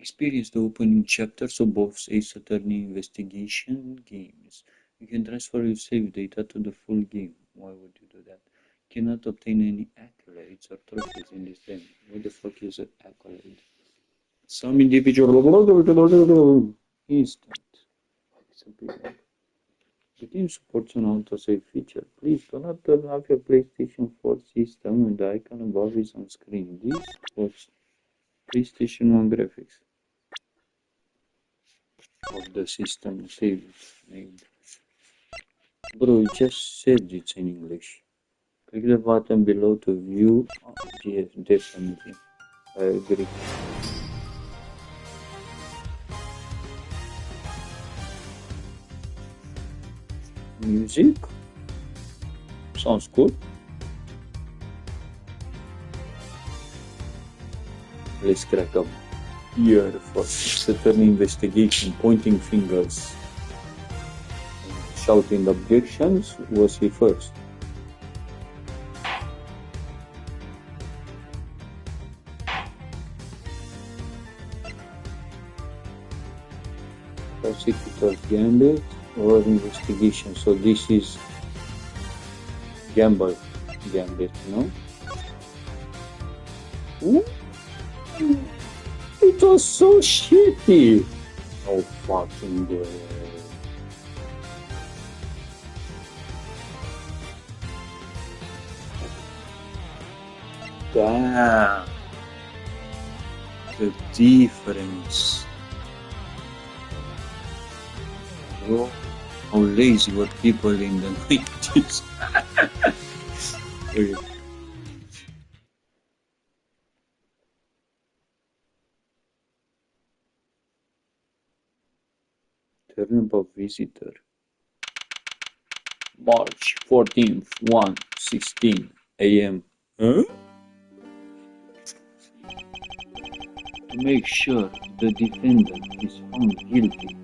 Experience the opening chapters of both Ace Attorney investigation games. You can transfer your save data to the full game. Why would you do that? Cannot obtain any accolades or trophies in this game. What the fuck is an accolade? Some individual instant. The game supports an autosave feature. Please do not turn off your PlayStation 4 system when the icon above is on screen. This was PlayStation 1 graphics of the system save name. Bro, it just said it's in English. Click the button below to view. Oh, yes, definitely. I agree. Music? Sounds good. Let's crack up. Here for certain investigation, pointing fingers, shouting objections. Was he first? Prosecutor's gambit or investigation. So this is gambit, no? Ooh. It was so shitty. Oh fucking god. Damn. The difference. Bro, how lazy were people in the 90s. Okay. Turnabout visitor. March 14th, 1:16 a.m. Huh? To make sure the defendant is found guilty,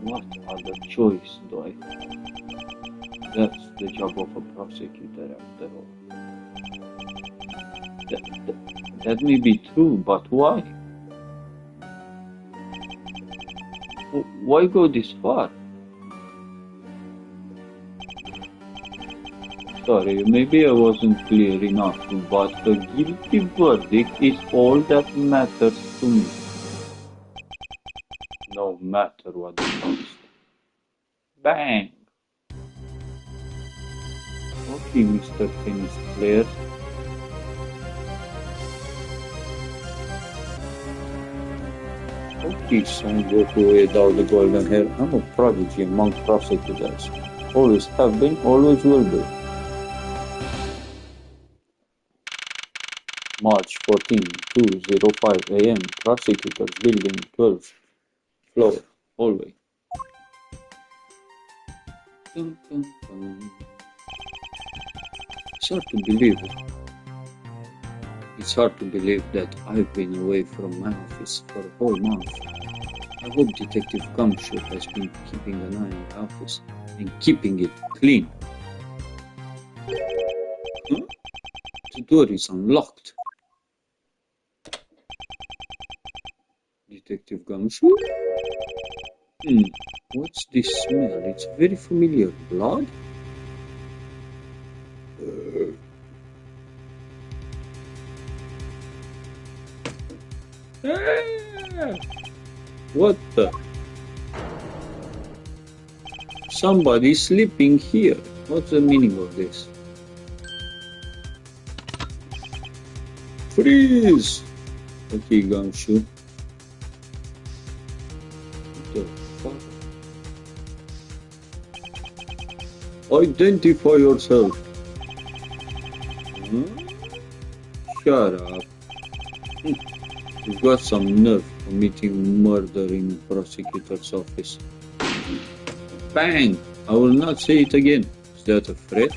what other choice do I have? That's the job of a prosecutor after all. That may be true, but why? Why go this far? Sorry, maybe I wasn't clear enough, but a guilty verdict is all that matters to me. No matter what the cost. Bang! Okay, Mr. Tennis Player. Okay, son, walk away without the golden hair. I'm a prodigy among prosecutors. Always have been, always will be. March 14, 2:05 a.m. Prosecutors Building, 12th floor, hallway. Dun, dun, dun. It's hard to believe. It's hard to believe that I've been away from my office for a whole month. I hope Detective Gumshoe has been keeping an eye on the office and keeping it clean. Huh? The door is unlocked. Detective Gumshoe? What's this smell? It's very familiar. Blood? What the? Somebody's sleeping here. What's the meaning of this? Freeze! Okay, Gumshoe. What the fuck? Identify yourself. Huh? Shut up. You've got some nerve committing murder in prosecutor's office. Bang! I will not say it again. Is that a threat?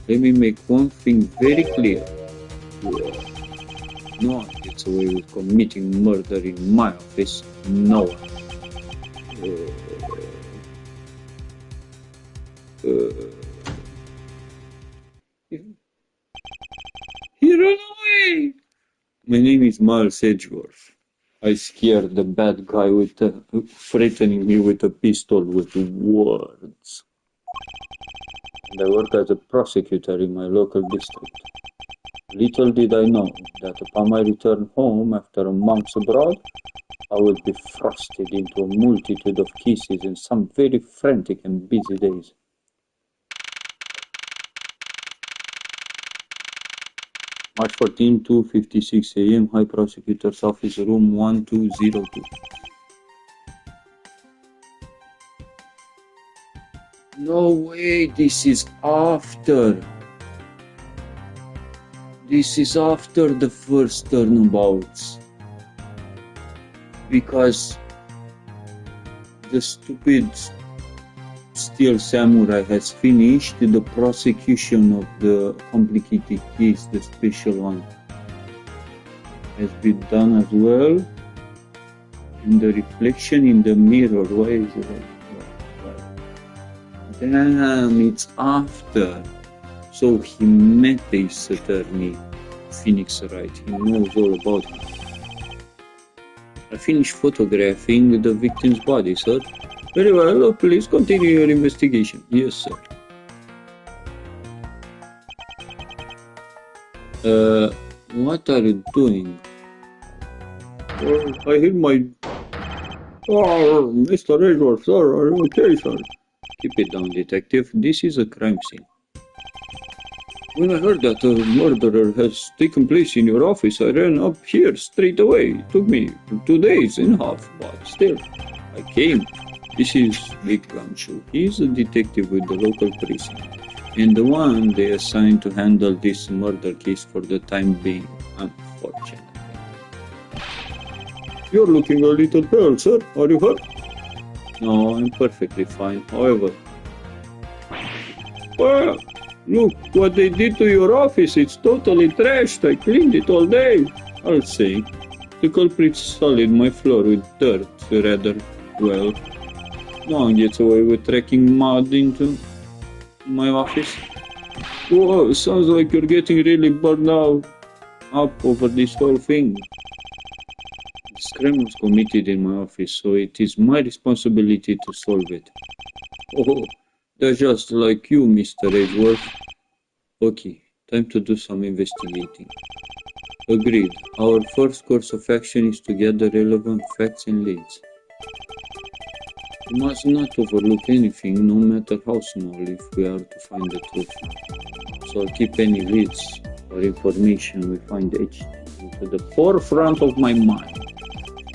Let me make one thing very clear. No one gets away with committing murder in my office. No one. He ran away! My name is Miles Edgeworth. I scared the bad guy with threatening me with a pistol with words. And I work as a prosecutor in my local district. Little did I know that upon my return home after months abroad, I would be thrusted into a multitude of cases in some very frantic and busy days. March 14, 2:56 a.m., High Prosecutor's Office, Room 1202. No way, this is after. This is after the first turnabouts. Because the stupid Steel Samurai has finished the prosecution of the complicated case, the special one. Has been done as well. And the reflection in the mirror, why is it like that? Damn, it's after. So he met this attorney, Phoenix Wright. He knows all about it. I finished photographing the victim's body, sir. Very well, please continue your investigation. Yes, sir. What are you doing? I hit my... Oh, Mr. Edgeworth, sir, are you okay, sir? Keep it down, detective. This is a crime scene. When I heard that a murder has taken place in your office, I ran up here straight away. It took me 2 days and a half, but still, I came. This is Big Gumshoe. He's a detective with the local precinct, and the one they assigned to handle this murder case for the time being, unfortunately. You're looking a little pale, sir. Are you hurt? No, I'm perfectly fine. However... Well, look what they did to your office. It's totally trashed. I cleaned it all day. I'll say. The culprit sullied my floor with dirt, rather well. No one gets away with tracking mud into my office. Whoa, sounds like you're getting really burned out up over this whole thing. This crime was committed in my office, so it is my responsibility to solve it. Oh, they're just like you, Mr. Edgeworth. Okay, time to do some investigating. Agreed. Our first course of action is to gather relevant facts and leads. We must not overlook anything, no matter how small, if we are to find the truth. So I'll keep any leads or information we find etched into the forefront of my mind.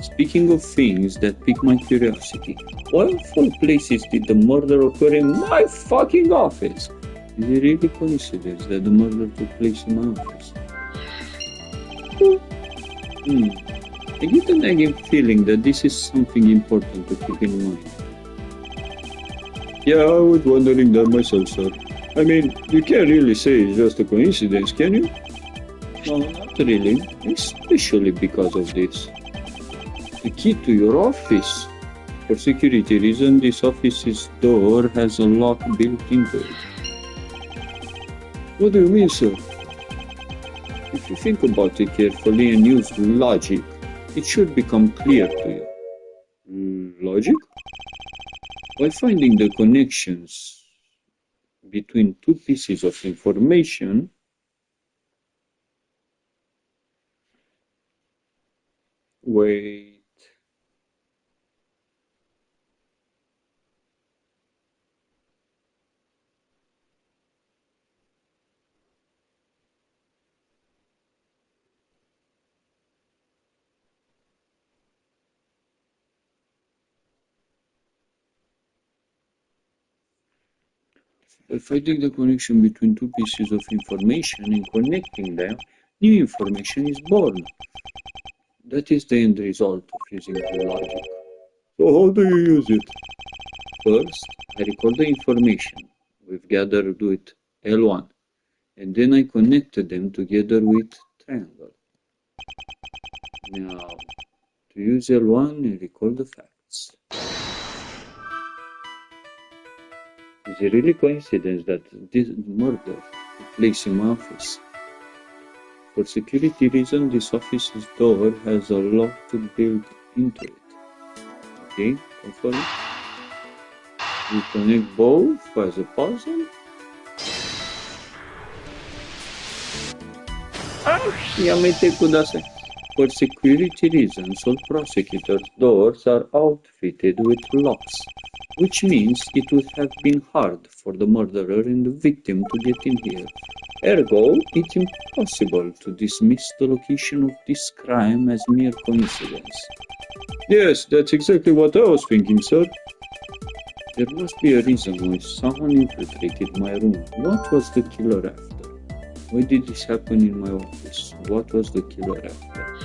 Speaking of things that pique my curiosity, why of all places did the murder occur in my fucking office? Is it really coincidence that the murder took place in my office? I get a nagging feeling that this is something important to keep in mind. Yeah, I was wondering that myself, sir. I mean, you can't really say it's just a coincidence, can you? No, not really, especially because of this. The key to your office. For security reasons, this office's door has a lock built into it. What do you mean, sir? If you think about it carefully and use logic, it should become clear to you. Logic? By finding the connections between two pieces of information, wait. By finding the connection between two pieces of information and connecting them, new information is born. That is the end result of using the logic. So how do you use it? First, I record the information we've gathered with L1, and then I connected them together with triangle. Now, to use L1, I record the facts. Is it really coincidence that this murder took place in my office? For security reasons, this office's door has a lock built into it. Okay, confirm. We connect both as a puzzle. Ia mete cu de-astea. For security reasons, all prosecutors' doors are outfitted with locks, which means it would have been hard for the murderer and the victim to get in here. Ergo, it's impossible to dismiss the location of this crime as mere coincidence. Yes, that's exactly what I was thinking, sir. There must be a reason why someone infiltrated my room. What was the killer after? Why did this happen in my office? What was the killer after?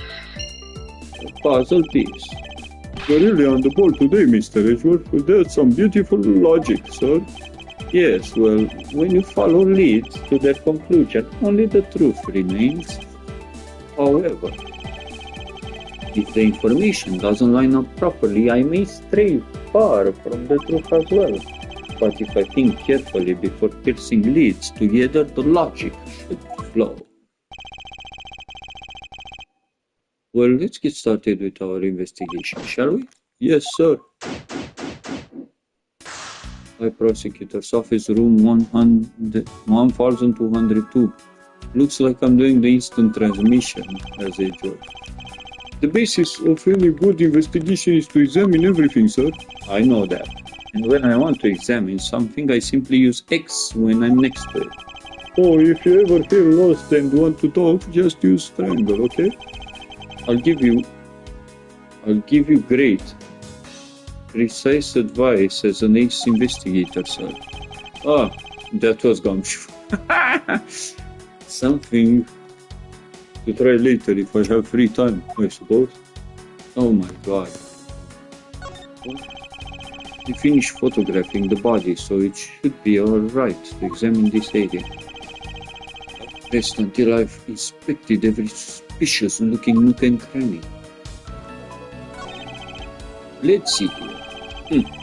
A puzzle piece. You're really on the ball today, Mr. Edgeworth. That's some beautiful logic, sir. Yes, well, when you follow leads to their conclusion, only the truth remains. However, if the information doesn't line up properly, I may stray far from the truth as well. But if I think carefully before piercing leads together, the logic should flow. Well, let's get started with our investigation, shall we? Yes, sir. High Prosecutor's Office, room 1202. Looks like I'm doing the instant transmission, as a joke. The basis of any good investigation is to examine everything, sir. I know that. And when I want to examine something, I simply use X when I'm next to it. Oh, if you ever feel lost and want to talk, just use triangle, okay? I'll give you great, precise advice as an ace investigator, sir. Ah, that was gumshoe. Something to try later if I have free time, I suppose. Oh my god. We finished photographing the body, so it should be alright to examine this area. Rest until I've inspected every suspicious looking nook and cranny. Let's see here.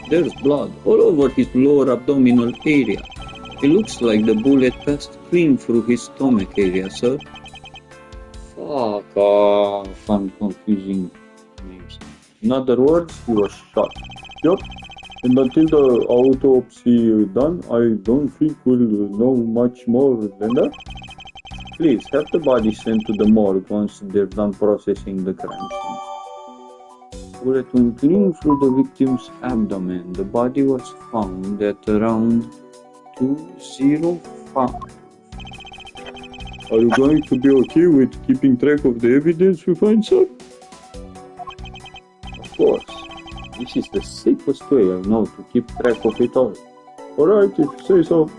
There's blood all over his lower abdominal area. It looks like the bullet passed clean through his stomach area, sir. Fuck off, I'm confusing names. In other words, he was shot. Yup. And until the autopsy done, I don't think we'll know much more than that. Please, have the body sent to the morgue once they're done processing the crime scene. Bullet went clean through the victim's abdomen. The body was found at around 2:05. Are you going to be okay with keeping track of the evidence we find, sir? Of course. This is the safest way I know to keep track of it all. Alright, if you say so.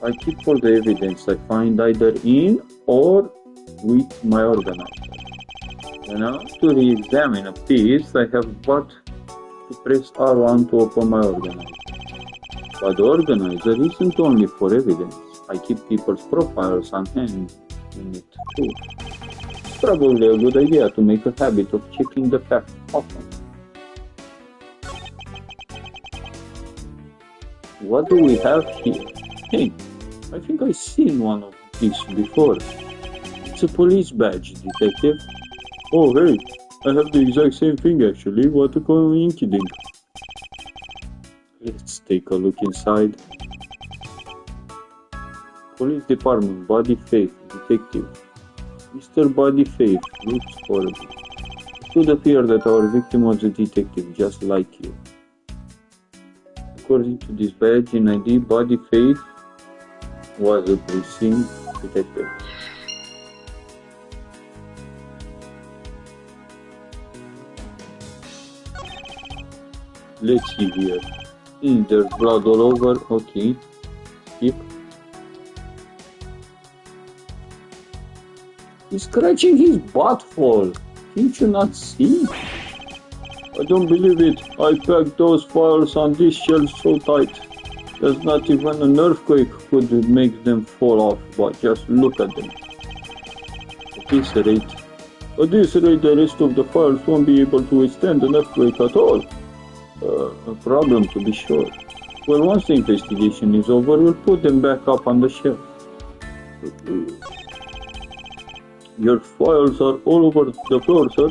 I keep all the evidence I find either in or with my organizer. When I want to re-examine a piece, I have but to press R1 to open my organizer. But the organizer isn't only for evidence. I keep people's profiles on hand in it too. It's probably a good idea to make a habit of checking the facts often. What do we have here? Hey, I think I've seen one of these before. It's a police badge, detective. Oh hey, I have the exact same thing actually. What a coincidence. Let's take a look inside. Police Department, Body Faith, Detective. Mr. Body Faith, looks horrible. It would appear that our victim was a detective, just like you. According to this badge and ID, Body Faith was a precinct detective. Let's see here. There's blood all over. Okay. Skip. He's scratching his butthole. Can't you not see? I don't believe it. I packed those files on this shelf so tight. There's not even an earthquake could make them fall off, but just look at them. At this rate, the rest of the files won't be able to withstand an earthquake at all. A problem to be sure. Well, once the investigation is over, we'll put them back up on the shelf. Your files are all over the floor, sir.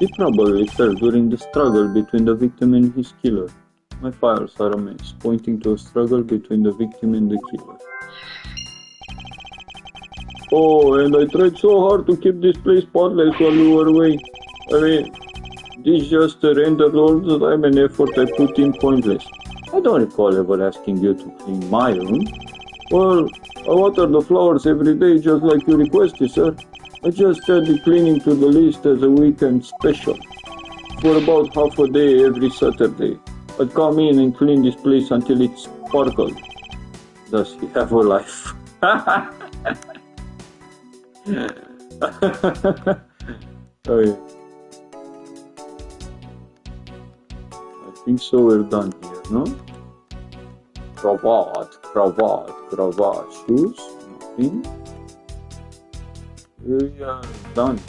It probably fell during the struggle between the victim and his killer. My files are a mess, pointing to a struggle between the victim and the killer. Oh, and I tried so hard to keep this place spotless while you were away. I mean, this just rendered all the time and effort I put in pointless. I don't recall ever asking you to clean my room. Well, I water the flowers every day just like you requested, sir. I just added cleaning to the list as a weekend special. For about half a day every Saturday, I'd come in and clean this place until it sparkled. Does he have a life? Oh yeah. I think so we're done here, no? Cravat, shoes, nothing. We are done.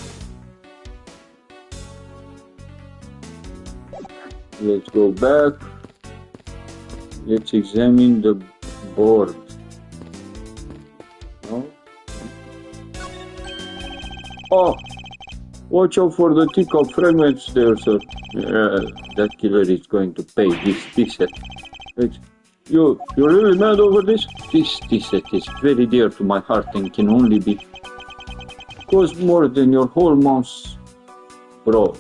Let's go back. Let's examine the board. No? Oh! Watch out for the teacup fragments there, sir. That killer is going to pay this set. You're really mad over this? This set is very dear to my heart and can only be cost more than your whole month's, bro.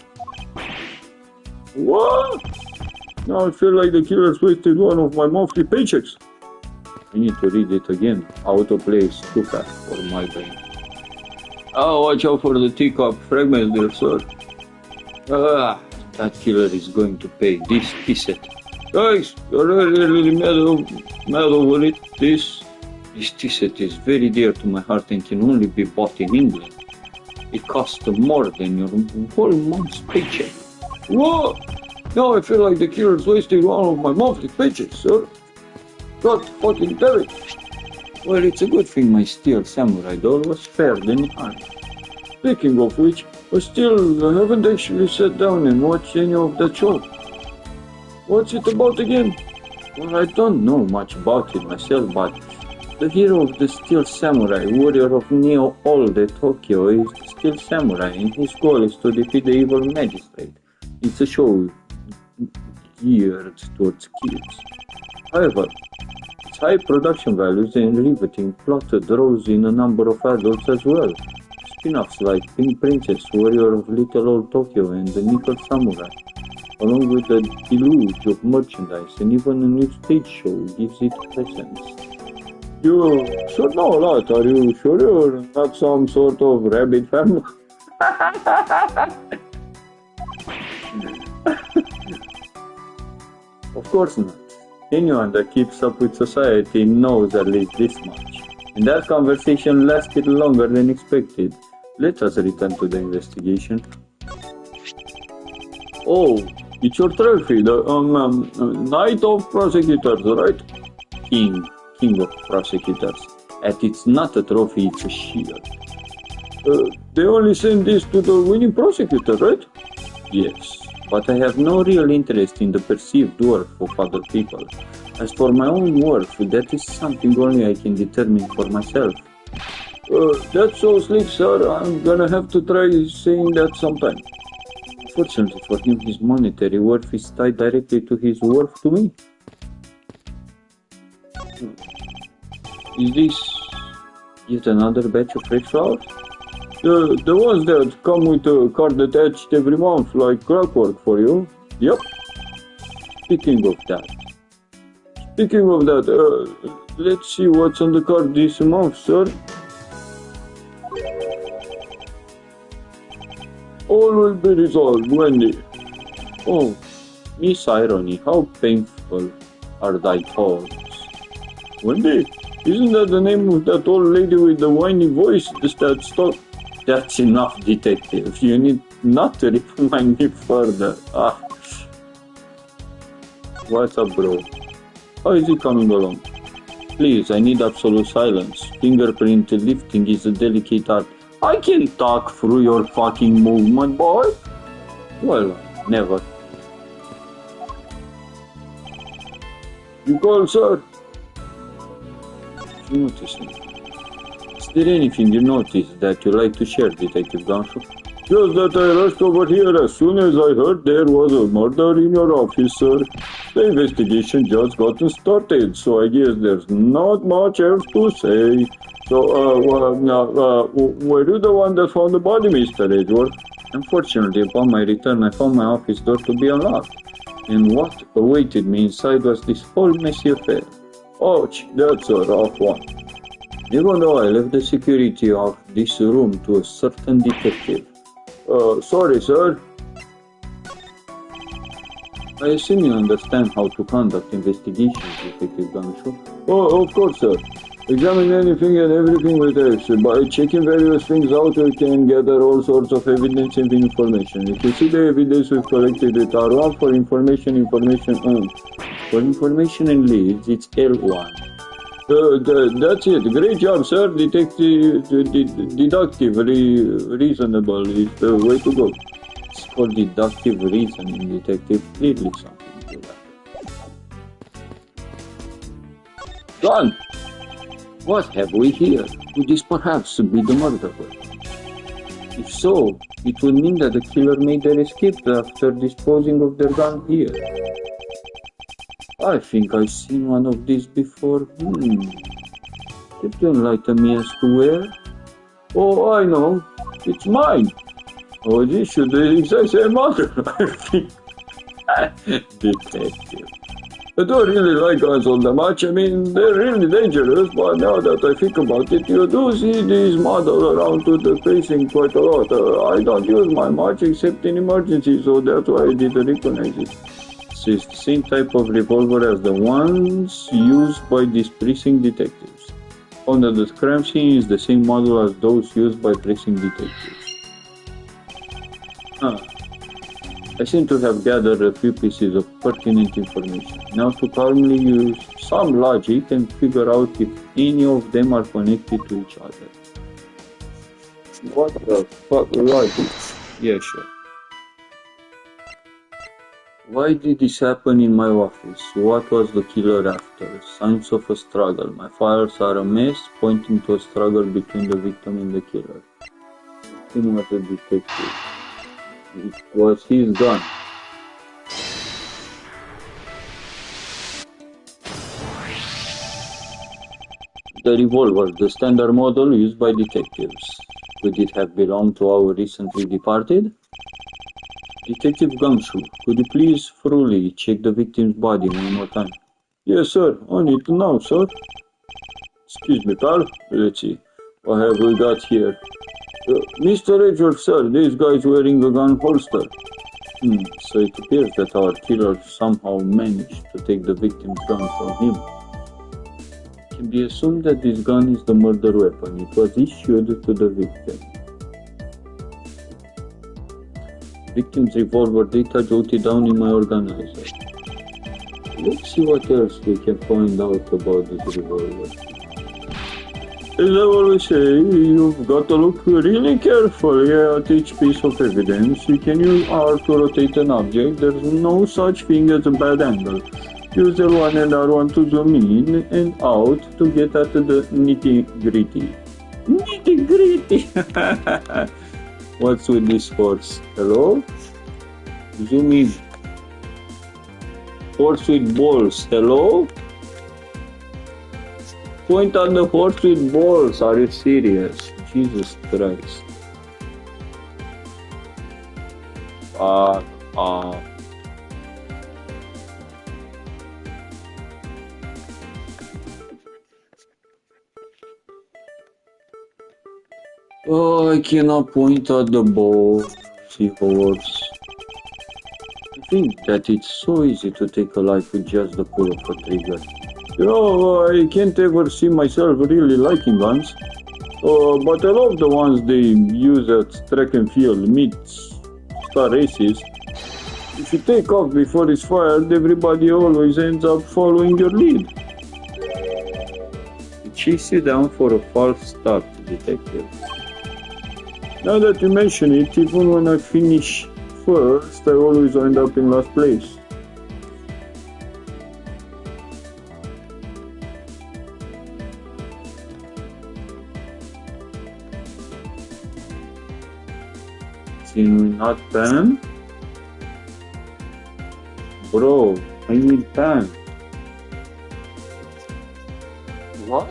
What? Now I feel like the killer's wasted one of my monthly paychecks. I need to read it again. Autoplay is too fast for my brain. Oh, watch out for the teacup fragments there, sir. That killer is going to pay this set. Guys, you're really mad over it. This set is very dear to my heart and can only be bought in England. It costs more than your whole month's paycheck. Whoa! Now I feel like the killer's wasted one of my monthly paychecks, sir. God fucking damn it. Well, it's a good thing my steel samurai doll was fair than hard. Speaking of which, I haven't actually sat down and watched any of that show. What's it about again? Well, I don't know much about it myself, but the hero of the Steel Samurai, warrior of Neo Olde Tokyo, is the Steel Samurai, and his goal is to defeat the evil magistrate. It's a show geared towards kids. However, its high production values and riveting plot draws in a number of adults as well. Spin-offs like Pink Princess, Warrior of Little Old Tokyo, and The Nickel Samurai, along with a deluge of merchandise and even a new stage show gives it presence. You should know a lot. Are you sure you're not some sort of rabbit fan? Of course not. Anyone that keeps up with society knows at least this much. And that conversation lasted longer than expected. Let us return to the investigation. Oh, it's your trophy, the Knight of Prosecutors, right? King of Prosecutors. At it's not a trophy, it's a shield. They only send this to the winning prosecutor, right? Yes, but I have no real interest in the perceived worth of other people. As for my own worth, that is something only I can determine for myself. That's so slick, sir. I'm gonna have to try saying that sometime. Fortunately for him, his monetary worth is tied directly to his worth to me. Is this yet another batch of fresh flowers? The ones that come with a card attached every month, like clockwork for you. Yep. Speaking of that, let's see what's on the card this month, sir. All will be resolved, Wendy. Oh, Miss Irony, how painful are thy thoughts. Wendy, isn't that the name of that old lady with the whiny voice that stopped? That's enough, detective. You need not to remind me further. What's up, bro? How is it coming along? Please, I need absolute silence. Fingerprint lifting is a delicate art. I can talk through your fucking movement, boy. Well, never. You call, sir? You notice me. there anything you noticed that you like to share, Detective Ganshu? Just that I rushed over here as soon as I heard there was a murder in your office, sir. The investigation just gotten started, so I guess there's not much else to say. So, were you the one that found the body, Mr. Edgeworth? Unfortunately, upon my return, I found my office door to be unlocked, and what awaited me inside was this whole messy affair. Ouch, that's a rough one. Even though I left the security of this room to a certain detective. Sorry, sir. I assume you understand how to conduct investigations, Detective Ganshu. Oh, of course, sir. Examine anything and everything with us. By checking various things out, we can gather all sorts of evidence and information. If you see the evidence we've collected with R1 for information, for information and leads, it's L1. That's it. Great job, sir. Deductive, reasonable is the way to go. It's called deductive reasoning, Detective. Clearly something to that. Done! What have we here? Could this perhaps be the murderer? If so, it would mean that the killer made their escape after disposing of their gun here. I think I've seen one of these before. It don't enlighten me as to where. Oh, I know. It's mine. Oh, this should be the exact same model, I think. Detective. I don't really like guns all that much. I mean, they're really dangerous, but now that I think about it, you do see these models around to the precinct quite a lot. I don't use mine much except in emergencies, so that's why I didn't recognize it. It's the same type of revolver as the ones used by these precinct detectives. Under the crime scene is the same model as those used by precinct detectives. I seem to have gathered a few pieces of pertinent information. Now to calmly use some logic and figure out if any of them are connected to each other. What the fuck logic? Yeah, sure. Why did this happen in my office? What was the killer after? Signs of a struggle. My files are a mess, pointing to a struggle between the victim and the killer. Him was a detective. It was his gun. The revolver, the standard model used by detectives. Could it have belonged to our recently departed? Detective Ganshu, could you please thoroughly check the victim's body one more time? Yes, sir. On it now, sir. Excuse me, pal. Let's see. What have we got here? Mr. Edgeworth, sir, this guy's wearing a gun holster. So it appears that our killer somehow managed to take the victim's gun from him. It can be assumed that this gun is the murder weapon. It was issued to the victim. Victim's revolver data jotted down in my organizer. Let's see what else we can find out about this revolver. As I always say, you've got to look really carefully at each piece of evidence. You can use R to rotate an object. There's no such thing as a bad angle. Use L1 and R1 to zoom in and out to get at the nitty-gritty. Nitty-gritty! What's with this horse? Hello? Zoom in. Horse with balls. Hello? Point on the horse with balls. Are you serious? Jesus Christ. Fuck off. Oh, I cannot point at the ball. Seahorse. I think that it's so easy to take a life with just the pull of a trigger. You know, I can't ever see myself really liking guns. But I love the ones they use at track and field meets star races. If you take off before it's fired, everybody always ends up following your lead. It chases you down for a false start, detective. Now that you mention it, even when I finish first, I always end up in last place. Not pen? Bro, I need pen. What?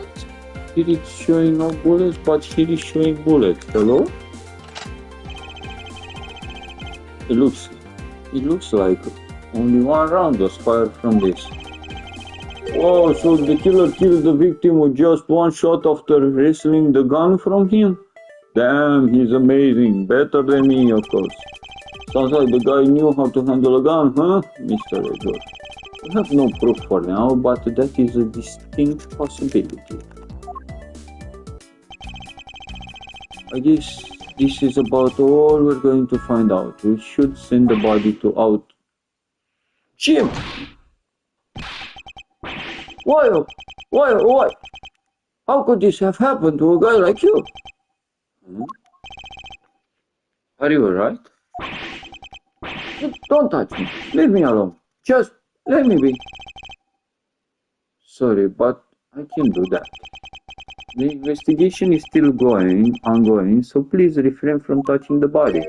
Here it's showing no bullets, but here is showing bullets. Hello? It looks like only one round was fired from this. Oh, so the killer killed the victim with just one shot after wresting the gun from him? Damn, he's amazing. Better than me, of course. Sounds like the guy knew how to handle a gun, huh, Mr. Edward? We have no proof for now, but that is a distinct possibility. I guess this is about all we're going to find out. We should send the body to out. Jim! Why? Why? How could this have happened to a guy like you? Are you alright? Don't touch me. Leave me alone. Just let me be. Sorry, but I can't do that. The investigation is still ongoing, so please refrain from touching the body.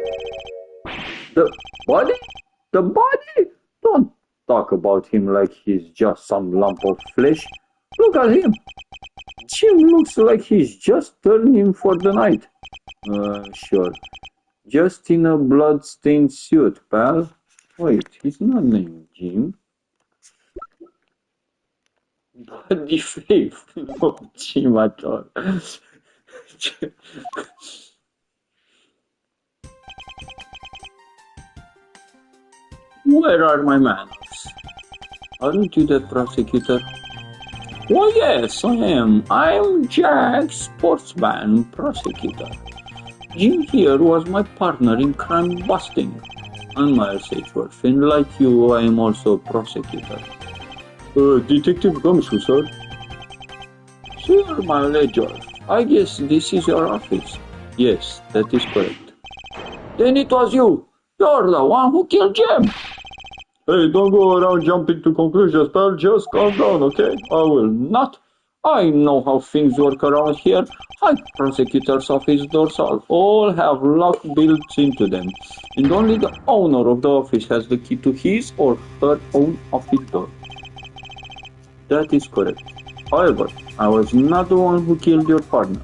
The body? The body? Don't talk about him like he's just some lump of flesh. Look at him. Jim looks like he's just turning for the night. Sure. Just in a blood-stained suit, pal. Wait, he's not named Jim. Body faith. No Jim at all. Where are my manners? Aren't you the prosecutor? Oh yes, I am. I'm Jack, sportsman, prosecutor. Jim here was my partner in crime busting. I'm Miles Edgeworth, and like you, I am also a prosecutor. Detective Gumshoe, sir. Sir, Miles Edgeworth. I guess this is your office. Yes, that is correct. Then it was you. You're the one who killed Jim. Hey, don't go around jumping to conclusions, pal. Just calm down, okay? I will not. I know how things work around here. High prosecutor's office doors all have lock built into them, and only the owner of the office has the key to his or her own office door. That is correct. However, I was not the one who killed your partner.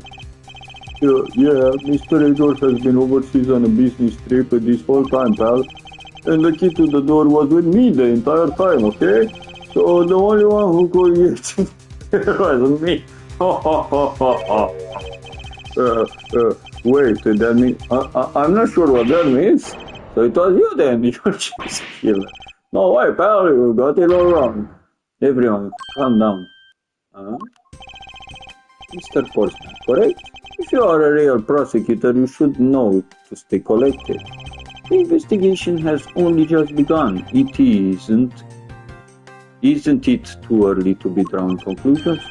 Yeah, Mr. Edward has been overseas on a business trip this whole time, pal. And the key to the door was with me the entire time, okay? So the only one who could get it was me. Wait, that means... I'm not sure what that means. So it was you then, you're just a killer. No way, pal, you got it all wrong. Everyone, calm down. Mr. Portsman, correct? If you are a real prosecutor, you should know to stay collected. The investigation has only just begun. Isn't it too early to be drawing conclusions?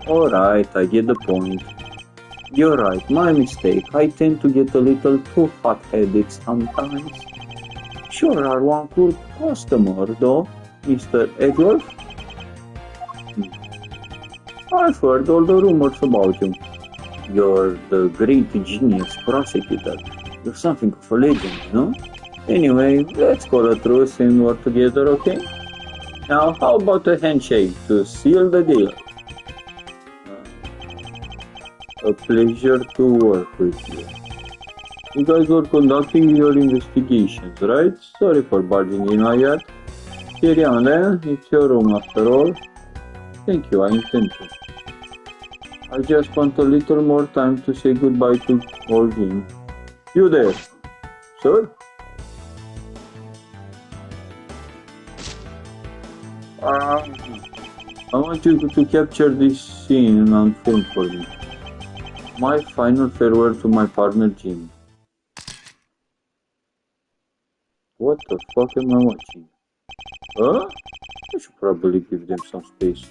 Alright, I get the point. You're right, my mistake. I tend to get a little too hot-headed sometimes. Sure are one cool customer, though, Mr. Edgeworth. I've heard all the rumors about you. You're the great genius prosecutor. You're something of a legend, you know? Anyway, let's call a truce and work together, okay? Now, how about a handshake to seal the deal? A pleasure to work with you. You guys were conducting your investigations, right? Sorry for barging in my yard. Carry on then, it's your room after all. Thank you, I intend to. I just want a little more time to say goodbye to old Jim. You there, sir? I want you to capture this scene on film for me. My final farewell to my partner Jim. What the fuck am I watching? Huh? I should probably give them some space.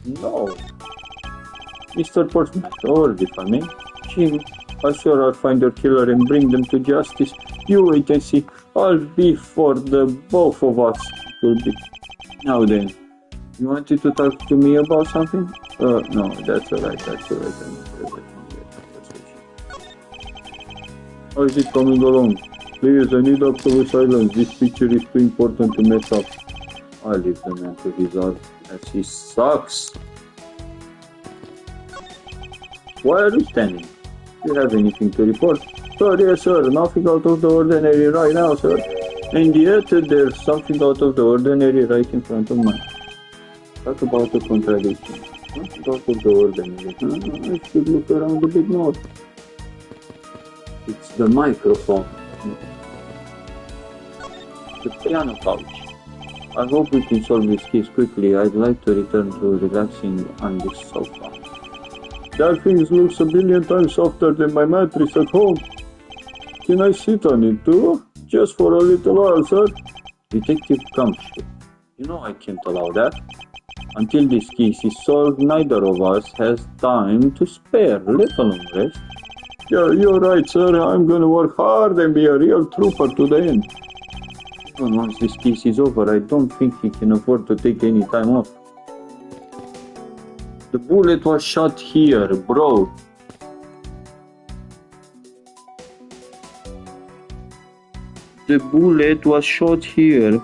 No. Mr. Portsmouth, or if I may. Jim, I'll sure I'll find your killer and bring them to justice. You wait and see. I'll be for the both of us. Now then, you wanted to talk to me about something? No, that's alright, I'm not How is it coming along? Please, I need absolute silence. This picture is too important to mess up. I leave the man to his art as he sucks. Why are you standing? Do you have anything to report? Sir, yes, sir. Nothing out of the ordinary right now, sir. And yet, there's something out of the ordinary right in front of me. Talk about a contradiction. Nothing out of the ordinary. I should look around a bit more. It's the microphone. The piano couch. I hope we can solve this case quickly. I'd like to return to relaxing on this sofa. That thing looks a billion times softer than my mattress at home. Can I sit on it too? Just for a little while, sir. Detective Kamsky. You know I can't allow that. Until this case is solved, neither of us has time to spare, let alone rest. Yeah, you're right, sir. I'm gonna work hard and be a real trooper to the end. Even once this case is over, I don't think he can afford to take any time off. The bullet was shot here, bro. The bullet was shot here.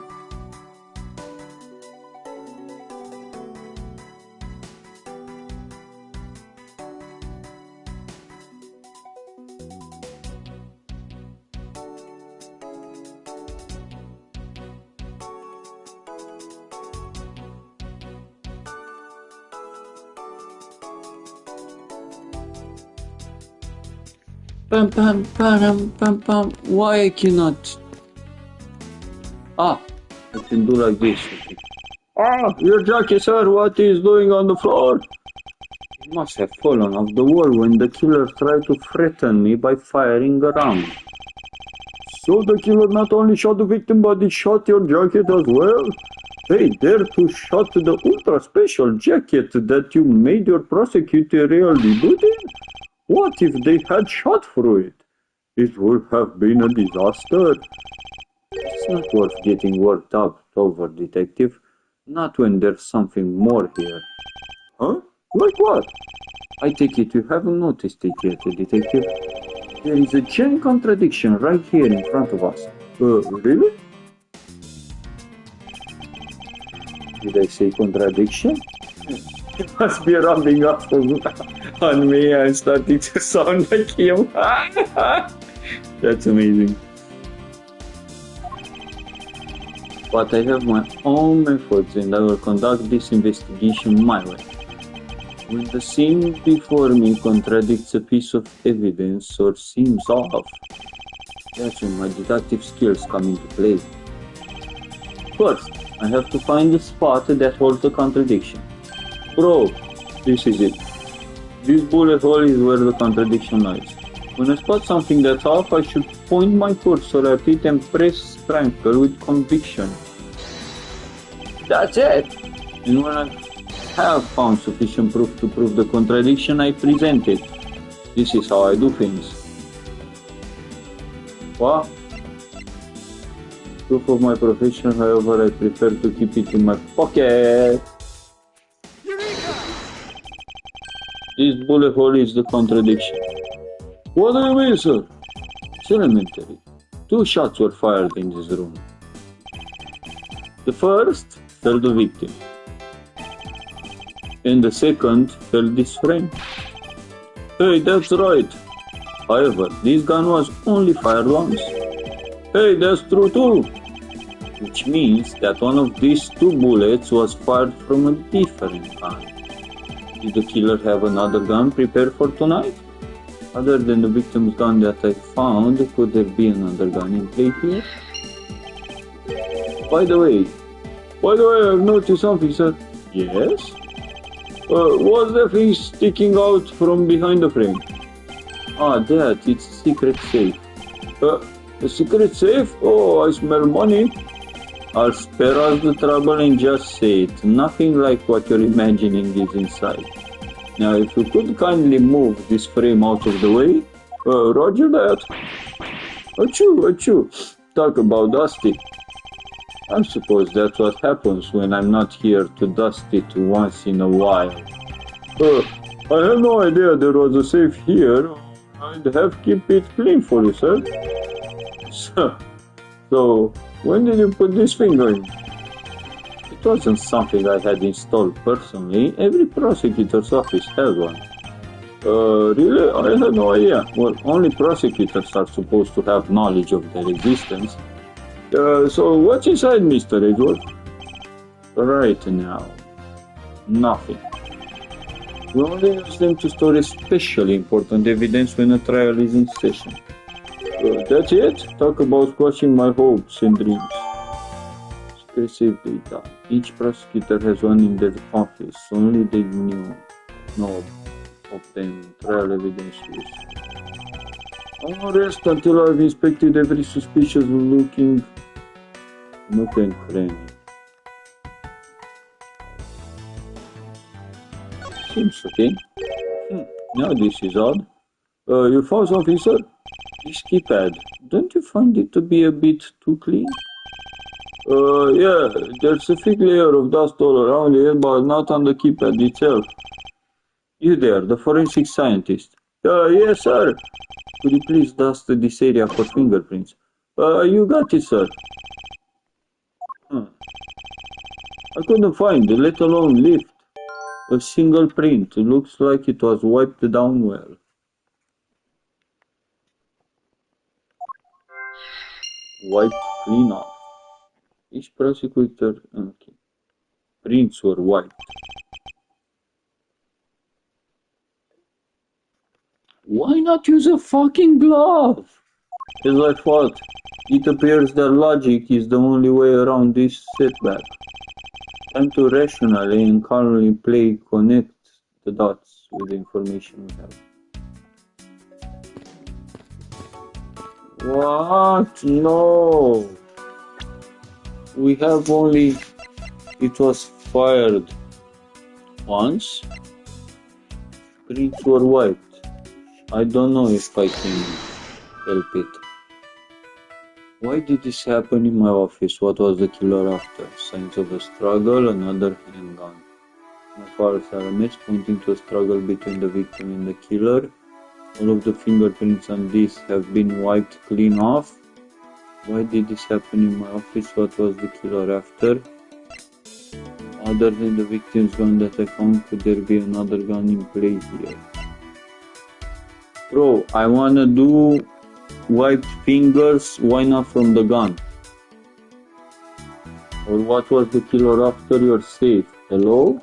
Pam pam pam pam pam. Why I cannot? I can do like this. Your jacket, sir. What is doing on the floor? It must have fallen off the wall when the killer tried to threaten me by firing around. So the killer not only shot the victim, but he shot your jacket as well? They dare to shot the ultra special jacket that you made your prosecutorial debut in? What if they had shot through it? It would have been a disaster. It's not worth getting worked up over, detective. Not when there's something more here. Huh? Like what? I take it you haven't noticed it yet, detective. There is a chain contradiction right here in front of us. Really? Did I say contradiction? He must be rubbing off on me and starting to sound like him. That's amazing. But I have my own methods and I will conduct this investigation my way. When the scene before me contradicts a piece of evidence or seems off, that's when my deductive skills come into play. First, I have to find the spot that holds the contradiction. Bro, this is it. This bullet hole is where the contradiction lies. When I spot something that's off, I should point my cursor at it and press triangle with conviction. That's it! And when I have found sufficient proof to prove the contradiction, I present it. This is how I do things. What? Proof of my profession, however, I prefer to keep it in my pocket. This bullet hole is the contradiction. What do you mean, sir? It's elementary. 2 shots were fired in this room. The first fell the victim, and the second fell this frame. Hey, that's right. However, this gun was only fired once. Hey, that's true too. Which means that one of these 2 bullets was fired from a different gun. Did the killer have another gun prepared for tonight? Other than the victim's gun that I found, could there be another gun in play here? By the way, I've noticed something, sir. Yes? What's the thing sticking out from behind the frame? That, it's a secret safe. A secret safe? Oh, I smell money. I'll spare us the trouble and just say it. Nothing like what you're imagining is inside. Now, if you could kindly move this frame out of the way. Roger that. Achoo. Talk about dusty. I suppose that's what happens when I'm not here to dust it once in a while. I had no idea there was a safe here. I'd have keep it clean for you, sir. So, when did you put this finger in? It wasn't something I had installed personally. Every prosecutor's office has one. Really? I had no idea. Well, only prosecutors are supposed to have knowledge of their existence. So what's inside, Mr. Edgeworth? Right now, nothing. We only use them to store especially important evidence when a trial is in session. That's it? Talk about squashing my hopes and dreams. Exclusive data. Each prosecutor has one in their office. Only they know of them trial evidence use. I'll rest until I've inspected every suspicious looking nook and cranny. Seems okay. Now this is odd. You found something, sir? This keypad. Don't you find it to be a bit too clean? Yeah, there's a thick layer of dust all around it, but not on the keypad itself. You there, the forensic scientist. Yes, sir. Could you please dust this area for fingerprints? You got it, sir. I couldn't find, let alone lift. A single print. Looks like it was wiped down well. Wiped clean off. Each prosecutor... Okay. Prints were wiped. Why not use a fucking glove? As I thought, it appears that logic is the only way around this setback. Time to rationally and calmly connect the dots with the information we have. What? No! We have only... It was fired once. Prints were wiped. I don't know if I can help it. Why did this happen in my office? What was the killer after? Signs of a struggle, another handgun. My files are a mess pointing to a struggle between the victim and the killer. All of the fingerprints on this have been wiped clean off. Why did this happen in my office? What was the killer after? Other than the victim's gun that I found, could there be another gun in play here? Bro, I wanna do wiped fingers, why not from the gun? Or what was the killer after your safe? Hello?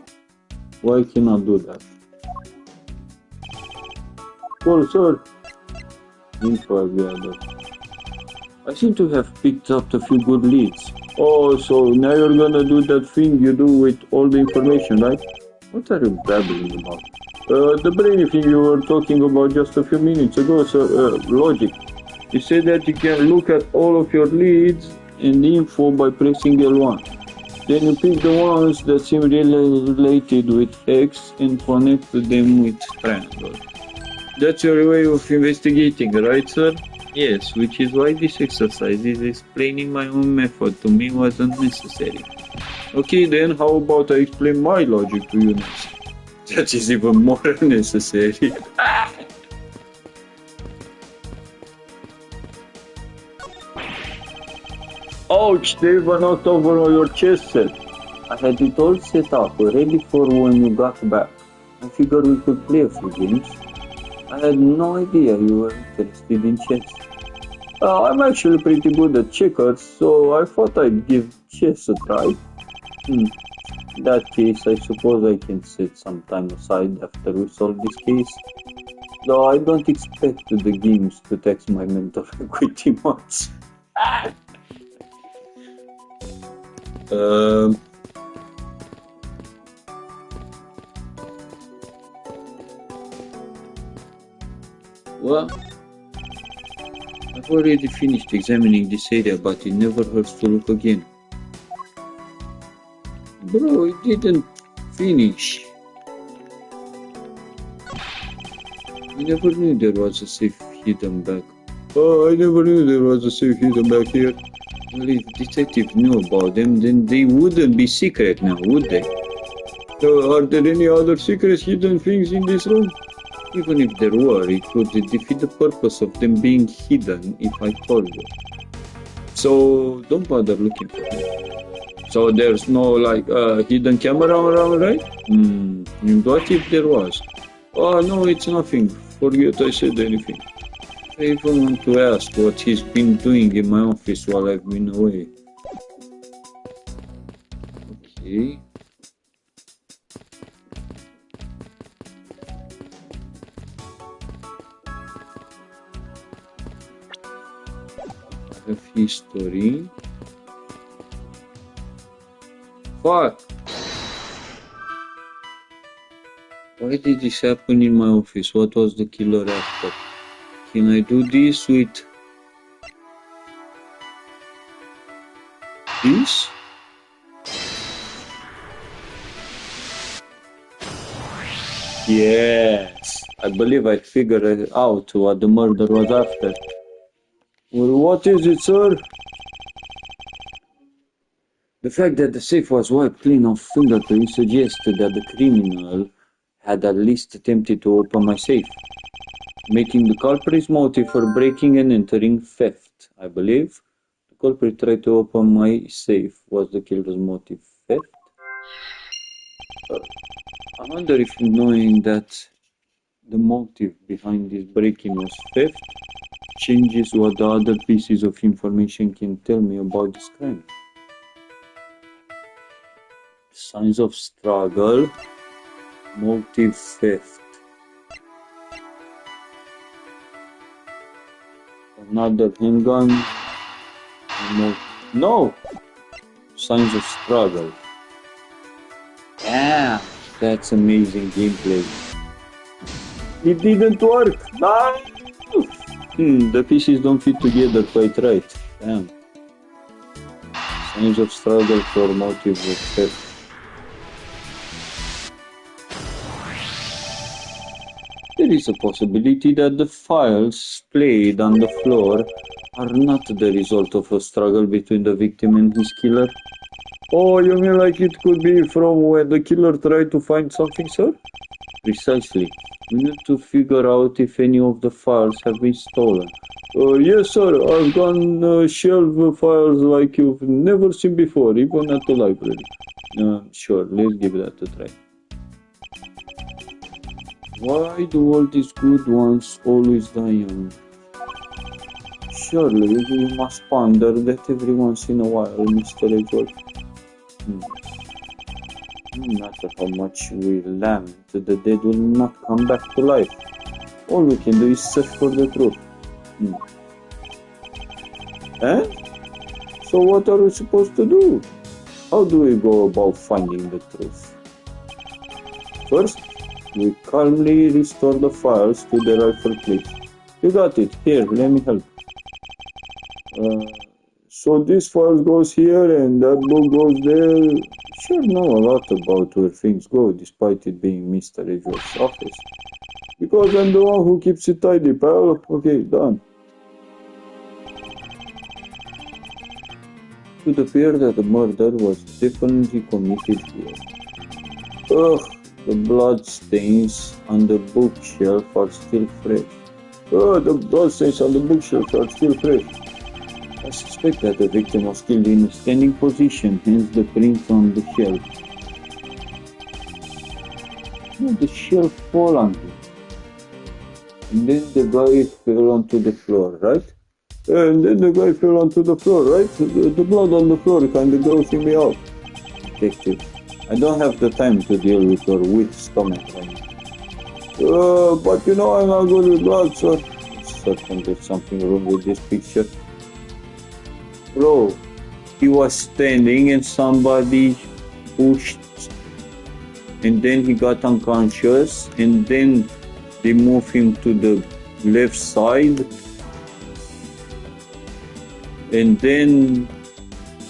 Why cannot do that? Cool, sir. Info gathered. I seem to have picked up a few good leads. Oh, so now you're gonna do that thing you do with all the information, right? What are you babbling about? The brainy thing you were talking about just a few minutes ago, sir. Logic. You say that you can look at all of your leads and info by pressing L1. Then you pick the ones that seem related with X and connect them with triangle. That's your way of investigating, right, sir? Yes, which is why this exercise is explaining my own method to me wasn't necessary. Okay, then how about I explain my logic to you next? That is even more necessary. Ouch, they even knocked over your chess set. I had it all set up, ready for when you got back. I figured we could play a few games. I had no idea you were interested in chess. I'm actually pretty good at checkers, so I thought I'd give chess a try. In that case, I suppose I can set some time aside after we solve this case. Though I don't expect the games to tax my mental equity much. Well, I've already finished examining this area, but it never hurts to look again. Bro, it didn't finish. I never knew there was a safe hidden back. Oh, I never knew there was a safe hidden back here. Well, if detectives knew about them, then they wouldn't be secret now, would they? Are there any other secrets, hidden things in this room? Even if there were, it would defeat the purpose of them being hidden if I told you. So don't bother looking for them. So there's no like hidden camera around, right? And what if there was? Oh no, it's nothing. Forget I said anything. I even want to ask what he's been doing in my office while I've been away. Okay. I have history. Fuck! Why did this happen in my office? What was the killer after? Can I do this with this? Yes! I believe I figured out what the murder was after. Well, what is it, sir? The fact that the safe was wiped clean of fingerprints suggested that the criminal had at least attempted to open my safe, making the culprit's motive for breaking and entering theft. I believe the culprit tried to open my safe. Was the killer's motive theft? I wonder if knowing that the motive behind this break-in was theft changes what the other pieces of information can tell me about this crime. Signs of struggle, motive theft. Another handgun. No! Signs of struggle. Yeah, that's amazing gameplay. It didn't work! No! The pieces don't fit together quite right. Damn. Signs of struggle for motive of theft. There is a possibility that the files splayed on the floor are not the result of a struggle between the victim and his killer. Oh, you mean like it could be from when the killer tried to find something, sir? Precisely. We need to figure out if any of the files have been stolen. Yes, sir. I've gone shelf files like you've never seen before, even at the library. Sure, let's give that a try. Why do all these good ones always die young? Surely you must ponder that every once in a while, Mr. Edward. No matter how much we lament, the dead will not come back to life. All we can do is search for the truth. Eh? So what are we supposed to do? How do we go about finding the truth? First, we calmly restore the files to their rightful place. You got it. Here, let me help. So this file goes here and that book goes there. Sure know a lot about where things go, despite it being Mr. Edward's office. Because I'm the one who keeps it tidy, pal. Okay, done. It would appear that the murder was definitely committed here. Ugh, the blood stains on the bookshelf are still fresh. The blood stains on the bookshelf are still fresh. I suspect that the victim was killed in a standing position, hence the print on the shelf. No, the shelf fell on him. And then the guy fell onto the floor, right? The blood on the floor kinda grossing me out. Detective, I don't have the time to deal with your weak stomach right now. But you know I'm not good with blood, sir. Certain there's something wrong with this picture. Bro, he was standing and somebody pushed and then he got unconscious and then they moved him to the left side and then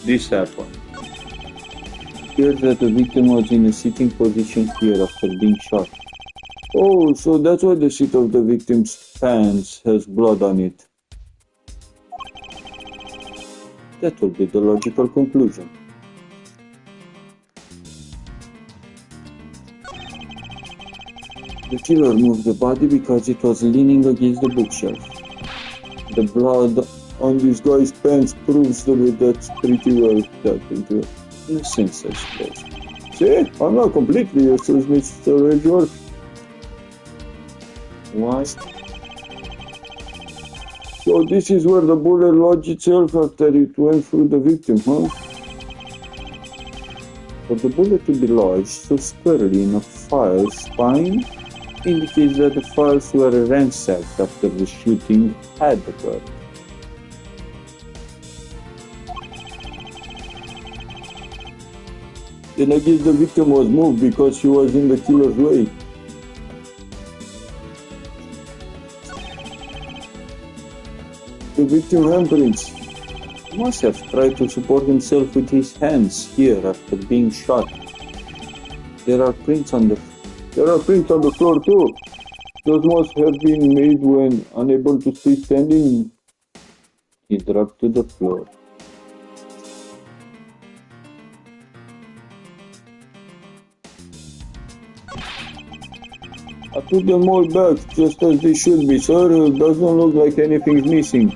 this happened. It appears that the victim was in a sitting position here after being shot. Oh, so that's why the seat of the victim's pants has blood on it. That would be the logical conclusion. The killer moved the body because it was leaning against the bookshelf. The blood on this guy's pants proves that's pretty well. In a sense, I suppose. See, I'm not completely useless, Mr. Edgeworth. Why? So this is where the bullet lodged itself after it went through the victim, huh? For the bullet to be lodged so squarely in a file's spine indicates that the files were ransacked after the shooting had occurred. Then I guess the victim was moved because she was in the killer's way. The victim handprints. He must have tried to support himself with his hands here after being shot. There are prints on the floor too. Those must have been made when unable to stay standing. He dropped to the floor. I put them all back just as they should be, sir. It doesn't look like anything's missing.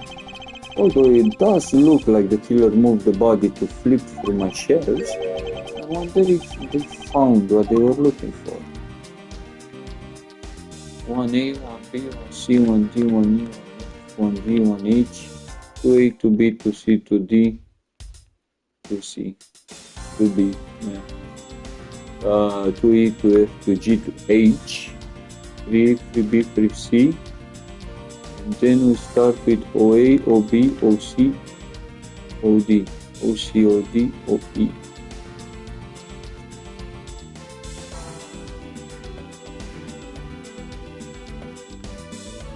Although it does look like the killer moved the body to flip through my shelves, I wonder if they found what they were looking for. 1A, 1B, 1C, 1D, 1E, 1V, 1H, 2A, 2B, 2C, 2D, 2C, 2B, 2E, 2F, 2G, 2H, 3A, 3B, 3C, and then we start with OA, OB, OC, OD, OC, OD, OE.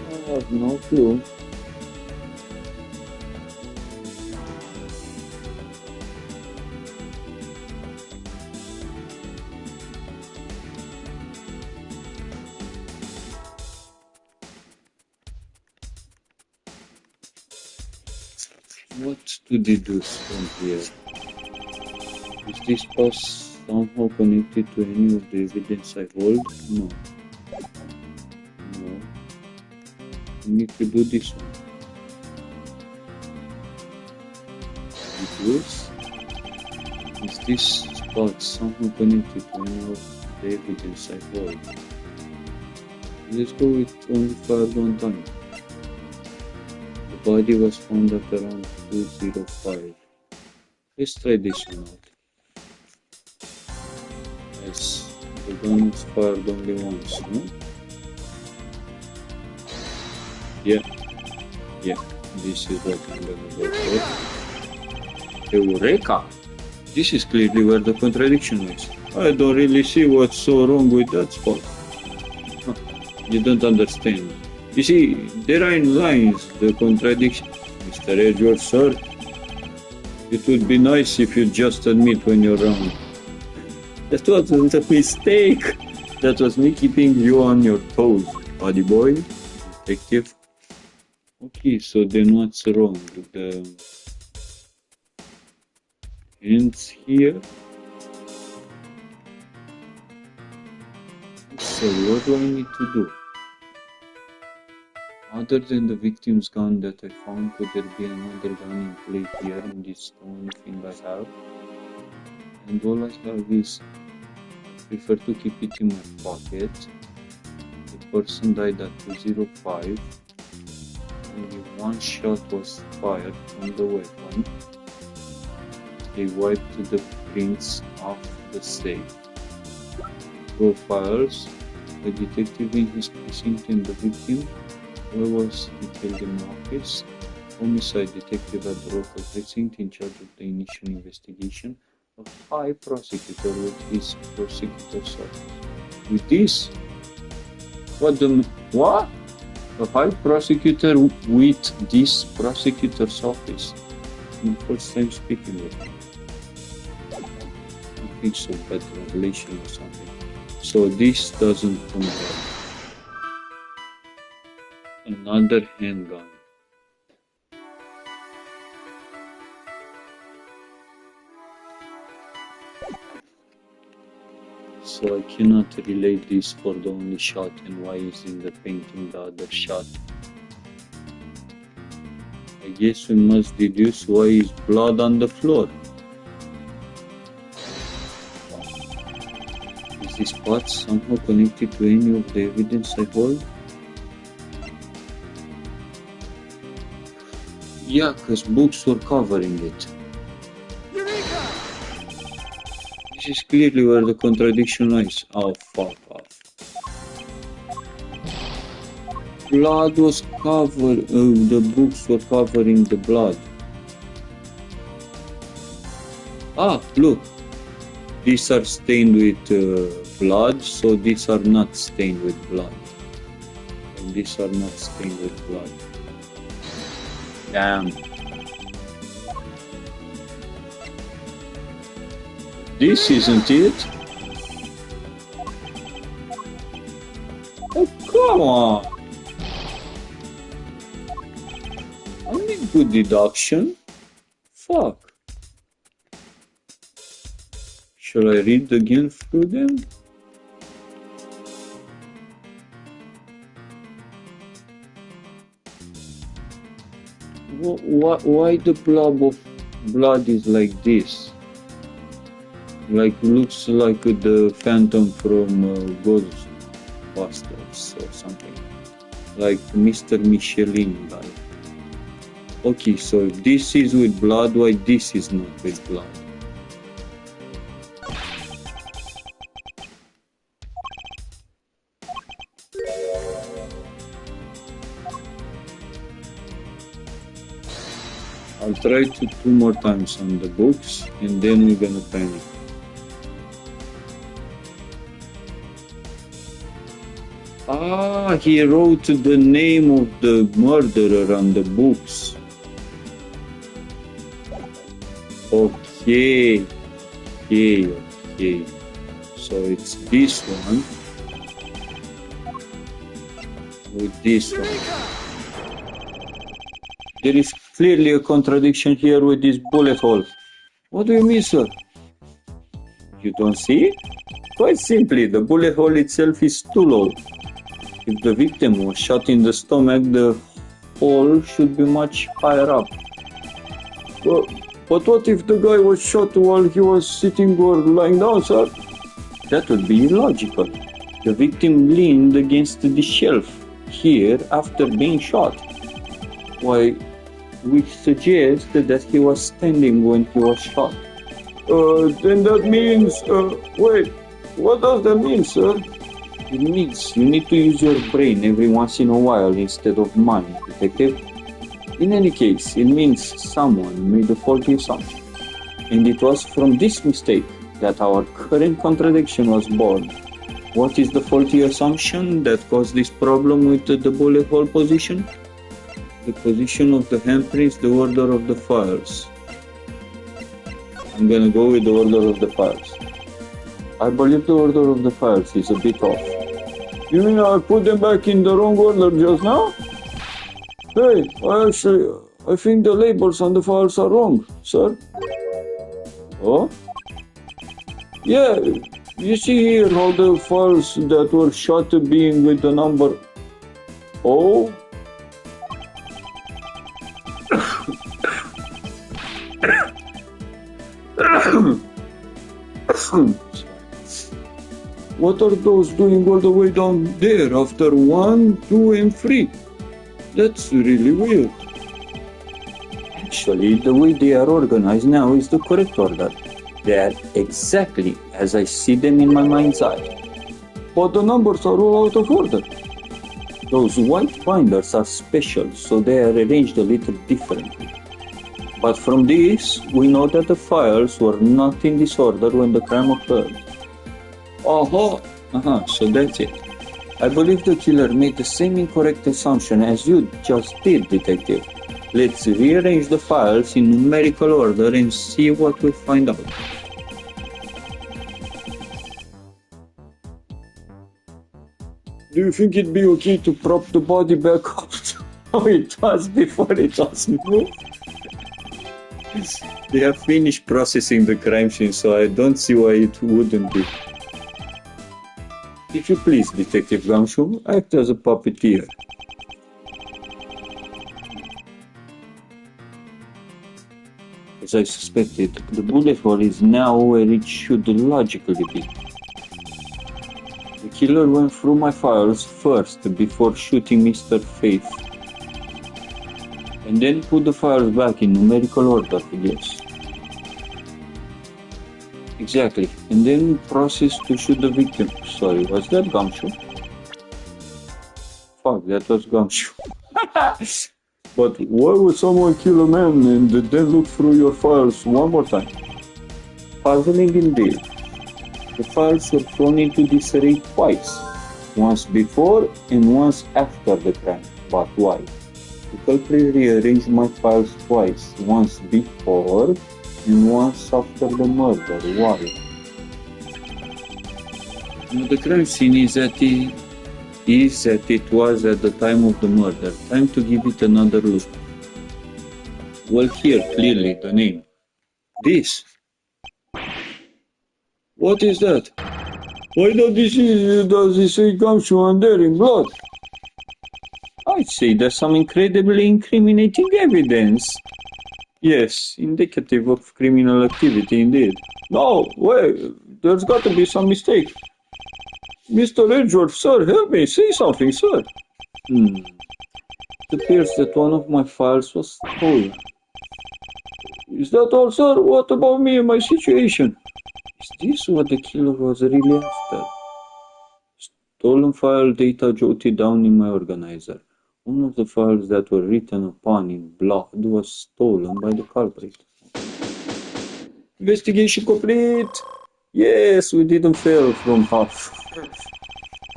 I have no clue. What do they do from here? Is this pass somehow connected to any of the evidence I hold? No. No. We need to do this one. It is. Is this spot somehow connected to any of the evidence I hold? Let's go with only fired one time. The body was found at around 2:05. Let's try this one out. Yes, the gun was fired only once, no? Yeah, this is what I'm gonna go for. Eureka! This is clearly where the contradiction is. I don't really see what's so wrong with that spot. Huh, you don't understand. You see, there are in lines the contradiction. Mr. Edgeworth, sir, it would be nice if you just admit when you're wrong. That wasn't a mistake. That was me keeping you on your toes, buddy boy, detective. Okay, so then what's wrong with the hands here? So what do I need to do? Other than the victim's gun that I found, could there be another gun in play here? And it's the only thing I have. And all I have is, I prefer to keep it in my pocket. The person died at 2:05. Only one shot was fired from the weapon. They wiped the prints off the safe. Profiles. The detective in his precinct and the victim. Where was he killed in office? Homicide detective at the local precinct in charge of the initial investigation. A high prosecutor with his prosecutor's office. With this? What? A high prosecutor with this prosecutor's office. My first time speaking with him. I think so, bad translation or something. So this doesn't convert. Another handgun. So I cannot relate this for the only shot and why is in the painting the other shot. I guess we must deduce why is blood on the floor. Is this part somehow connected to any of the evidence I hold? Yeah, because books were covering it. Eureka! This is clearly where the contradiction lies. Oh, fuck off. Blood was covered, the books were covering the blood. Ah, look. These are stained with blood, so these are not stained with blood. And these are not stained with blood. Damn. This isn't it. Oh, come on. I need good deduction. Fuck. Shall I read again through them? Why the blob of blood is like this? Like looks like the Phantom from Ghostbusters or something. Like Mr. Michelin guy. Okay, so if this is with blood, why this is not with blood? I'll try to 2 more times on the books and then we're gonna panic. Ah, he wrote the name of the murderer on the books. Okay. So it's this one with this one. There is clearly a contradiction here with this bullet hole. What do you mean, sir? You don't see? Quite simply, the bullet hole itself is too low. If the victim was shot in the stomach, the hole should be much higher up. But what if the guy was shot while he was sitting or lying down, sir? That would be illogical. The victim leaned against the shelf here after being shot. Why, which suggests that he was standing when he was shot. Then that means, wait, what does that mean, sir? It means you need to use your brain every once in a while instead of money, detective. In any case, it means someone made a faulty assumption. And it was from this mistake that our current contradiction was born. What is the faulty assumption that caused this problem with the bullet hole position? The position of the handprints, the order of the files. I'm gonna go with the order of the files. I believe the order of the files is a bit off. You mean I put them back in the wrong order just now? Hey, I think the labels on the files are wrong, sir. Oh? Yeah, you see here all the files that were shot being with the number O? What are those doing all the way down there after 1, 2, and 3? That's really weird. Actually, the way they are organized now is the correct order. They are exactly as I see them in my mind's eye. But the numbers are all out of order. Those white binders are special, so they are arranged a little differently. But from this, we know that the files were not in this order when the crime occurred. So that's it. I believe the killer made the same incorrect assumption as you just did, detective. Let's rearrange the files in numerical order and see what we find out. Do you think it'd be okay to prop the body back up how it was before it was moved? They have finished processing the crime scene, so I don't see why it wouldn't be. If you please, Detective Gumshoe, act as a puppeteer. As I suspected, the bullet hole is now where it should logically be. The killer went through my files first before shooting Mr. Faith, and then put the files back in numerical order, I guess. Exactly, and then processed to shoot the victim. Sorry, was that Gumshoe? Fuck, that was Gumshoe. But why would someone kill a man and then look through your files one more time? Puzzling indeed. The files were thrown into disarray twice, once before and once after the crime. But why? The culprit rearranged my files twice, once before and once after the murder. Why? Now, the crime scene is that it was at the time of the murder. Time to give it another look. Well, here, clearly, the name. This. What is that? Why does this say Gumshoe on there in blood? I'd say there's some incredibly incriminating evidence. Yes, indicative of criminal activity indeed. No, wait, there's got to be some mistake. Mr. Edgeworth, sir, help me, say something, sir. It appears that one of my files was stolen. Is that all, sir? What about me and my situation? Is this what the killer was really after? Stolen file data jotted down in my organizer. One of the files that were written upon in blood was stolen by the culprit. Investigation complete! Yes, we didn't fail from half.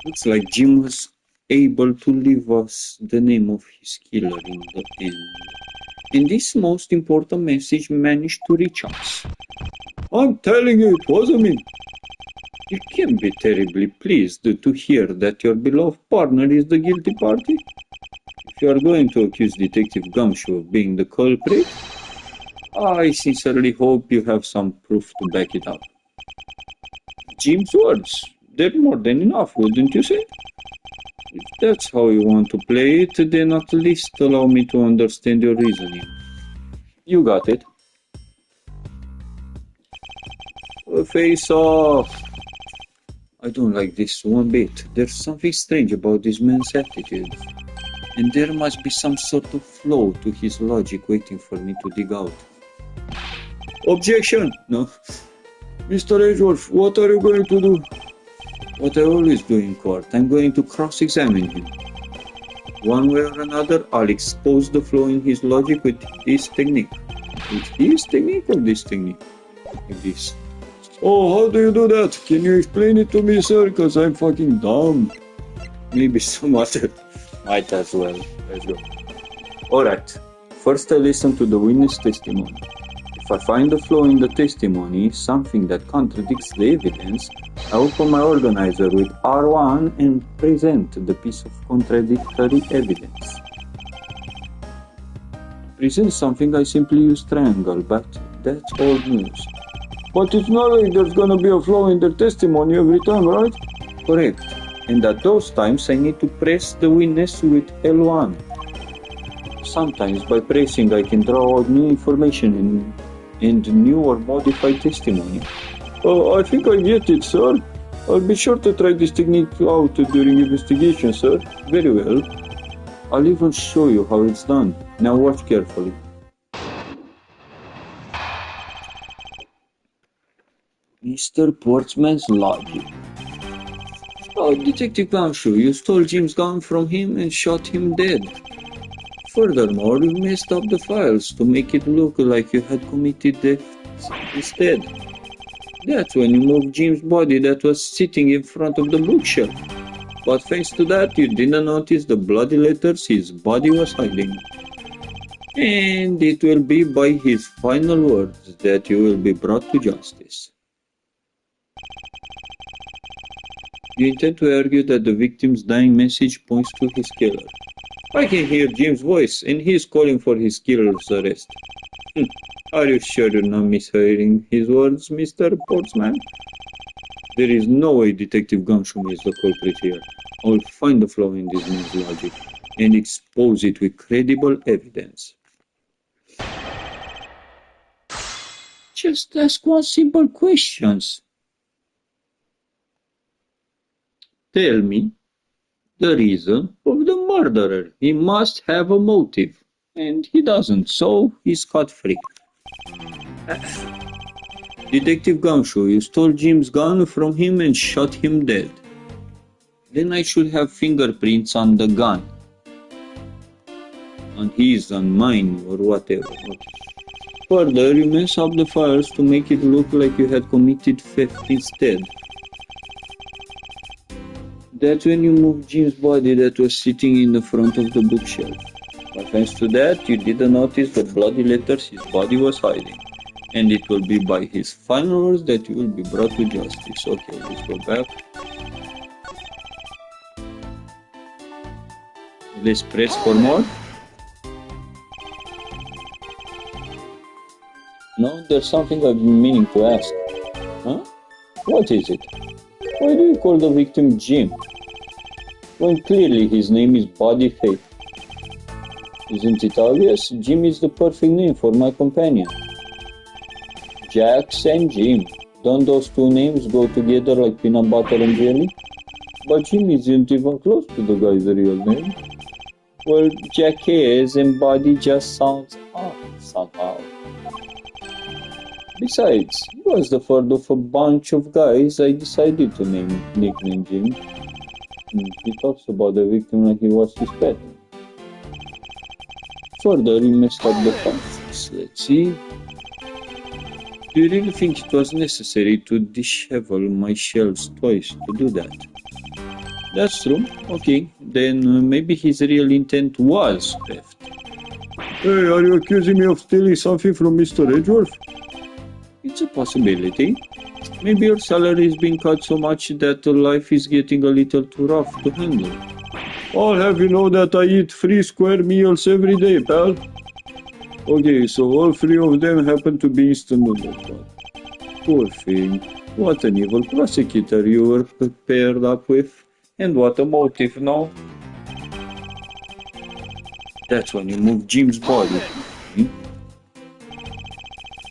Looks like Jim was able to leave us the name of his killer in the end. And this most important message managed to reach us. I'm telling you, it wasn't me. You can be terribly pleased to hear that your beloved partner is the guilty party. If you are going to accuse Detective Gumshoe of being the culprit, I sincerely hope you have some proof to back it up. Jim's words, they're more than enough, wouldn't you say? If that's how you want to play it, then at least allow me to understand your reasoning. You got it. Face off! I don't like this one bit. There's something strange about this man's attitude. And there must be some sort of flaw to his logic waiting for me to dig out. Objection! No. Mr. Edgeworth, what are you going to do? What I always do in court, I'm going to cross-examine him. One way or another, I'll expose the flaw in his logic with this technique. With his technique or this technique? Like this. Oh, how do you do that? Can you explain it to me, sir? Because I'm fucking dumb. Maybe some other. Might as well. Let's go. Alright. First I listen to the witness testimony. If I find a flaw in the testimony, something that contradicts the evidence, I open my organizer with R1 and present the piece of contradictory evidence. Present something, I simply use triangle, but that's old news. But it's not like there's gonna be a flaw in their testimony every time, right? Correct. And at those times I need to press the witness with L1. Sometimes by pressing I can draw out new information and new or modified testimony. I think I get it, sir. I'll be sure to try this technique out during investigation, sir. Very well. I'll even show you how it's done. Now watch carefully. Mr. Portsman's logic. Oh, Detective Gumshoe, you stole Jim's gun from him and shot him dead. Furthermore, you messed up the files to make it look like you had committed theft instead. That's when you moved Jim's body that was sitting in front of the bookshelf. But thanks to that, you didn't notice the bloody letters his body was hiding. And it will be by his final words that you will be brought to justice. You intend to argue that the victim's dying message points to his killer. I can hear Jim's voice, and he is calling for his killer's arrest. Are you sure you're not mishearing his words, Mr. Portsman? There is no way Detective Gumshoe is the culprit here. I will find the flaw in this man's logic and expose it with credible evidence. Just ask one simple question. Tell me the reason of the murderer. He must have a motive. And he doesn't, so he's scot-free. Detective Gumshoe, you stole Jim's gun from him and shot him dead. Then I should have fingerprints on the gun. On his, on mine, or whatever. Further, you mess up the files to make it look like you had committed theft instead. That's when you moved Jim's body that was sitting in the front of the bookshelf. But thanks to that, you didn't notice the bloody letters his body was hiding. And it will be by his final words that you will be brought to justice. Okay, let's go back. Let's press for more. No, there's something I've been meaning to ask. Huh? What is it? Why do you call the victim Jim, when clearly his name is Buddy Faith? Isn't it obvious? Jim is the perfect name for my companion. Jax and Jim. Don't those two names go together like peanut butter and jelly? But Jim isn't even close to the guy's real name. Well, Jackass and Buddy just sounds odd somehow. Besides, he was the third of a bunch of guys I decided to nickname Jim. He talks about the victim like he was his pet. Further, he messed up the facts. Let's see. Do you really think it was necessary to dishevel my shells twice to do that? That's true. Okay, then maybe his real intent was theft. Hey, are you accusing me of stealing something from Mr. Edgeworth? It's a possibility. Maybe your salary is being cut so much that life is getting a little too rough to handle. I'll have you know that I eat 3 square meals every day, pal. Okay, so all 3 of them happen to be instant noodles. Poor thing. What an evil prosecutor you were paired up with. And what a motive, no? That's when you move Jim's body.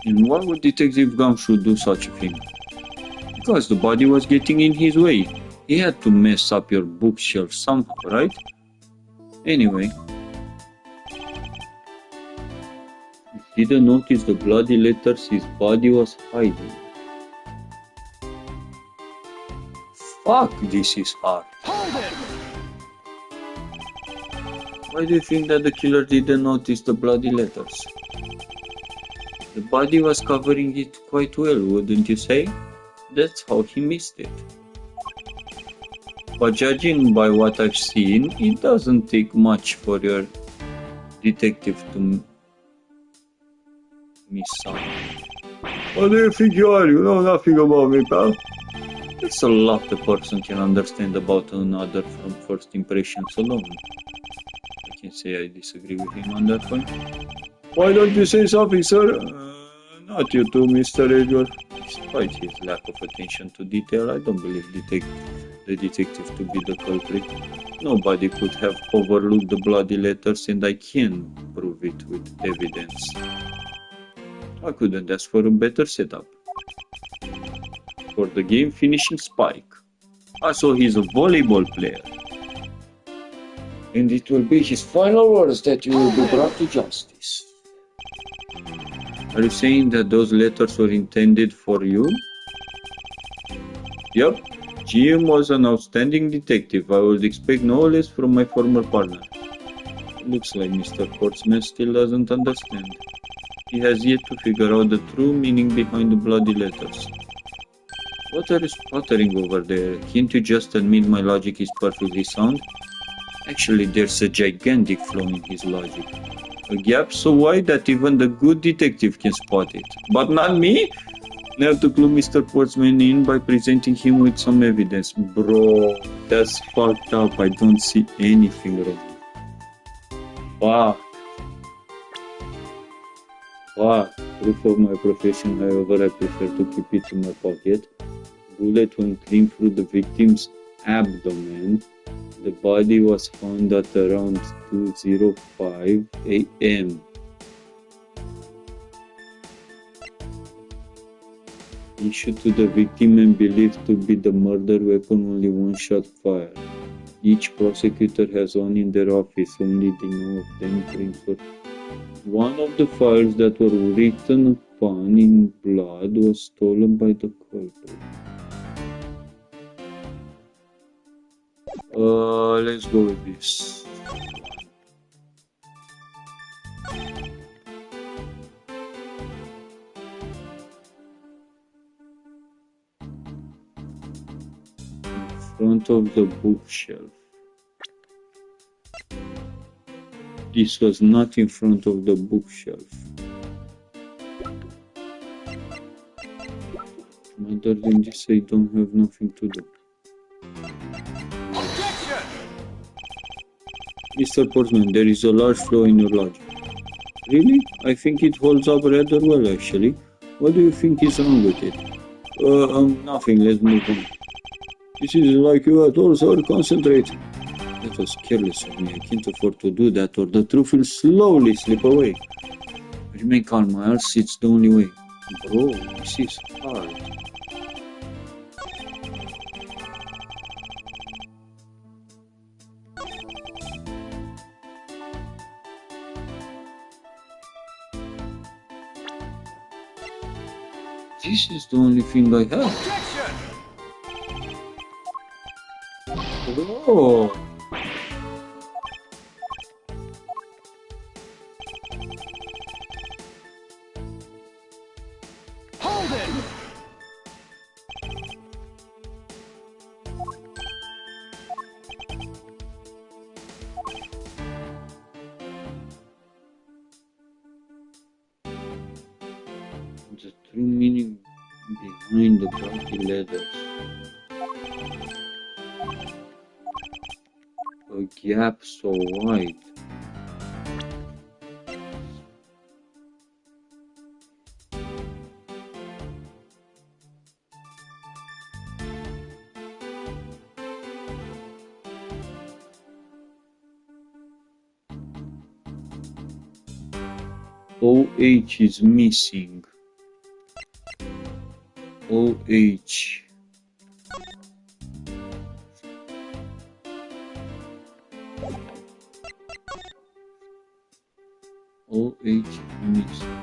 And why would Detective Gumshoe do such a thing? Because the body was getting in his way. He had to mess up your bookshelf somehow, right? Anyway. He didn't notice the bloody letters his body was hiding. Fuck, this is hard. Why do you think that the killer didn't notice the bloody letters? The body was covering it quite well, wouldn't you say? That's how he missed it. But judging by what I've seen, it doesn't take much for your detective to miss something. What do you think you are? You know nothing about me, pal. That's a lot a person can understand about another from first impressions alone. I can say I disagree with him on that point. Why don't you say something, sir? Not you too, Mr. Edgeworth. Despite his lack of attention to detail, I don't believe the detective to be the culprit. Nobody could have overlooked the bloody letters, and I can prove it with evidence. I couldn't ask for a better setup. For the game finishing Spike. So he's a volleyball player. And it will be his final words that you will be brought to justice. Are you saying that those letters were intended for you? Yep. Jim was an outstanding detective. I would expect no less from my former partner. Looks like Mr. Portsman still doesn't understand. He has yet to figure out the true meaning behind the bloody letters. What are you sputtering over there? Can't you just admit my logic is perfectly sound? Actually, there's a gigantic flaw in his logic. A gap so wide that even the good detective can spot it. But not me? Now to clue Mr. Portsman in by presenting him with some evidence. Bro, that's fucked up. I don't see anything wrong. Wow. Wow. Proof of my profession, however, I prefer to keep it in my pocket. bullet went clean through the victim's abdomen. The body was found at around 2:05 a.m. Issued to the victim and believed to be the murder weapon, only one shot fired. Each prosecutor has one in their office, only they know of the entering source. One of the files that were written upon in blood was stolen by the culprit. Let's go with this. In front of the bookshelf. This was not in front of the bookshelf. Other than this, I don't have nothing to do. Objection! Mr. Portman, there is a large flaw in your logic. Really? I think it holds up rather well, actually. What do you think is wrong with it? Nothing. Let's move on. This is like you at all, sir. Concentrate. That was careless of me. I can't afford to do that, or the truth will slowly slip away. Remain calm, Miles. It's the only way. Bro, this is hard. This is the only thing I have. Objection! Oh. Hold it! The true meaning behind the bloody letters. A gap so wide. OH is missing. OH. OH missing.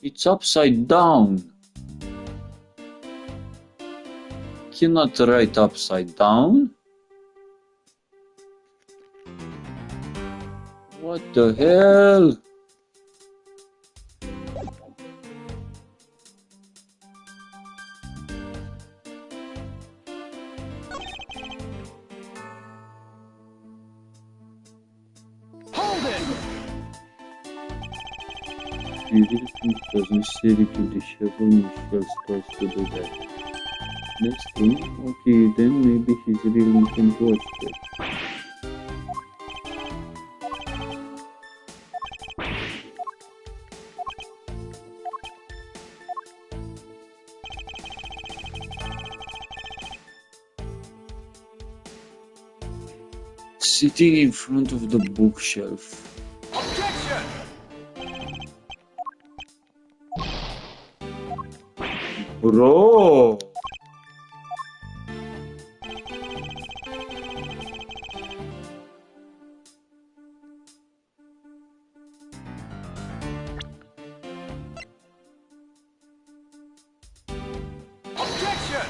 It's upside down. Cannot write upside down. What the hell? Hold it! You really think it was necessary to dishevel Michelle's twice to do that? That's true. Okay, then maybe he's really intent was that. Sitting in front of the bookshelf. Objection! Bro! Objection!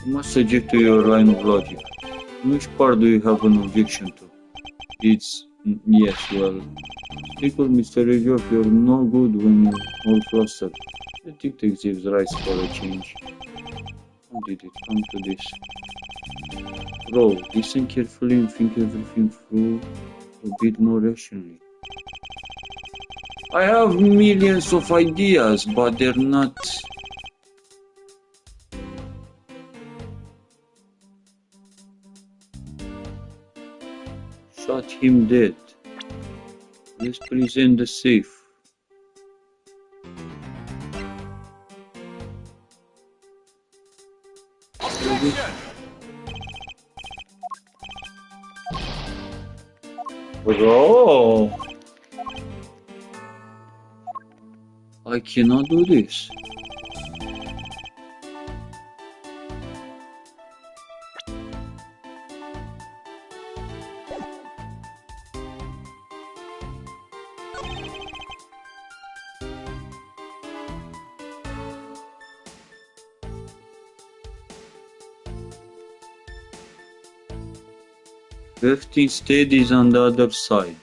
I must suggest to your line of logic. Which part do you have an objection to? It's yes, well. Typical Mr. Rejoff, you're no good when you're all flustered. The detective's rights for a change. How did it come to this? Bro, listen carefully and think everything through a bit more rationally. I have millions of ideas, but they're not. Shot him dead. Let's present the safe. Objection! Bro! I cannot do this. Left instead is on the other side.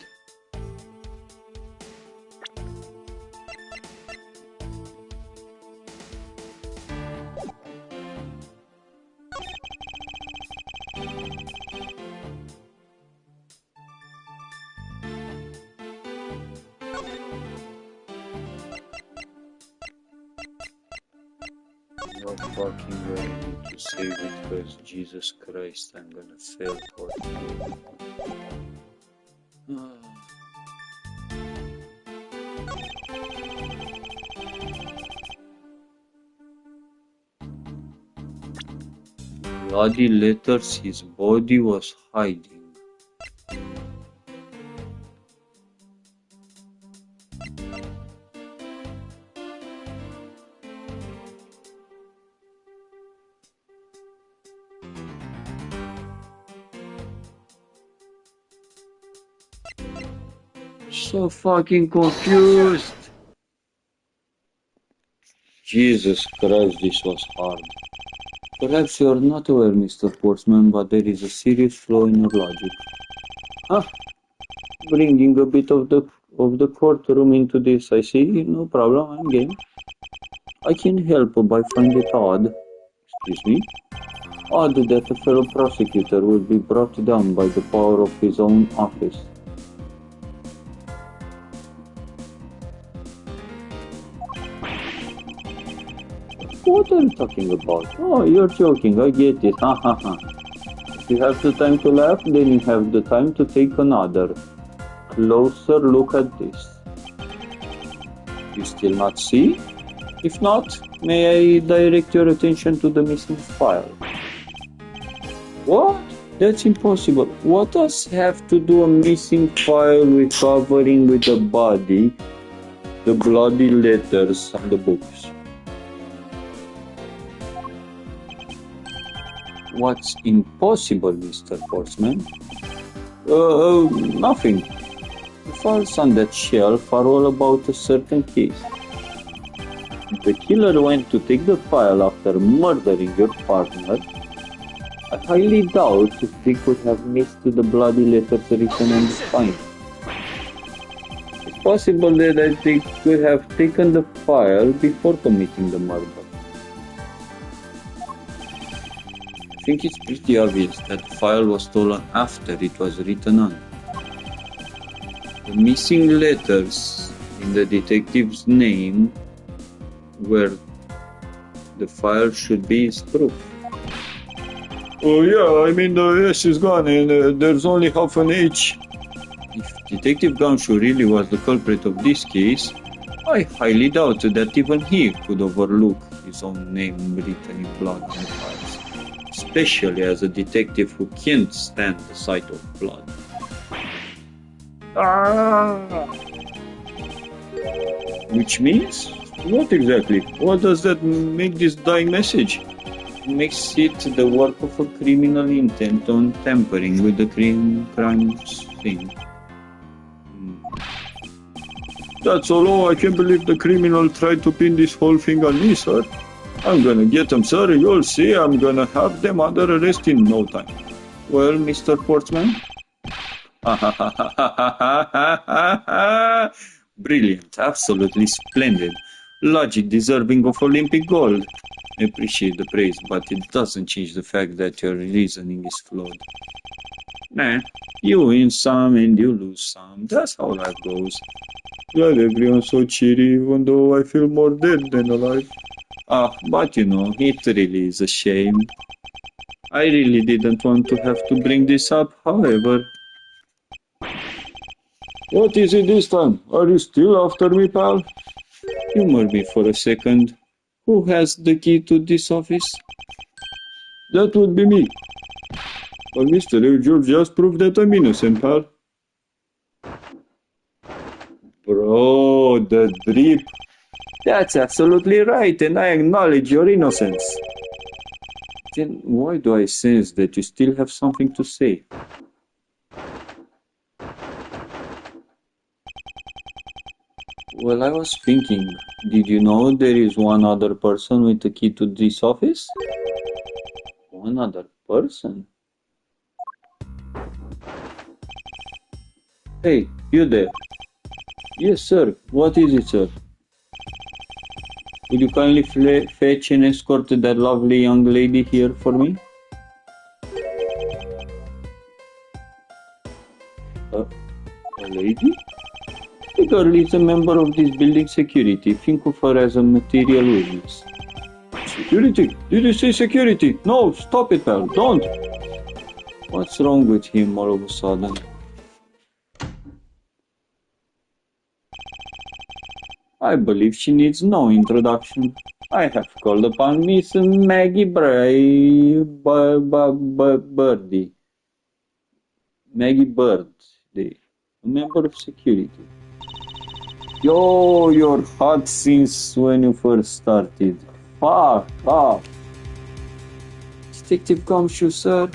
No fucking way I need to save it because Jesus Christ, I'm gonna fail for it. Bloody letters his body was hiding. So fucking confused. Jesus Christ, this was hard. Perhaps you are not aware, Mr. Portsman, but there is a serious flaw in your logic. Ah, bringing a bit of the courtroom into this, I see. No problem, I'm game. I can help by finding it odd. Excuse me? Odd that a fellow prosecutor will be brought down by the power of his own office. What are you talking about? Oh, you're joking, I get it. Ha ha ha. If you have the time to laugh, then you have the time to take another closer look at this. You still not see? If not, may I direct your attention to the missing file? What? That's impossible. What does have to do a missing file with covering with the body, the bloody letters and the books? What's impossible, Mr. Portsman? Nothing. The files on that shelf are all about a certain case. The killer went to take the file after murdering your partner. I highly doubt if they could have missed the bloody letters written on the spine. It's possible that they could have taken the file before committing the murder. I think it's pretty obvious that the file was stolen after it was written on. The missing letters in the detective's name where the file should be is proof. Oh yeah, I mean the S is gone and there's only half an H. If Detective Gumshoe really was the culprit of this case, I highly doubt that even he could overlook his own name written in blood on files. Especially as a detective who can't stand the sight of blood. Which means? What exactly? What does that make this dying message? It makes it the work of a criminal intent on tampering with the crime scene. That's all. Oh, I can't believe the criminal tried to pin this whole thing on me, sir. I'm gonna get them, sir. You'll see. I'm gonna have them under arrest in no time. Well, Mr. Portsman? Brilliant. Absolutely splendid. Logic deserving of Olympic gold. I appreciate the praise, but it doesn't change the fact that your reasoning is flawed. Nah, you win some and you lose some. That's how life goes. Glad everyone's so cheery, even though I feel more dead than alive. But you know, it really is a shame. I really didn't want to have to bring this up, however. What is it this time? Are you still after me, pal? Humor me for a second. Who has the key to this office? That would be me. But Mr. You just proved that I'm innocent, pal. Bro, the drip. That's absolutely right, and I acknowledge your innocence. Then why do I sense that you still have something to say? Well, I was thinking, did you know there is one other person with the key to this office? One other person? Hey, you there? Yes, sir. What is it, sir? Would you kindly fetch and escort that lovely young lady here for me? A lady? The girl is a member of this building security. Think of her as a material witness. Security? Did you say security? No, stop it, pal. Don't. What's wrong with him all of a sudden? I believe she needs no introduction. I have called upon Miss Maggie Birdie. Maggie Birdie, a member of security. Yo, you're hot since when you first started. Fuck off. Detective Gumshoe, sir.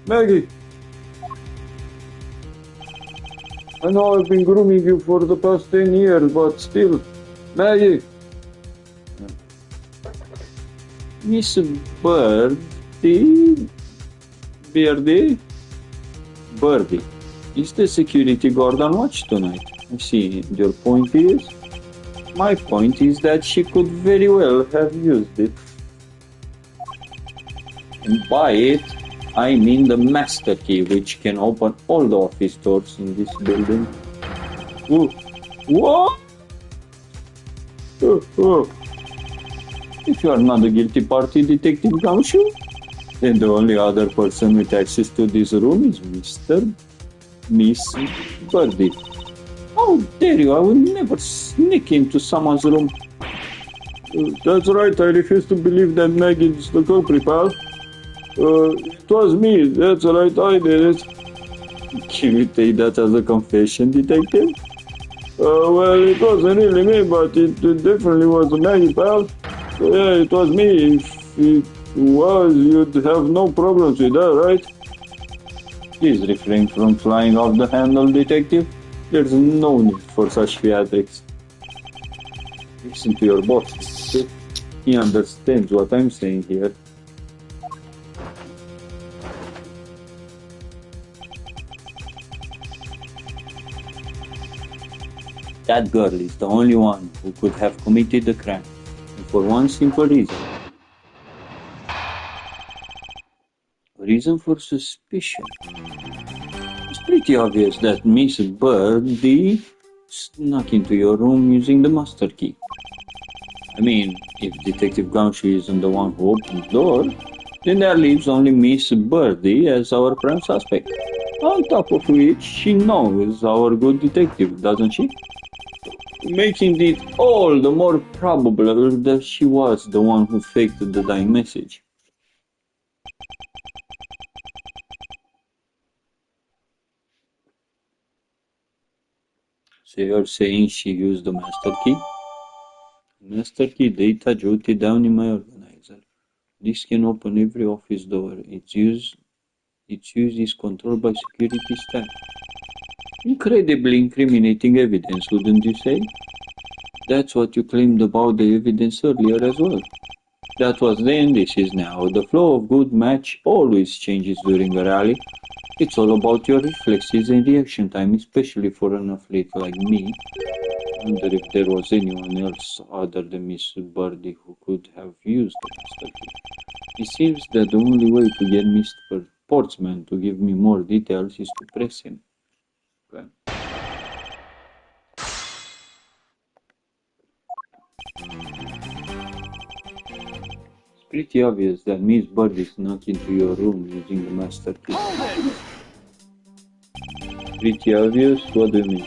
Maggie. I know I've been grooming you for the past 10 years, but still. Maggie. Miss Birdie? Birdie. Is the security guard on watch tonight? I see. Your point is? My point is that she could very well have used it. And by it, I mean the master key, which can open all the office doors in this building. What? If you are not the guilty party, Detective Gumshoe, then the only other person with access to this room is Miss Birdie. How dare you? I will never sneak into someone's room. That's right, I refuse to believe that Maggie is the culprit, pal. It was me, that's right, I did it. Can you take that as a confession, detective? Well, it wasn't really me, but it definitely was Maggie, pal. Yeah, it was me. If it was, you'd have no problems with that, right? Please refrain from flying off the handle, detective. There's no need for such theatrics. Listen to your boss. He understands what I'm saying here. That girl is the only one who could have committed the crime, and for one simple reason. A reason for suspicion. It's pretty obvious that Miss Birdie snuck into your room using the master key. I mean, if Detective Gumshoe isn't the one who opened the door, then there leaves only Miss Birdie as our prime suspect. On top of which, she knows our good detective, doesn't she? Making it all the more probable that she was the one who faked the dying message. So you're saying she used the master key? Master key data jotted down in my organizer. This can open every office door. Its use is controlled by security staff. Incredibly incriminating evidence, wouldn't you say? That's what you claimed about the evidence earlier as well. That was then, this is now. The flow of good match always changes during a rally. It's all about your reflexes and reaction time, especially for an athlete like me. I wonder if there was anyone else other than Miss Birdie who could have used the master key. It seems that the only way to get Mr. Portsman to give me more details is to press him. Okay. It's pretty obvious that Miss Birdie snuck into your room using the master key. Pretty obvious? What do you mean?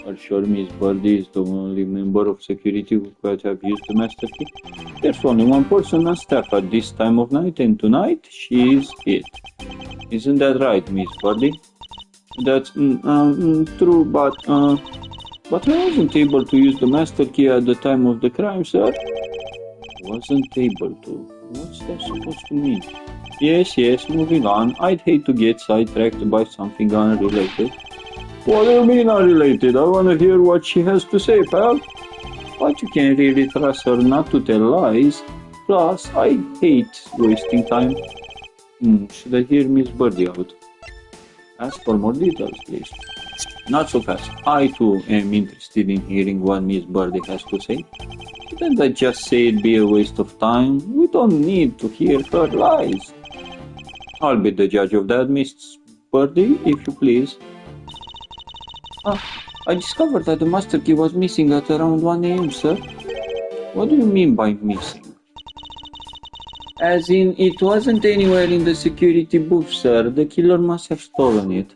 Are you sure Miss Birdie is the only member of security who could have used the master key? There's only one person on staff at this time of night, and tonight she is it. Isn't that right, Miss Birdie? That's true, but I wasn't able to use the master key at the time of the crime, sir. Wasn't able to? What's that supposed to mean? Yes, moving on. I'd hate to get sidetracked by something unrelated. What do you mean unrelated? I want to hear what she has to say, pal. But you can't really trust her not to tell lies. Plus, I hate wasting time. Should I hear Miss Birdie out? Ask for more details, please. Not so fast. I too am interested in hearing what Miss Birdie has to say. Didn't I just say it'd be a waste of time? We don't need to hear her lies. I'll be the judge of that, Miss Birdie, if you please. I discovered that the master key was missing at around 1 a.m., sir. What do you mean by missing? As in, it wasn't anywhere in the security booth, sir. The killer must have stolen it.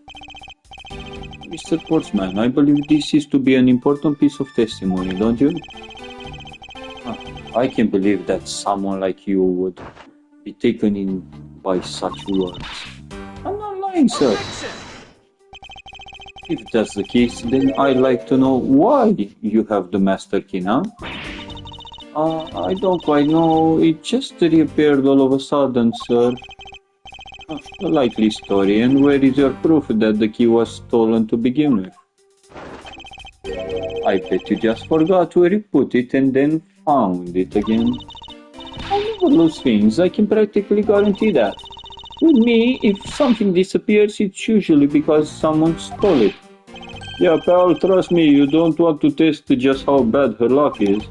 Mr. Portsman, I believe this is to be an important piece of testimony, don't you? I can't believe that someone like you would be taken in by such words. I'm not lying, sir. If that's the case, then I'd like to know why you have the master key now. I don't quite know. It just reappeared all of a sudden, sir. A likely story. And where is your proof that the key was stolen to begin with? I bet you just forgot where you put it and then found it again. I never lose things. I can practically guarantee that. With me, if something disappears, it's usually because someone stole it. Yeah, pal, trust me, you don't want to test just how bad her luck is.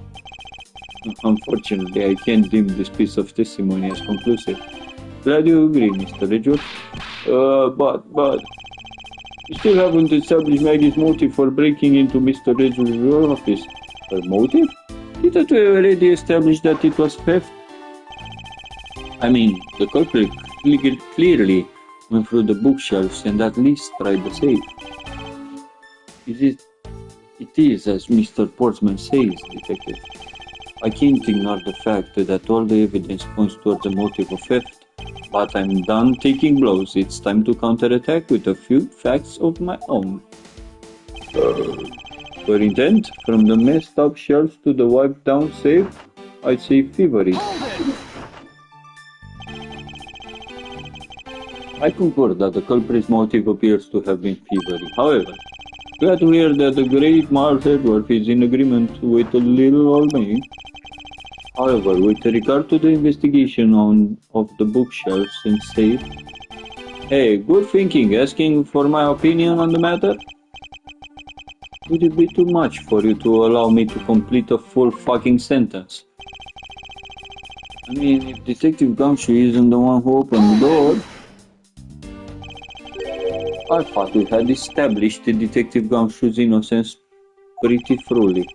Unfortunately, I can't deem this piece of testimony as conclusive. Glad you agree, Mr. Ridgewood. But... You still haven't established Maggie's motive for breaking into Mr. Ridgewood's office. Her motive? Didn't we already establish that it was theft? I mean, the culprit clearly went through the bookshelves and at least tried the safe. It is as Mr. Portsman says, Detective. I can't ignore the fact that all the evidence points towards the motive of theft, but I'm done taking blows. It's time to counterattack with a few facts of my own. For intent, from the messed up shelves to the wiped down safe, I'd say thievery. I concur that the culprit's motive appears to have been thievery. However, glad to hear that the great Miles Edgeworth is in agreement with the little old me. However, with regard to the investigation of the bookshelves and safe, hey, good thinking, asking for my opinion on the matter? Would it be too much for you to allow me to complete a full fucking sentence? I mean, if Detective Gumshoe isn't the one who opened the door... I thought we had established Detective Gumshoe's innocence pretty thoroughly.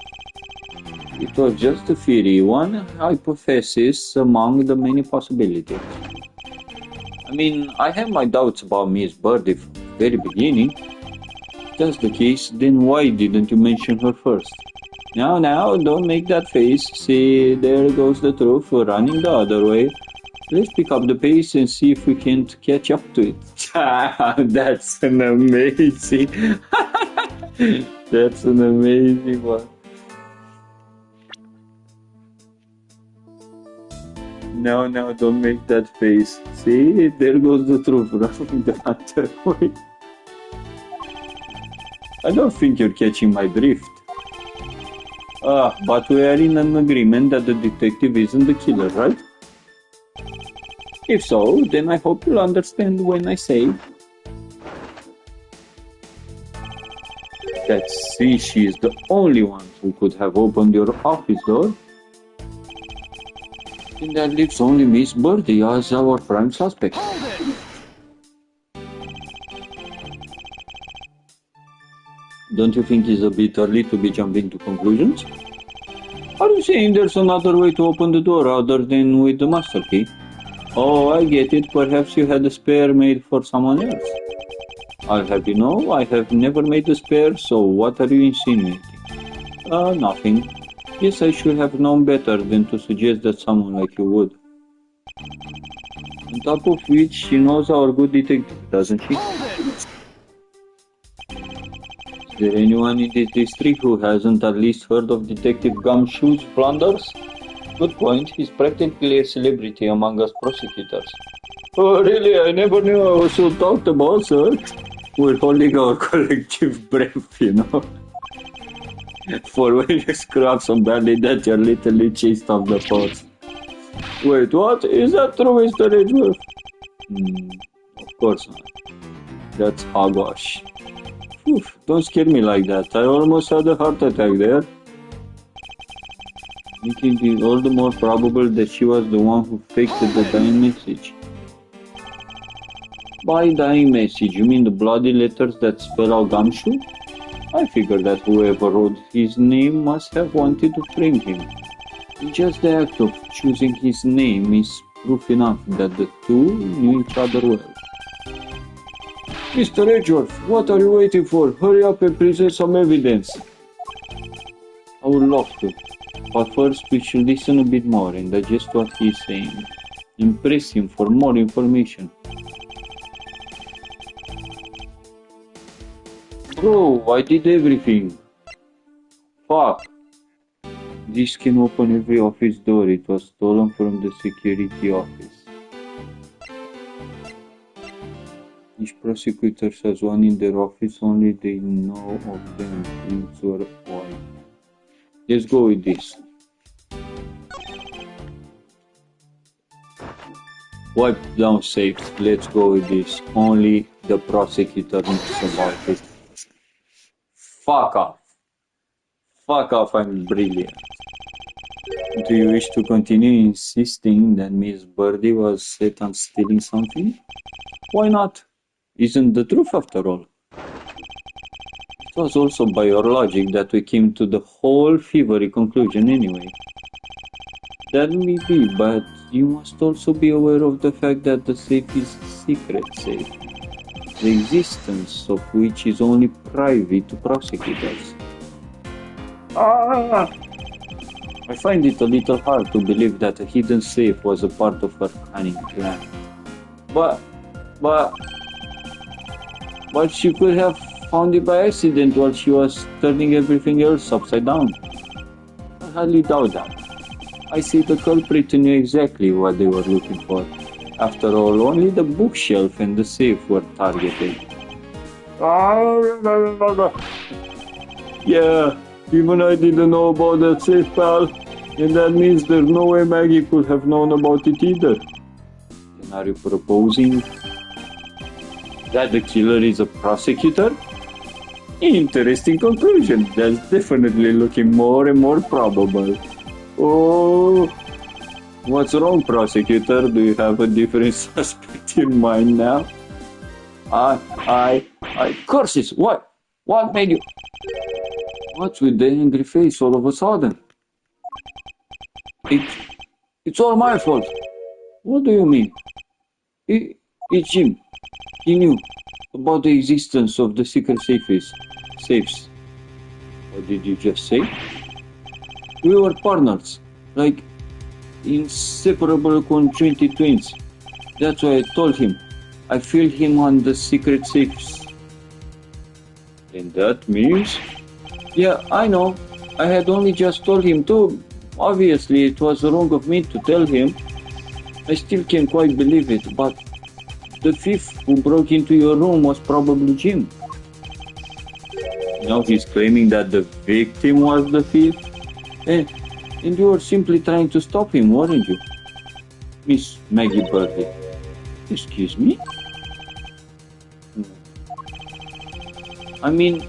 It was just a theory, one hypothesis among the many possibilities. I mean, I have my doubts about Miss Birdie from the very beginning. If that's the case, then why didn't you mention her first? Now, don't make that face. See, there goes the truth, running the other way. Let's pick up the pace and see if we can't catch up to it. That's an amazing... That's an amazing one. Now, don't make that face. See, there goes the truth, running the other way. I don't think you're catching my drift. But we are in an agreement that the detective isn't the killer, right? If so, then I hope you'll understand when I say that she is the only one who could have opened your office door. And that leaves only Miss Birdie as our prime suspect. Don't you think it's a bit early to be jumping to conclusions? Are you saying there's another way to open the door other than with the master key? Oh, I get it. Perhaps you had a spare made for someone else. I'll have you know, I have never made a spare, so what are you insinuating? Nothing. Yes, I should have known better than to suggest that someone like you would. On top of which, she knows our good detective, doesn't she? Hold it! Is there anyone in this district who hasn't at least heard of Detective Gumshoe's blunders? Good point, he's practically a celebrity among us prosecutors. Oh, really? I never knew I was so talked about, sir. We're holding our collective breath, you know. For when you screw up so badly that you're literally chased off the force. Wait, what? Is that true, Mr. Edgeworth? Of course not. That's hogwash. Oof, don't scare me like that. I almost had a heart attack there. Making it all the more probable that she was the one who faked the dying message. By dying message, you mean the bloody letters that spell out Gumshoe? I figure that whoever wrote his name must have wanted to frame him. Just the act of choosing his name is proof enough that the two knew each other well. Mr. Edgeworth, what are you waiting for? Hurry up and present some evidence. I would love to, but first we should listen a bit more and digest what he is saying. Impress him for more information. Bro, I did everything. Fuck. This can open every office door. It was stolen from the security office. Each prosecutor has one in their office, only they know of them. Things were why. Let's go with this. Wipe down safes. Let's go with this. Only the prosecutor knows about it. Fuck off. Fuck off, I'm brilliant. Do you wish to continue insisting that Miss Birdie was set on stealing something? Why not? Isn't the truth after all? It was also by your logic that we came to the whole thievery conclusion anyway. That may be, but you must also be aware of the fact that the safe is a secret safe, the existence of which is only private to prosecutors. I find it a little hard to believe that a hidden safe was a part of her cunning plan. But she could have found it by accident while she was turning everything else upside down. I hardly doubt that. I see the culprit knew exactly what they were looking for. After all, only the bookshelf and the safe were targeted. Yeah, even I didn't know about that safe, pal. And that means there's no way Maggie could have known about it either. Then are you proposing that the killer is a prosecutor? Interesting conclusion. That's definitely looking more and more probable. Oh, what's wrong, prosecutor? Do you have a different suspect in mind now? Curses! What? What made you? What's with the angry face all of a sudden? It's all my fault. What do you mean? It's Jim. He knew about the existence of the secret safes. What did you just say? We were partners, like inseparable conjoined twins. That's why I told him. I filled him on the secret safes. And that means? Yeah, I know. I had only just told him too. Obviously, it was wrong of me to tell him. I still can't quite believe it, but the thief who broke into your room was probably Jim. Now he's claiming that the victim was the thief? And you were simply trying to stop him, weren't you? Miss Maggie Birdie. Excuse me? I mean,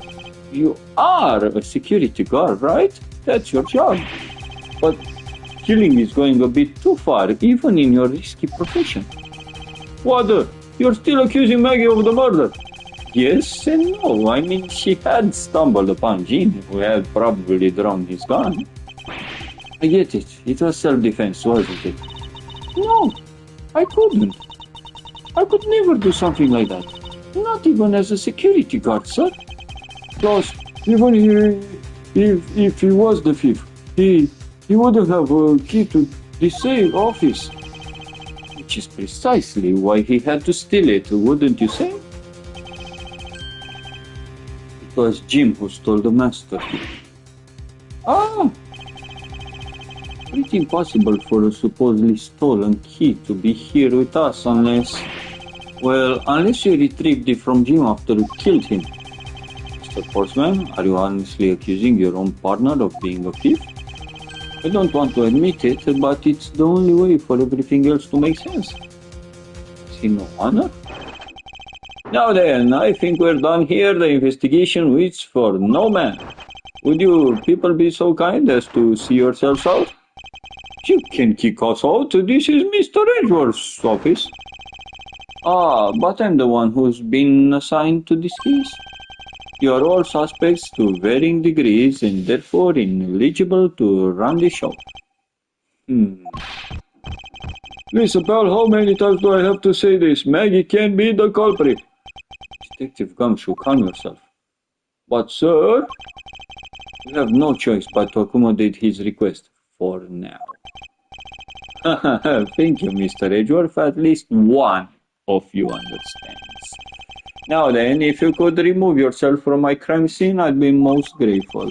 you are a security guard, right? That's your job. But killing is going a bit too far, even in your risky profession. What the? You're still accusing Maggie of the murder? Yes and no. I mean, she had stumbled upon Jim, who had probably drawn his gun. I get it. It was self-defense, wasn't it? No, I couldn't. I could never do something like that. Not not even as a security guard, sir. Plus, even if he was the thief, he wouldn't have a key to the safe office. Which is precisely why he had to steal it, wouldn't you say? It was Jim who stole the master. Ah! Pretty impossible for a supposedly stolen key to be here with us unless... Well, unless you retrieved it from Jim after you killed him. Mr. Portsman, are you honestly accusing your own partner of being a thief? I don't want to admit it, but it's the only way for everything else to make sense. Is he no honor? Now then, I think we're done here. The investigation waits for no man. Would you people be so kind as to see yourselves out? You can kick us out. This is Mr. Edgeworth's office. Ah, but I'm the one who's been assigned to this case. You are all suspects to varying degrees and therefore ineligible to run the show. Listen, pal, how many times do I have to say this? Maggie can't be the culprit. Detective Gumshoe, calm yourself. But, sir, we have no choice but to accommodate his request for now. Thank you, Mr. Edgeworth. At least one of you understands. Now then, if you could remove yourself from my crime scene, I'd be most grateful.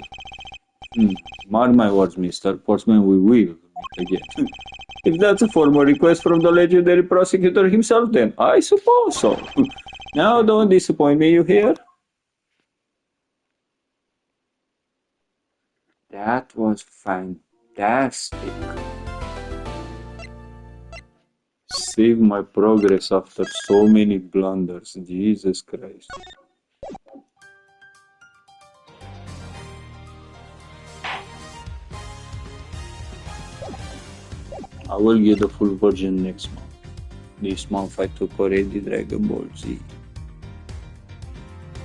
Mark my words, Mr. Portsman, we will meet again. If that's a formal request from the legendary prosecutor himself, then I suppose so. Now don't disappoint me, you hear? That was fantastic. Save my progress after so many blunders. Jesus Christ. I will get the full version next month. This month I took already Dragon Ball Z.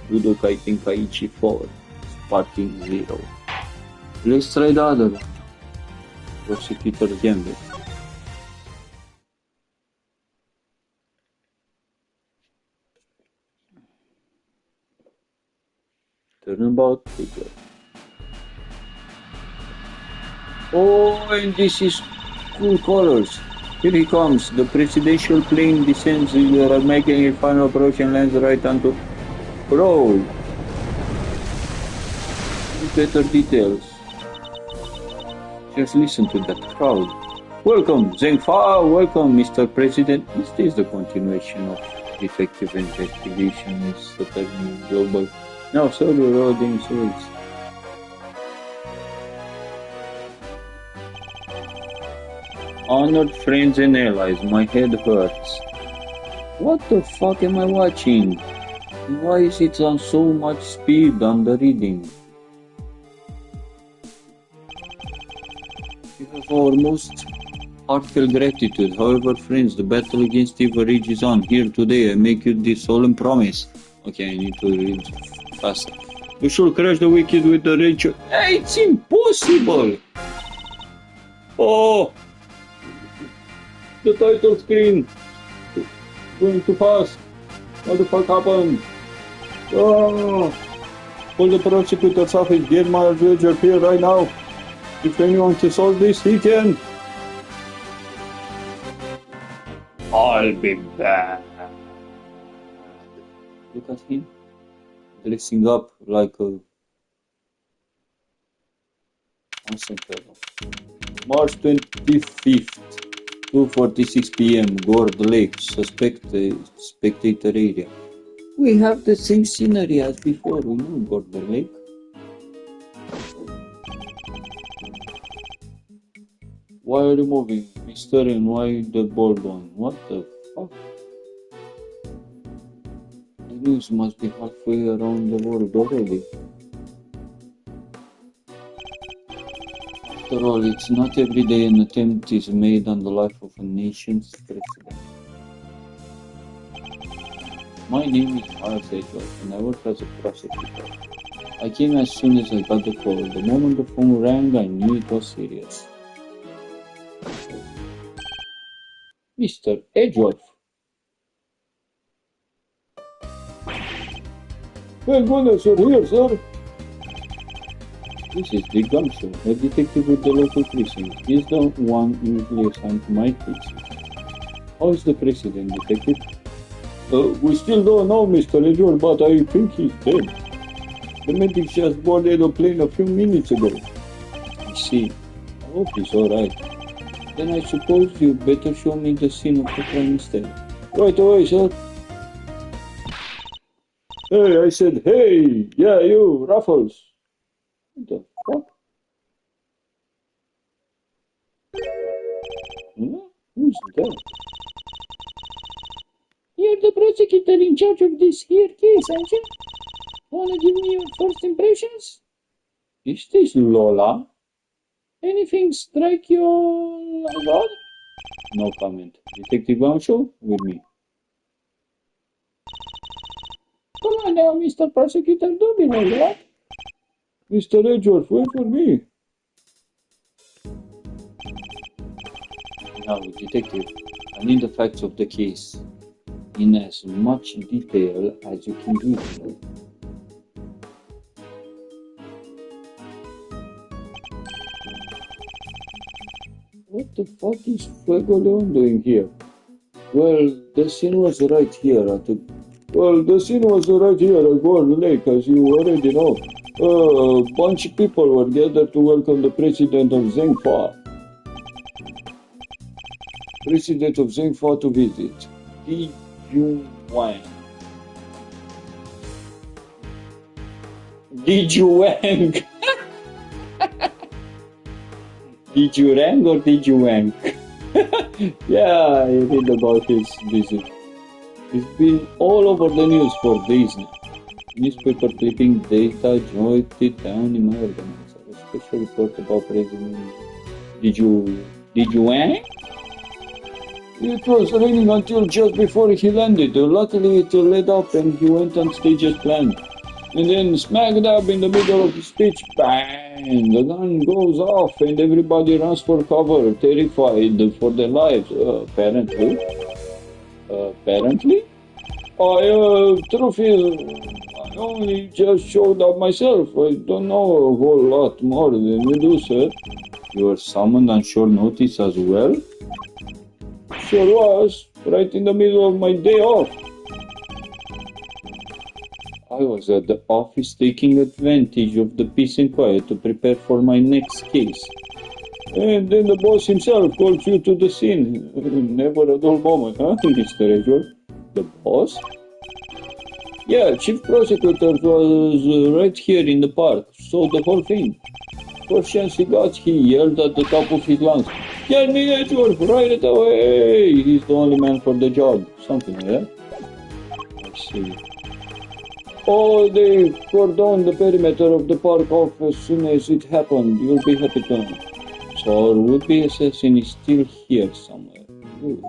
Budokai Tenkaichi 4, Sparking Zero. Let's try the other one. Prosecutor's Gambit. Turnabout figure. Oh, and this is cool colors. Here he comes. The presidential plane descends. You are making a final approach and lands right onto... Bro! Better details. Just listen to that crowd. Welcome, Zheng Fa. Welcome, Mr. President. Is this the continuation of detective investigation? Is Attorney Global? No, sorry, Rodin Souls. Honored friends and allies, my head hurts. What the fuck am I watching? Why is it on so much speed on the reading? You have our most heartfelt gratitude. However, friends, the battle against evil rages on. Here today, I make you this solemn promise. Okay, I need to read faster. We shall crush the wicked with the rage. Hey, it's impossible! Oh! The title screen! Going too fast! What the fuck happened? Oh! Call the prosecutor's office. Get my judge here right now. If anyone can solve this, he can. I'll be back. Look at him. Dressing up like a... March 25th, 2:46 p.m. Gourd Lake, spectator area. We have the same scenery as before. We know Gourd Lake. Why are you moving, Mr. and why the bold one? What the fuck? The news must be halfway around the world already. After all, it's not every day an attempt is made on the life of a nation's president. My name is Miles Edgeworth and I work as a prosecutor. I came as soon as I got the call. The moment the phone rang, I knew it was serious. Mr. Edgeworth. Well, goodness, you're here, sir. This is the Gumshoe, a detective with the local precinct. He's the one usually assigned to my case. How is the president, detective? We still don't know, Mr. Ledger, but I think he's dead. The medics just boarded a plane a few minutes ago. I see. I hope he's alright. Then I suppose you better show me the scene of the crime instead. Right away, sir. Hey, I said, hey! Yeah, you, Ruffles! What the fuck? Huh? Who's that? You're the prosecutor in charge of this here case, aren't you? Wanna give me your first impressions? Is this Lola? Anything strike you like odd? No comment. Detective Gumshoe, with me. Come on now, Mr. Prosecutor, don't be like that. Mr. Edgeworth, wait for me. Now, detective, I need the facts of the case in as much detail as you can give me. What the fuck is Fuego Leon doing here? Well, the scene was right here at Gold Lake, as you already know. A bunch of people were gathered to welcome the president of Zhengfa. To visit. Di Juwang. Di Juwang. Di Jurang or Di Juwang? Yeah, I read about his visit. It's been all over the news for days now. Newspaper clipping data jotted down in my organizer. A special report about President. Did you win? It was raining until just before he landed. Luckily it let up and he went on stage as planned. And then smack dab in the middle of the speech, bang! The gun goes off and everybody runs for cover, terrified for their lives. Apparently. Truth is, I only just showed up myself. I don't know a whole lot more than you do, sir. You were summoned on short notice as well? Sure was, right in the middle of my day off. I was at the office taking advantage of the peace and quiet to prepare for my next case. And then the boss himself calls you to the scene. Never a dull moment, huh, Mr. Edgeworth? The boss? Yeah, Chief Prosecutor was right here in the park, so the whole thing. First chance he got, he yelled at the top of his lungs, "Get me Edgeworth right away! He's the only man for the job." Something like that. I see. Oh, they cordoned the perimeter of the park off as soon as it happened. You'll be happy to know. So our would-be assassin is still here somewhere. Ooh.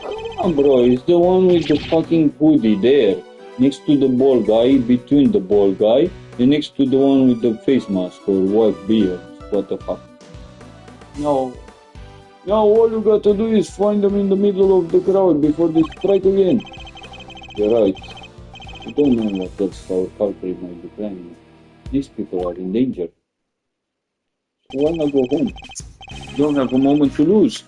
Come on, bro, it's the one with the fucking hoodie there. Next to the bald guy, between the bald guy, and next to the one with the face mask or white beard. What the fuck? No. Now all you gotta do is find them in the middle of the crowd before they strike again. You're right. I don't know what else our culprit might be planning. These people are in danger. So why not go home? Don't have a moment to lose.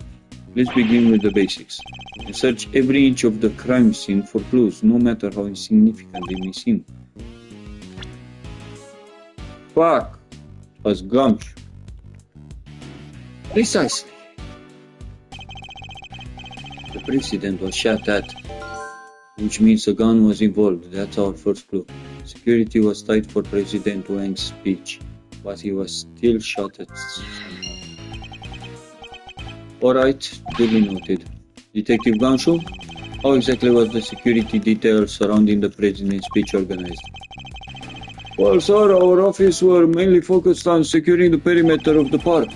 Let's begin with the basics. And search every inch of the crime scene for clues, no matter how insignificant they may seem. Fuck! Was Gumshoe. Precisely. The president was shot at, which means a gun was involved. That's our first clue. Security was tight for President Wang's speech, but he was still shot at somehow. Alright, duly noted. Detective Gumshoe, how exactly was the security detail surrounding the president's speech organized? Well, sir, our office were mainly focused on securing the perimeter of the park.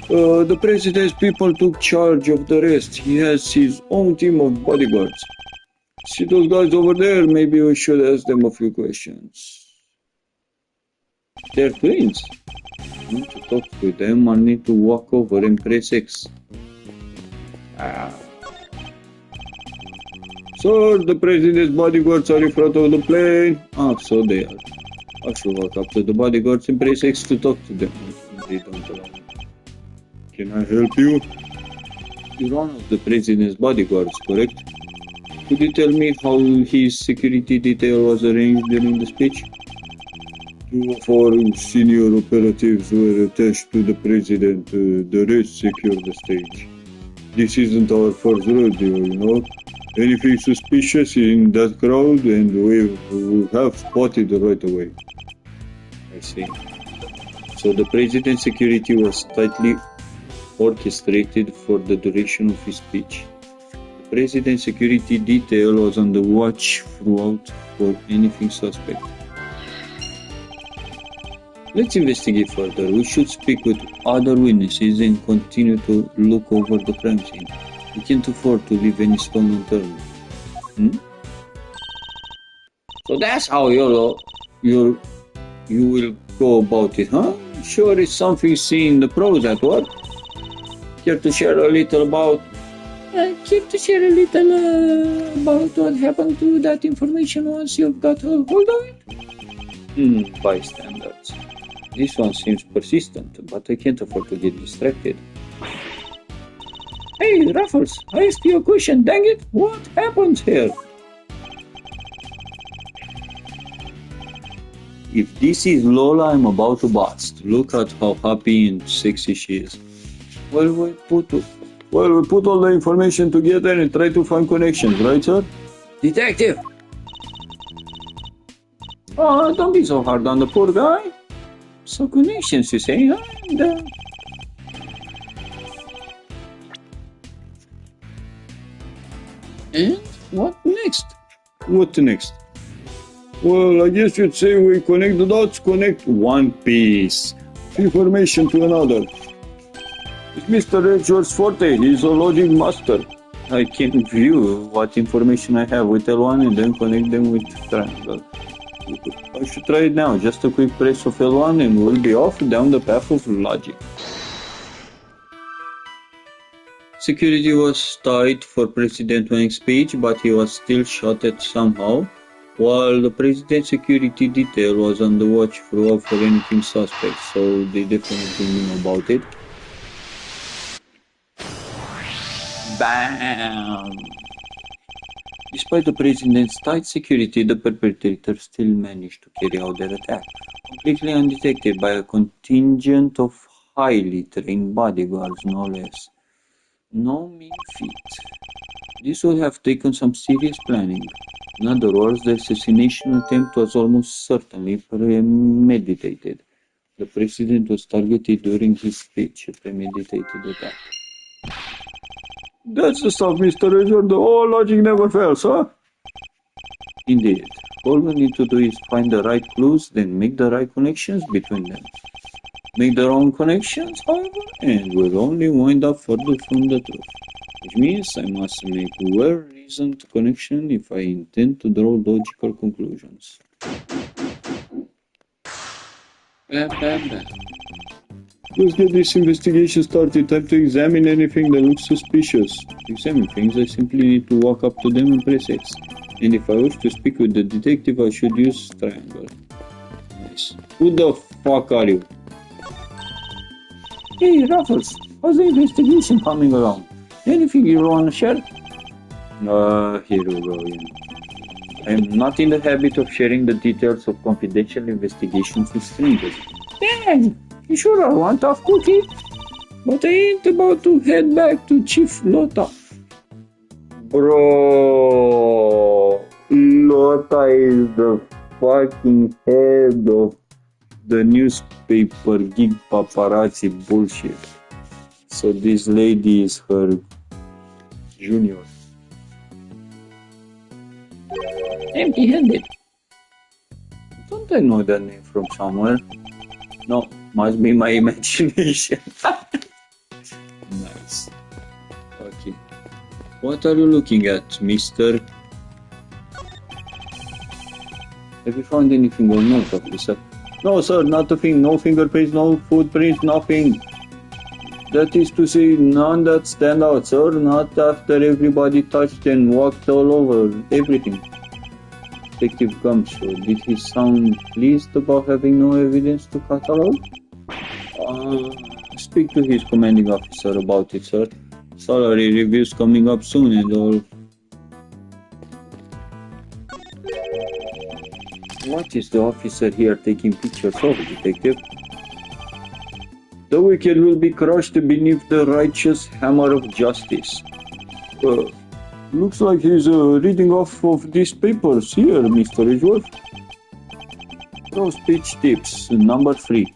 The president's people took charge of the rest. He has his own team of bodyguards. See those guys over there? Maybe we should ask them a few questions. They're twins. I need to talk to them. I need to walk over and press X. Sir, the president's bodyguards are in front of the plane. Ah, so they are. I should walk up to the bodyguards and press X to talk to them. They don't allow me. Can I help you? You're one of the president's bodyguards, correct? Could you tell me how his security detail was arranged during the speech? Two of our senior operatives were attached to the president. The rest secured the stage. This isn't our first rodeo, you know. Anything suspicious in that crowd and we have spotted right away. I see. So the president's security was tightly orchestrated for the duration of his speech. The president's security detail was on the watch throughout for anything suspect. Let's investigate further. We should speak with other witnesses and continue to look over the crime scene. We can't afford to leave any stone unturned. So that's how you will go about it, huh? Sure, it's something seen in the pros at work. Care to share a little about? About what happened to that information once you've got a hold of it? Bystanders. This one seems persistent, but I can't afford to get distracted. Hey, Raffles, I asked you a question, dang it! What happens here? If this is Lola, I'm about to bust. Look at how happy and sexy she is. Well, we put all the information together and try to find connections, right, sir? Detective! Oh, don't be so hard on the poor guy. So connections, you say, huh? And what next? What next? Well, I guess you'd say we connect the dots, connect one piece of information to another. It's Mr. Edgeworth's forte, he's a logic master. I can view what information I have with L1 and then connect them with triangle. I should try it now, just a quick press of L1 and we'll be off down the path of logic. Security was tight for President Wang's speech, but he was still shot at somehow, while the President's security detail was on the watch throughout for anything suspect, so they definitely knew about it. Bam! Despite the President's tight security, the perpetrators still managed to carry out their attack, completely undetected by a contingent of highly trained bodyguards, no less. No mean feat. This would have taken some serious planning. In other words, the assassination attempt was almost certainly premeditated. The President was targeted during his speech, a premeditated attack. That's the stuff, Mr. Edgeworth. All logic never fails, huh? Indeed. All we need to do is find the right clues, then make the right connections between them. Make the wrong connections, however, and we'll only wind up further from the truth. Which means I must make well-reasoned connection if I intend to draw logical conclusions. Let's get this investigation started. Time to examine anything that looks suspicious. To examine things, I simply need to walk up to them and press X. And if I wish to speak with the detective, I should use triangle. Nice. Who the fuck are you? Hey, Raffles, how's the investigation coming along? Anything you want to share? Here we go, I am not in the habit of sharing the details of confidential investigations with strangers. Dang, you sure are one tough cookie? But I ain't about to head back to Chief Lota. Bro, Lota is the fucking head of the newspaper gig paparazzi bullshit. So this lady is her junior. Empty-handed. Don't I know that name from somewhere? No, must be my imagination. Nice. Okay. What are you looking at, mister? Have you found anything or not, officer? No, sir, not a thing. No fingerprints, no footprints, nothing. That is to say, none that stand out, sir. Not after everybody touched and walked all over everything. Detective Gumshoe, did he sound pleased about having no evidence to catalog? Speak to his commanding officer about it, sir. Salary reviews coming up soon and all. What is the officer here taking pictures of, detective? The wicked will be crushed beneath the righteous hammer of justice. Looks like he's reading off of these papers here, Mr. Edgeworth. Pro speech tips, number 3.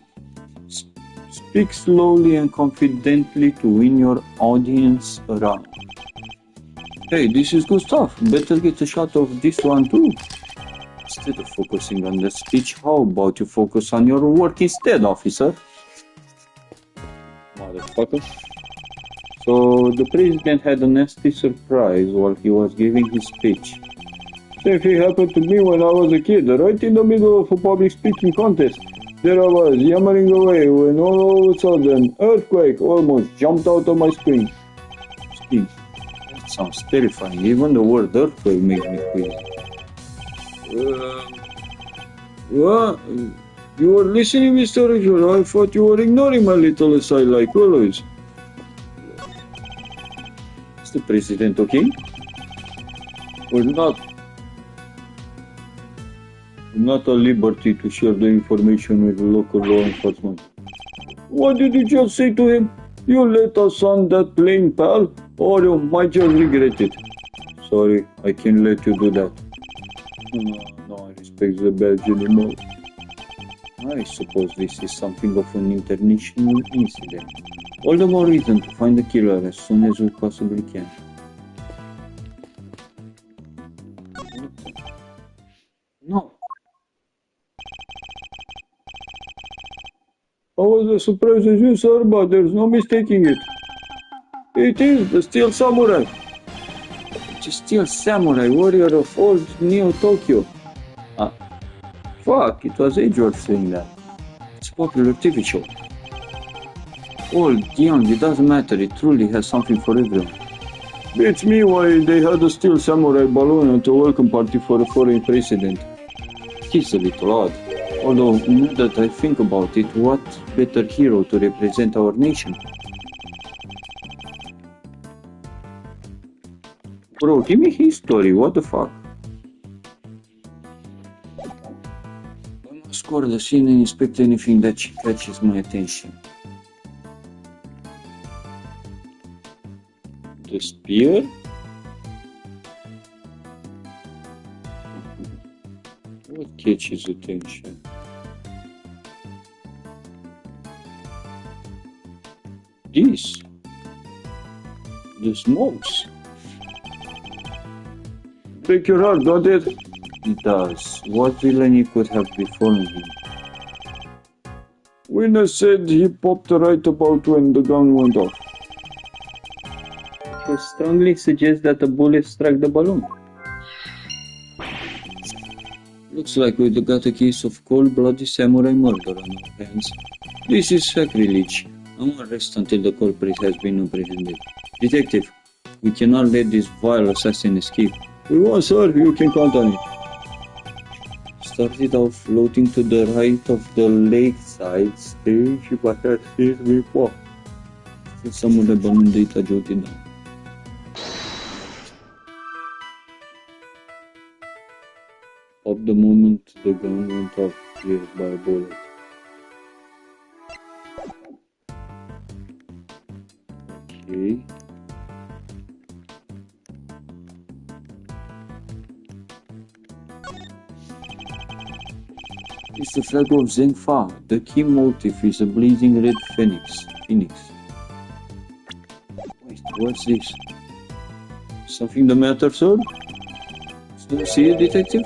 Speak slowly and confidently to win your audience around. Hey, this is good stuff. Better get a shot of this one too. Instead of focusing on the speech, how about you focus on your work instead, officer? Motherfucker. So the president had a nasty surprise while he was giving his speech. Same thing happened to me when I was a kid, right in the middle of a public speaking contest. There I was, yammering away, when all of a sudden, earthquake almost jumped out of my screen. That sounds terrifying. Even the word earthquake makes me queasy. What? You were listening, Mr. Richard? I thought you were ignoring my little aside like always. Is the president okay? We're not at liberty to share the information with the local law enforcement. What did you just say to him? You let us on that plane, pal, or you might just regret it. Sorry, I can't let you do that. No, I respect the badge anymore. I suppose this is something of an international incident. All the more reason to find the killer as soon as we possibly can. No. I was as surprised as you, sir, but there's no mistaking it. It is the Steel Samurai. The Steel Samurai, warrior of old Neo Tokyo. Fuck, it was Edgeworth saying that. It's a popular TV show. Old, young, it doesn't matter, it truly has something for everyone. Beats me why they had a Steel Samurai balloon at a welcome party for a foreign president. It's a little odd. Although, now that I think about it, what better hero to represent our nation? Bro, give me his story, what the fuck? I must score the scene and inspect anything that catches my attention. The spear? What catches attention? This. The smokes. Break your heart, don't it? It does. What villainy could have befallen him? Witness said he popped right about when the gun went off. It strongly suggests that the bullet struck the balloon. Looks like we've got a case of cold-blooded samurai murder on our hands. This is sacrilege. No arrest until the culprit has been apprehended. Detective, we cannot let this vile assassin escape. We won't, sir. You can count on it. Started out floating to the right of the lakeside stage, but has seized me for. Samurai balloon data jotted down. Of the moment the gun went off, killed by a bullet. Okay. It's the flag of Zheng Fa. The key motif is a blazing red phoenix. Wait, what's this? Something the matter, sir? Do you see it, detective?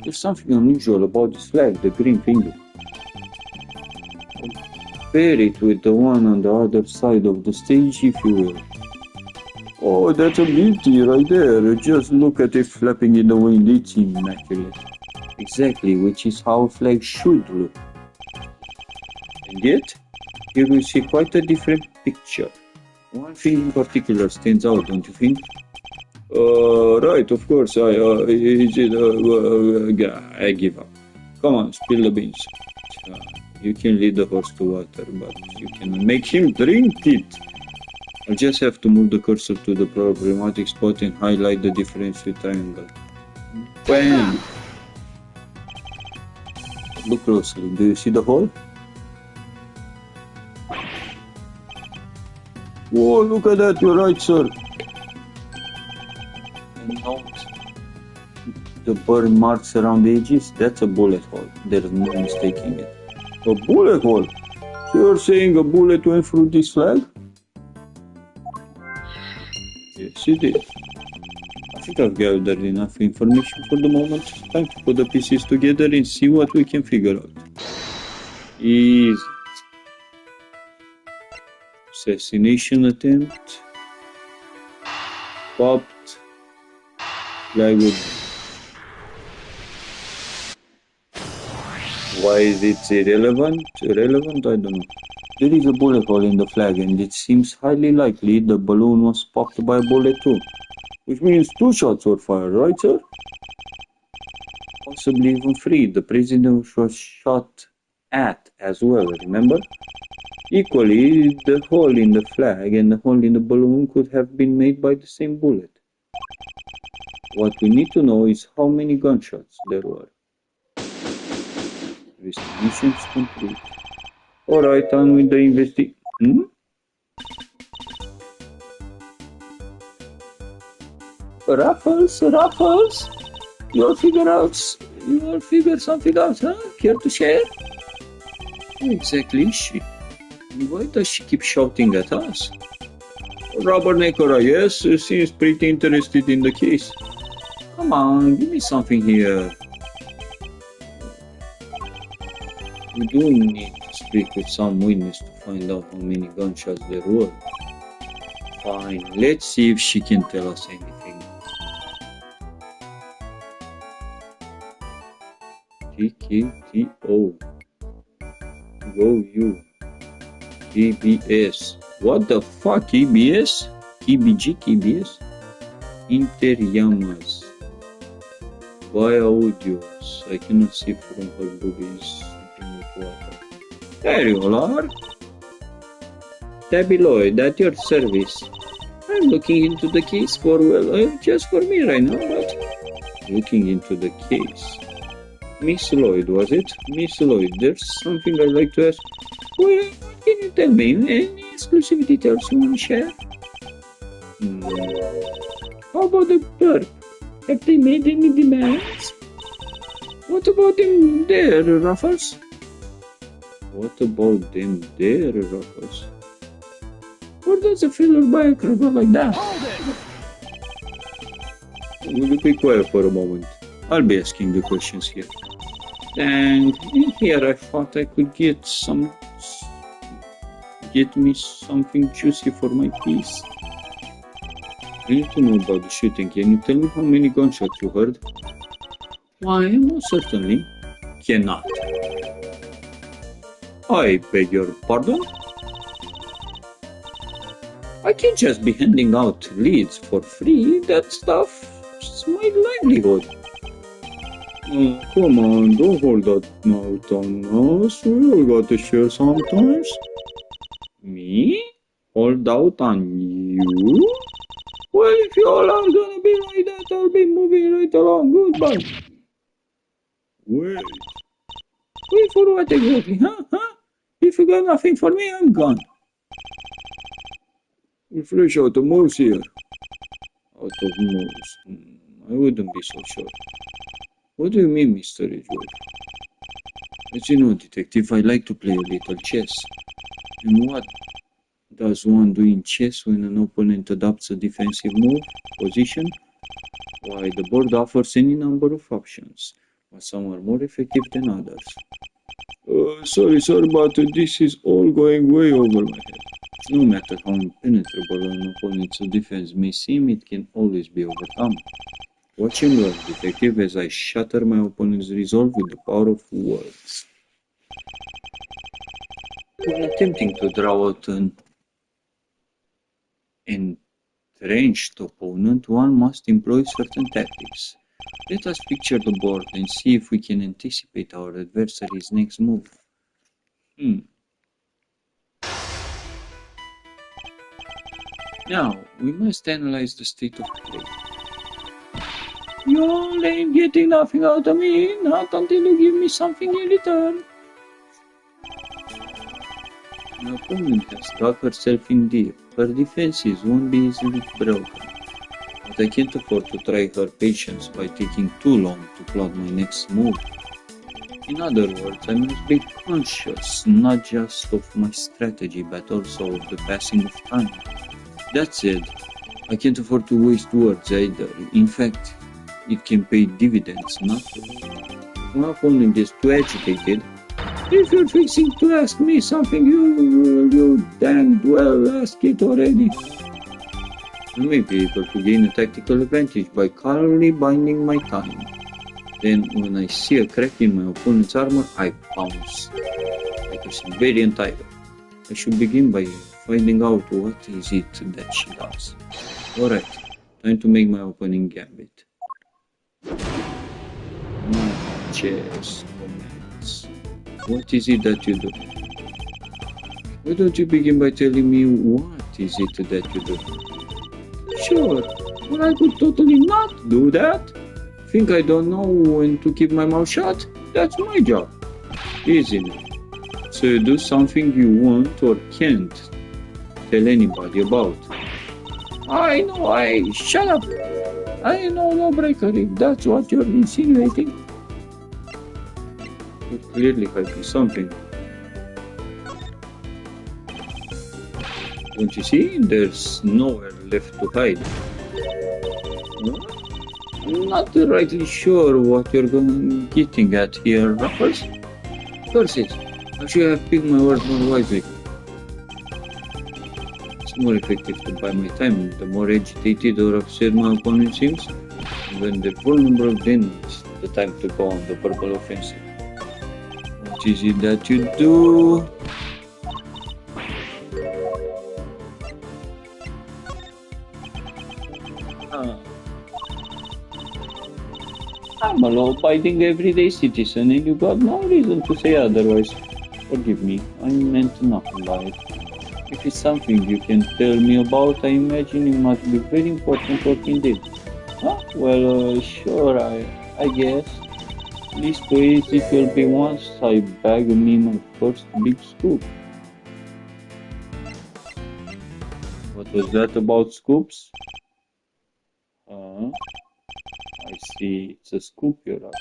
There's something unusual about this flag, the green finger. Compare it with the one on the other side of the stage, if you will. Oh, that's a beauty right there. Just look at it flapping in the wind. It's immaculate. Exactly, which is how a flag should look. And yet, here we see quite a different picture. One thing in particular stands out, don't you think? Right, of course. I give up. Come on, spill the beans. You can lead the horse to water, but you can make him drink it. I'll just have to move the cursor to the problematic spot and highlight the difference with triangle. Bam! Look closely. Do you see the hole? Whoa, look at that. You're right, sir. And note the burn marks around the edges. That's a bullet hole. There's no mistaking it. A bullet hole? So you're saying a bullet went through this flag? Yes, it did. I think I've gathered enough information for the moment. Time to put the pieces together and see what we can figure out. Easy. Assassination attempt. Popped. Plywood. Why is it irrelevant? Irrelevant? I don't know. There is a bullet hole in the flag, and it seems highly likely the balloon was popped by a bullet too. Which means 2 shots were fired, right, sir? Possibly even 3. The president was shot at as well, remember? Equally, the hole in the flag and the hole in the balloon could have been made by the same bullet. What we need to know is how many gunshots there were. Investigation's complete. Alright, on with the investigation. Ruffles? You'll figure something out, huh? Care to share? Exactly is she? Why does she keep shouting at us? Rubbernecker, yes, seems pretty interested in the case. Come on, give me something here. We do need to speak with some witness to find out how many gunshots there were. Fine, let's see if she can tell us anything. TKTO. Go you. EBS. What the fuck, EBS? EBS? Interyamas. Via audios. I cannot see from her boobies. There you all are. Tabloid, at your service. I'm looking into the case for, just for me right now, but... Looking into the case. Miss Lloyd, was it? Miss Lloyd, there's something I'd like to ask. Well, can you tell me any exclusive details you want to share? How about the perp? Have they made any demands? What about them there, Ruffles? What about them there, Ruffles? Or does a filler buy a crabber like that? Will you be quiet for a moment? I'll be asking the questions here. And in here I thought I could get me something juicy for my piece. I need to know about the shooting. Can you tell me how many gunshots you heard? Why, most certainly cannot. I beg your pardon? I can't just be handing out leads for free. That stuff's my livelihood. Oh, come on, don't hold that mouth on us. We all got to share sometimes. Me? Hold out on you? Well, if you all are gonna be like that, I'll be moving right along. Goodbye. Wait. Wait for what exactly, huh? If you got nothing for me, I'm gone. We'll flesh out the moves here. Out of moves. I wouldn't be so sure. What do you mean, Mr. Edgewood? As you know, detective, I like to play a little chess. And what does one do in chess when an opponent adopts a defensive move, position? Why, the board offers any number of options, but some are more effective than others. Sorry, sir, but this is all going way over my head. No matter how impenetrable an opponent's defense may seem, it can always be overcome. Watch and learn, detective, as I shatter my opponent's resolve with the power of words. When attempting to draw out an entrenched opponent, one must employ certain tactics. Let us picture the board and see if we can anticipate our adversary's next move. Now, we must analyze the state of play. You ain't getting nothing out of me, not until you give me something in return. My opponent has stuck herself in deep. Her defenses won't be easily broken. But I can't afford to try her patience by taking too long to plot my next move. In other words, I must be conscious not just of my strategy but also of the passing of time. That said, I can't afford to waste words either. In fact, it can pay dividends not to. If my opponent is too agitated, if you're fixing to ask me something, you damned well ask it already. I may be able to gain a tactical advantage by calmly binding my time. Then, when I see a crack in my opponent's armor, I pounce like a Siberian tiger. I should begin by finding out what is it that she does. Alright, time to make my opening gambit. My chess comments. What is it that you do? Why don't you begin by telling me what is it that you do? Sure, but I could totally not do that. Think I don't know when to keep my mouth shut? That's my job. Isn't it? So you do something you want or can't tell anybody about. I know, shut up. I am no lawbreaker if that's what you're insinuating. You're clearly hiding something. Don't you see? There's nowhere left to hide. No? Not rightly sure what you're getting at here, Ruffles. Curses, I should have picked my words more wisely. It's more effective to buy my time. The more agitated or upset my opponent seems, when they're vulnerable, then it's the time to go on the verbal offensive. What is it that you do? I'm a law-abiding everyday citizen and you got no reason to say otherwise. Forgive me, I meant nothing by it. If it's something you can tell me about, I imagine it must be very important work indeed. Huh? Well, sure, I guess. Least ways it will be once I bag me my first big scoop. What was that about scoops? I see, it's a scoop you're after.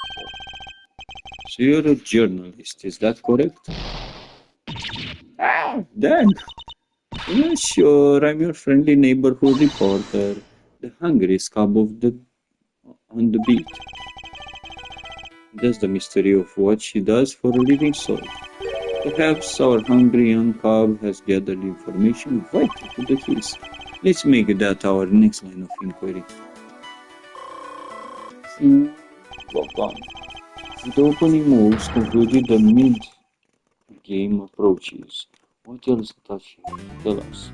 So you're a journalist, is that correct? Dan! Yeah, sure, I'm your friendly neighborhood reporter, the hungriest cub on the beat. That's the mystery of what she does for a living soul. Perhaps our hungry young cub has gathered information vital to the case. Let's make that our next line of inquiry. Lock on. With the opening moves concluded, the mid-game approaches. What else does she tell us?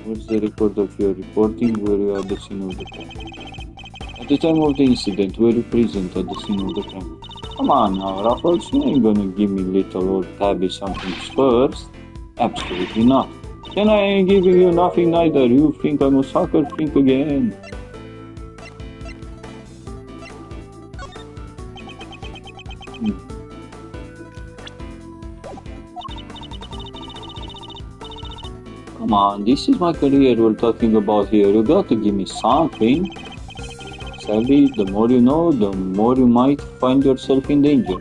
What's the record of your reporting? Were you at the scene of the crime? At the time of the incident, were you present at the scene of the crime? Come on now, Ruffles, you ain't gonna give me little old Tabby something first. Absolutely not. Then I ain't giving you nothing neither. You think I'm a sucker? Think again. Come on, this is my career we're talking about here. You got to give me something. Sadly, the more you know, the more you might find yourself in danger.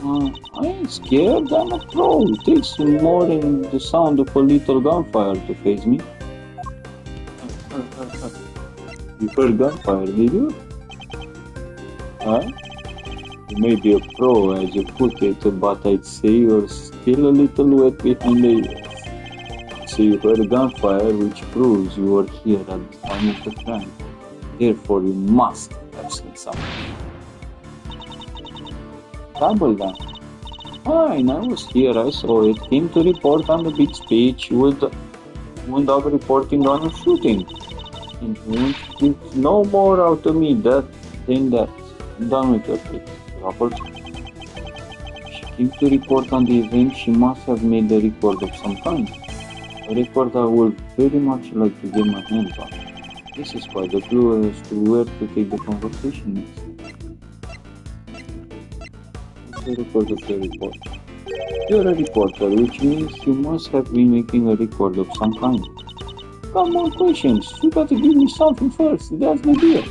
I ain't scared, I'm a pro. It takes more than the sound of a little gunfire to faze me. You heard gunfire, did you? Huh? You may be a pro as you put it, but I'd say you're still a little wet behind the ears. So you heard gunfire, which proves you were here at the time of the crime. Therefore, you must have seen something. Double gun. Fine, I was here, I saw it. Came to report on the big speech with the... wound up reporting on a shooting. And wound gets no more out of me than that. I'm done with your case, Ruffles. She came to report on the event. She must have made a record of some kind. A record I would very much like to get my hands on. This is quite a clue as to where to take the conversation next. What's the record of the report? You're a reporter, which means you must have been making a record of some kind. Come on, questions. You gotta give me something first. That's the deal.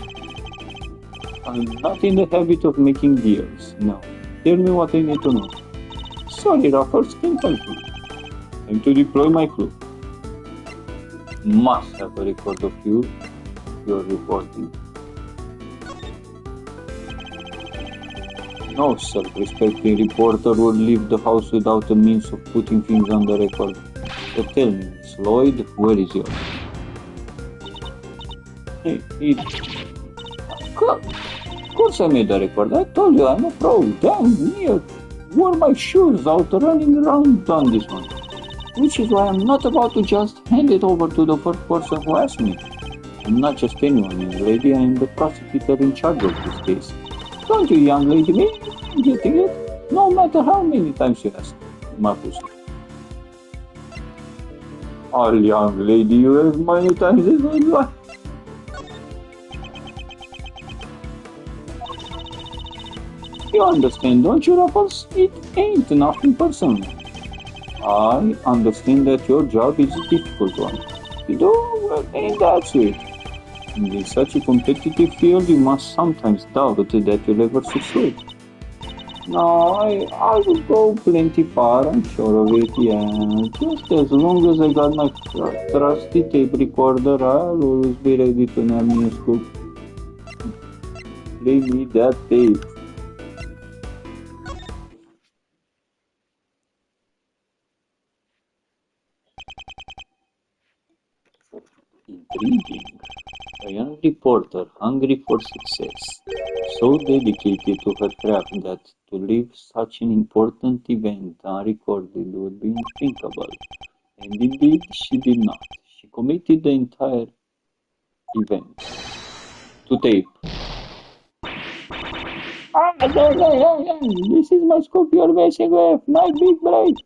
I'm not in the habit of making deals. Now, tell me what I need to know. Sorry, Ruffles, can't help you. Time to deploy my crew. Must have a record of you're reporting. No self-respecting reporter would leave the house without a means of putting things on the record. So tell me, Miss Lloyd, where is yours? Of course I made a record. I told you I'm a pro. Damn near wore my shoes out running around on this one. Which is why I'm not about to just hand it over to the first person who asks me. I'm not just anyone, young lady. I am the prosecutor in charge of this case. Don't you, young lady, me? Getting it? No matter how many times you ask, my pussy. Oh, young lady, you ask many times as well. You understand, don't you, Ruffles? It ain't nothing personal. I understand that your job is a difficult one. You do? Well, ain't that sweet? In such a competitive field, you must sometimes doubt that you'll ever succeed. No, I will go plenty far, I'm sure of it, yeah. Just as long as I got my trusty tape recorder, I'll always be ready to nab me a scoop. Play me that tape. Intriguing. A young reporter hungry for success, so dedicated to her craft that to leave such an important event unrecorded would be unthinkable. And indeed, she did not. She committed the entire event to tape. This is my scoop you're messing with, my big break.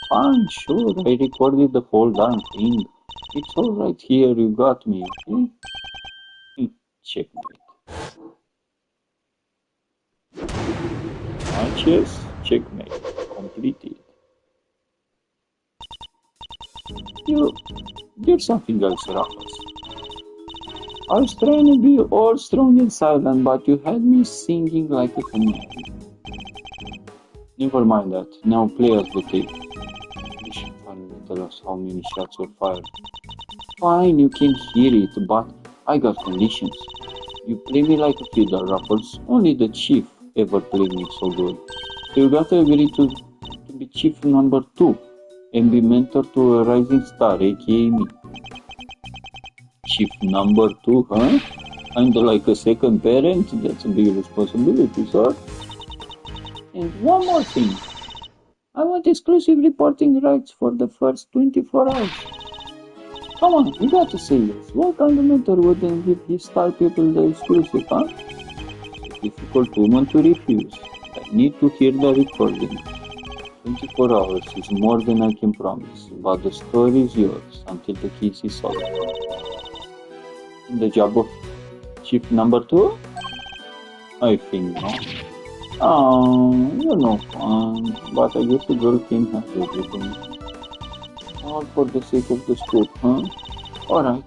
Fine, sure, I recorded the whole darn thing. It's all right here, you got me, okay? Checkmate. Chess, checkmate. Completed. You're something else, Ruffles. I was trying to be all strong and silent, but you had me singing like a canary. Never mind that. Now play us the tape. You should finally tell us how many shots were fired. Fine, you can hear it, but I got conditions. You play me like a fiddle, Ruffles. Only the chief ever played me so good. So you gotta agree to be chief number 2 and be mentor to a rising star, aka me. Chief number 2, huh? Kinda like a second parent? That's a big responsibility, sir. And one more thing. I want exclusive reporting rights for the first 24 hours. Come on, you gotta say yes. What kind of mentor wouldn't give his star people the exclusive, huh? It's a difficult woman to refuse. I need to hear the recording. 24 hours is more than I can promise, but the story is yours until the case is solved. In the job of chief number 2? I think not. You're no fun, but I guess the girl can have everything. All for the sake of the scoop, huh? Alright,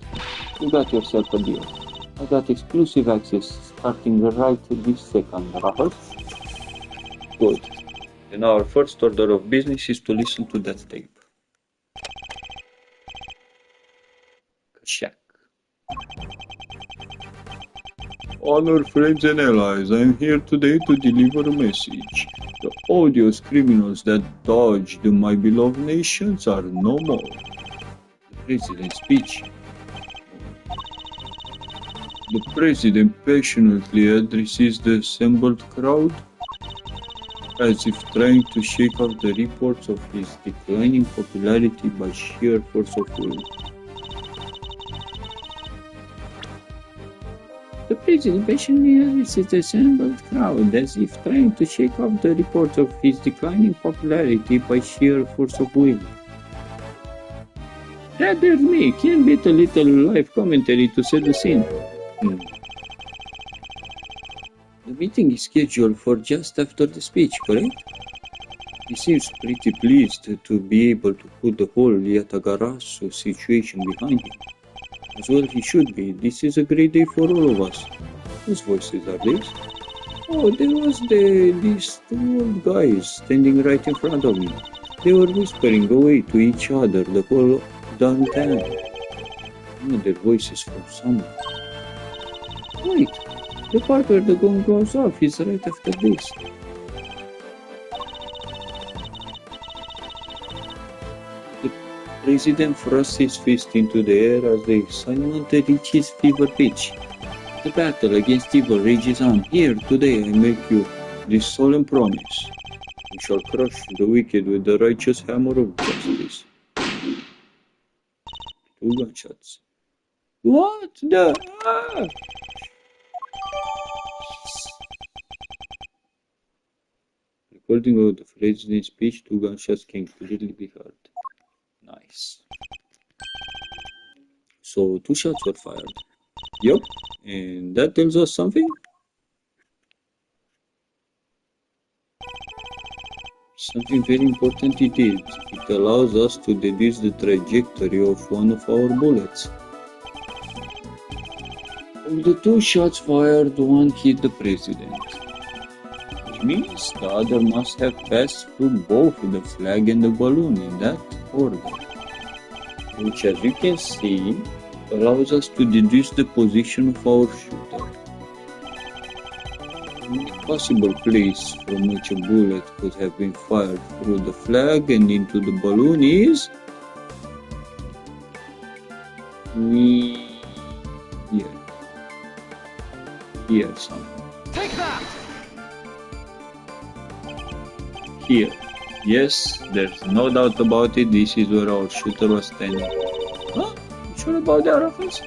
you got yourself a deal. I got exclusive access starting right this second, Ruffles. Good. Then our first order of business is to listen to that tape. Kashak. Honored friends and allies, I am here today to deliver a message. The odious criminals that dodged my beloved nations are no more. The President's speech. The President passionately addresses the assembled crowd, as if trying to shake off the reports of his declining popularity by sheer force of will. The president patiently visits the assembled crowd as if trying to shake off the reports of his declining popularity by sheer force of will. Rather me, can beat a little live commentary to set the scene. The meeting is scheduled for just after the speech, correct? He seems pretty pleased to be able to put the whole Yatagarasu situation behind him. As well he should be. This is a great day for all of us. Whose voices are these? Oh, there was these two old guys standing right in front of me. They were whispering away to each other the whole darn time. I know their voices from somewhere. Wait, the part where the gong goes off is right after this. The president thrusts his fist into the air as the excitement reaches fever pitch. The battle against evil rages on. Here, today, I make you this solemn promise. We shall crush the wicked with the righteous hammer of justice. 2 gunshots. What the? Ah! Recording of the president's speech, 2 gunshots can clearly be heard. Nice. So 2 shots were fired. Yup, and that tells us something? Something very important it did. It allows us to deduce the trajectory of one of our bullets. Of the 2 shots fired, one hit the president. Which means the other must have passed through both the flag and the balloon in that order. Which, as you can see, allows us to deduce the position of our shooter. The possible place from which a bullet could have been fired through the flag and into the balloon is here somewhere. Take that! Here. Yes, there's no doubt about it, this is where our shooter was standing. Huh? You sure about that, Raffles?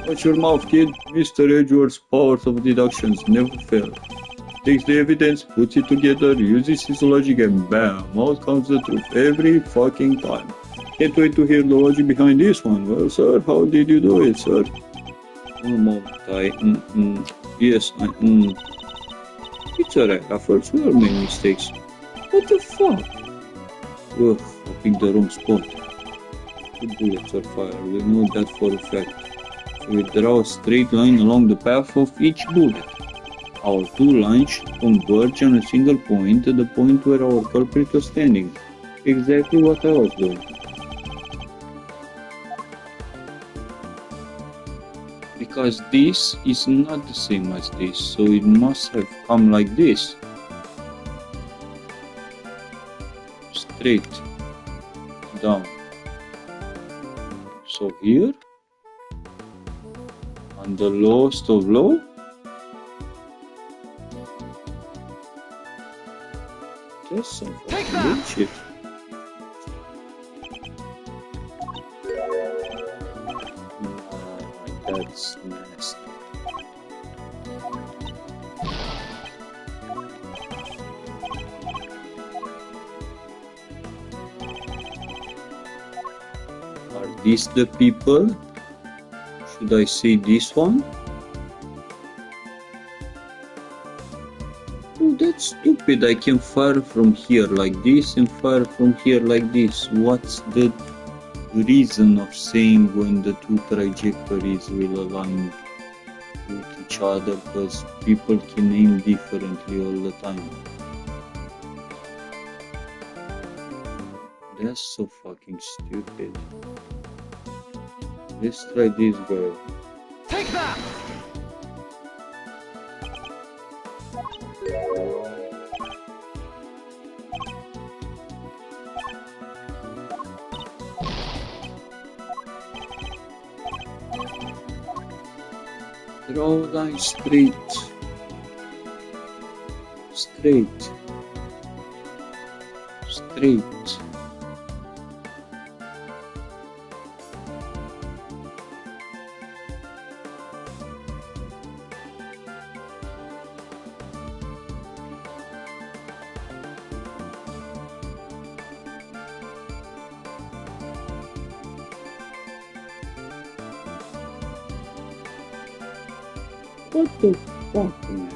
Watch your mouth, kid. Mr. Edgeworth's powers of deductions never fail. Takes the evidence, puts it together, uses his logic, and bam, out comes the truth every fucking time. Can't wait to hear the logic behind this one. Well, sir, how did you do it, sir? One moment, yes, It's alright, Raffles, we all make mistakes. What the fuck? Ugh, I picked the wrong spot. 2 bullets are fired, we know that for a fact. So we draw a straight line along the path of each bullet. Our 2 lines should converge on a single point, the point where our culprit was standing. Exactly what I was doing. Because this is not the same as this, so it must have come like this. Straight down. So here, on the lowest of low, that's some fucking bullshit. That's nasty. Are these the people? Should I say this one? Oh, that's stupid. I can fire from here like this and fire from here like this. What's the reason of saying when the 2 trajectories will align with each other? Because people can aim differently all the time. That's so fucking stupid. Let's try this guy. Take that! Draw a line straight. Straight. Straight. What the fuck, man?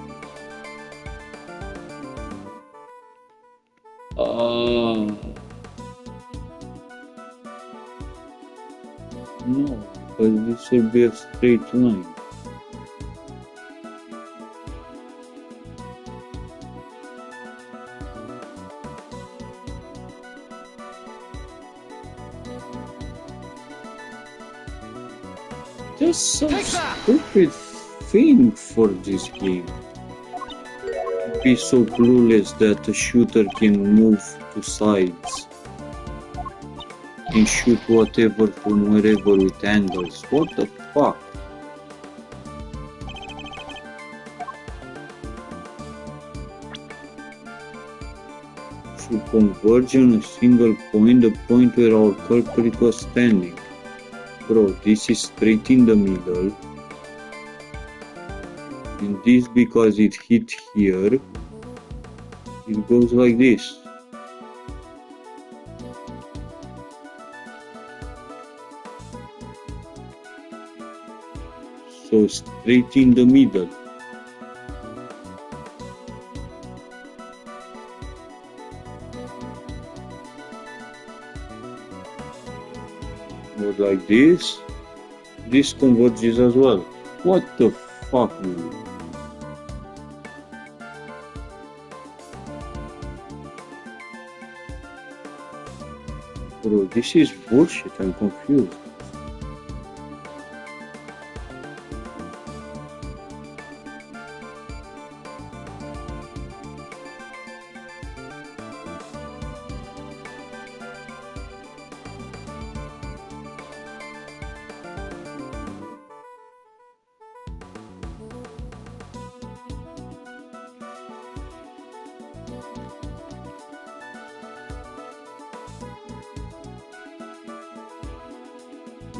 No, because this will be a straight line. There's some stupid thing for this game. Be so clueless that a shooter can move to sides and shoot whatever from wherever with angles. What the fuck? Should converge on a single point, the point where our culprit was standing. Bro, this is straight in the middle. And this, because it hit here, it goes like this. So straight in the middle. Or like this. This converges as well. What the fuck, man? Bro, this is bullshit. I'm confused.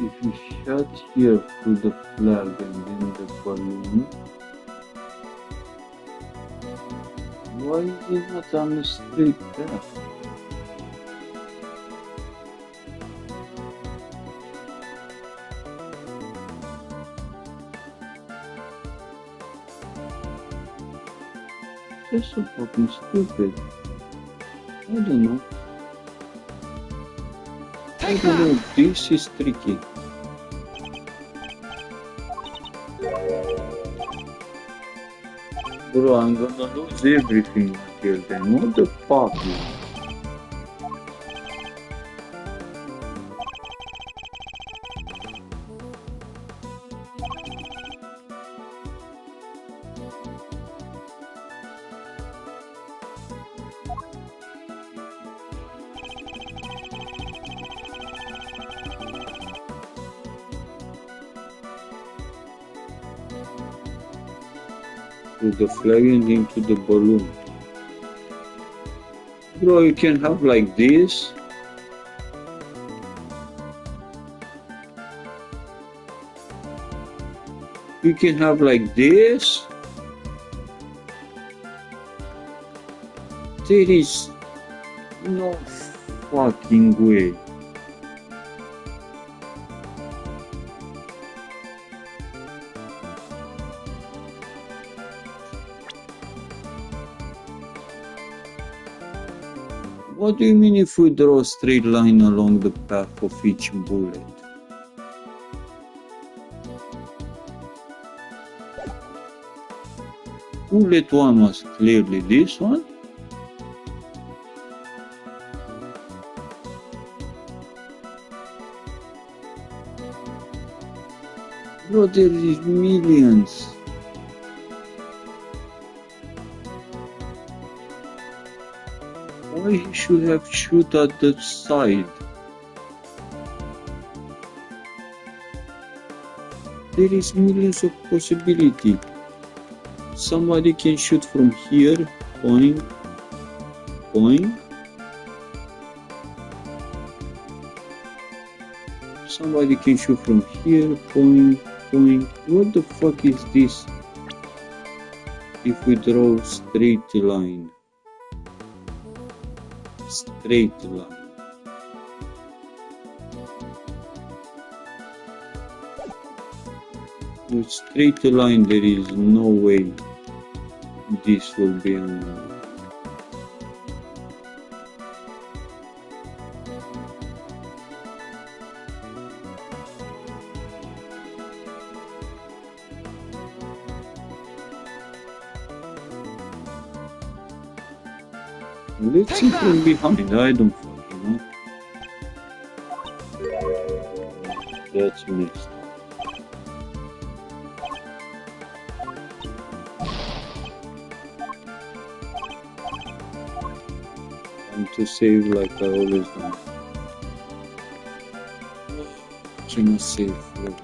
If you shot here through the flag and then the balloon, why is it not on the straight path? That's so fucking stupid. I don't know. I don't know. This is tricky. Bro, I'm gonna lose everything until then. What the fuck, man? Through the flag and into the balloon. Bro, you can have like this. You can have like this. There is no fucking way. What do you mean if we draw a straight line along the path of each bullet? Bullet 1 was clearly this one. Bro, there is millions. Why he should have shoot at the side? There is millions of possibility. Somebody can shoot from here, point, point. Somebody can shoot from here, point, point. What the fuck is this? If we draw straight line. Straight line. With straight line, there is no way this will be on. Let's see from behind. I don't fucking know. That's messed up. And to save like I always do. Cannot save slowly.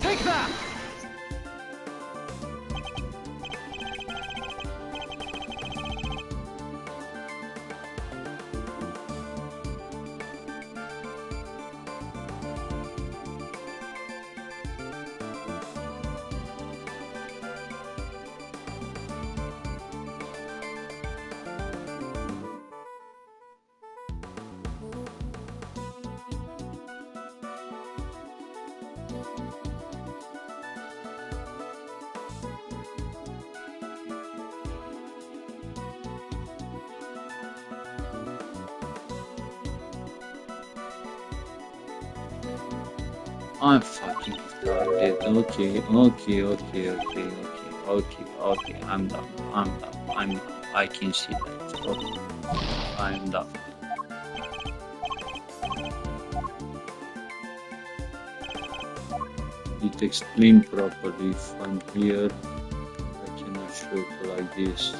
Take that! I'm fucking retarded. Okay. I'm done. I can see that. Okay. I'm done. It explained properly. If I'm here, I cannot shoot like this,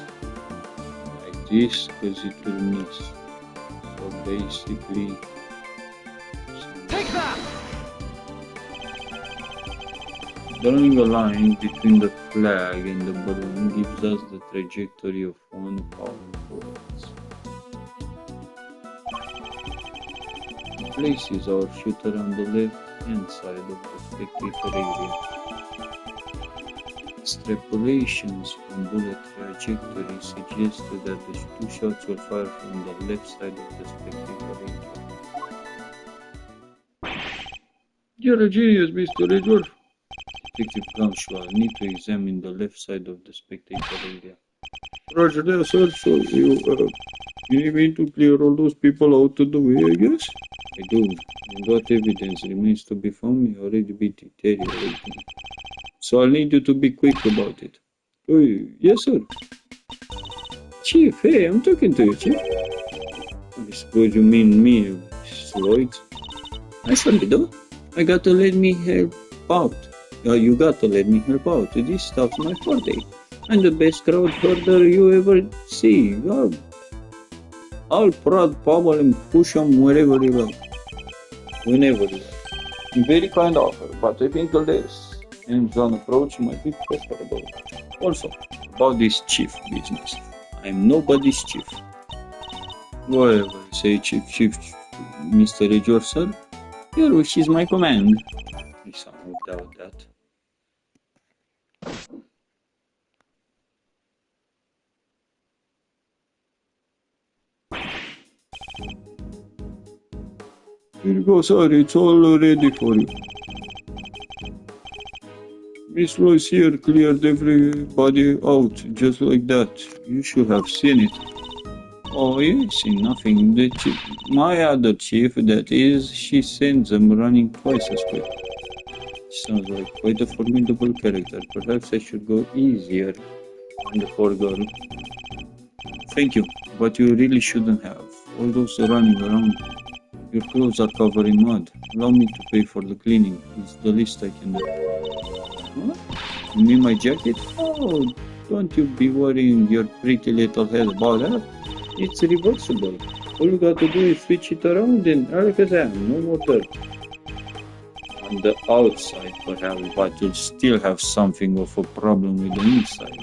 because it will miss. So basically, Take that! drawing a line between the flag and the balloon gives us the trajectory of one power bullet. Places our shooter on the left-hand side of the spectator area. Extrapolations from bullet trajectory suggested that the two shots were fired from the left side of the spectator area. You're a genius, Mr. Edward. Detective Francois, need to examine the left side of the spectator area. Roger there, sir. So you need me to clear all those people out of the way, I guess? I do. And what evidence remains to be found may already be deteriorating. So I'll need you to be quick about it. Oh, yes, sir. Chief, hey, I'm talking to you, Chief. I suppose you mean me, Lloyd. I certainly do. I got to let me help out. You got to let me help out. This stuff's my forte. I'm the best crowd herder you ever see. I'll prod Powell and push him wherever you like. Whenever you like. Very kind offer, but I think this hands-on approach might be preferable. Also, about this chief business. I'm nobody's chief. Whatever you say, Chief, Mr. Edward, sir. Your wish is my command. I somehow doubt that. Here you go, sir. It's all ready for you. Miss Lois here cleared everybody out, just like that. You should have seen it. Oh, you see nothing. My other chief, that is, she sends them running twice as quick. Sounds like quite a formidable character. Perhaps I should go easier on the poor girl. Thank you, but you really shouldn't have. All those running around. Your clothes are covered in mud. Allow me to pay for the cleaning. It's the least I can do. What? You mean my jacket? Oh, don't you be worrying your pretty little head about that. It's reversible. All you got to do is switch it around and Alakazam, no more dirt. On the outside, perhaps, but you'll still have something of a problem with the inside.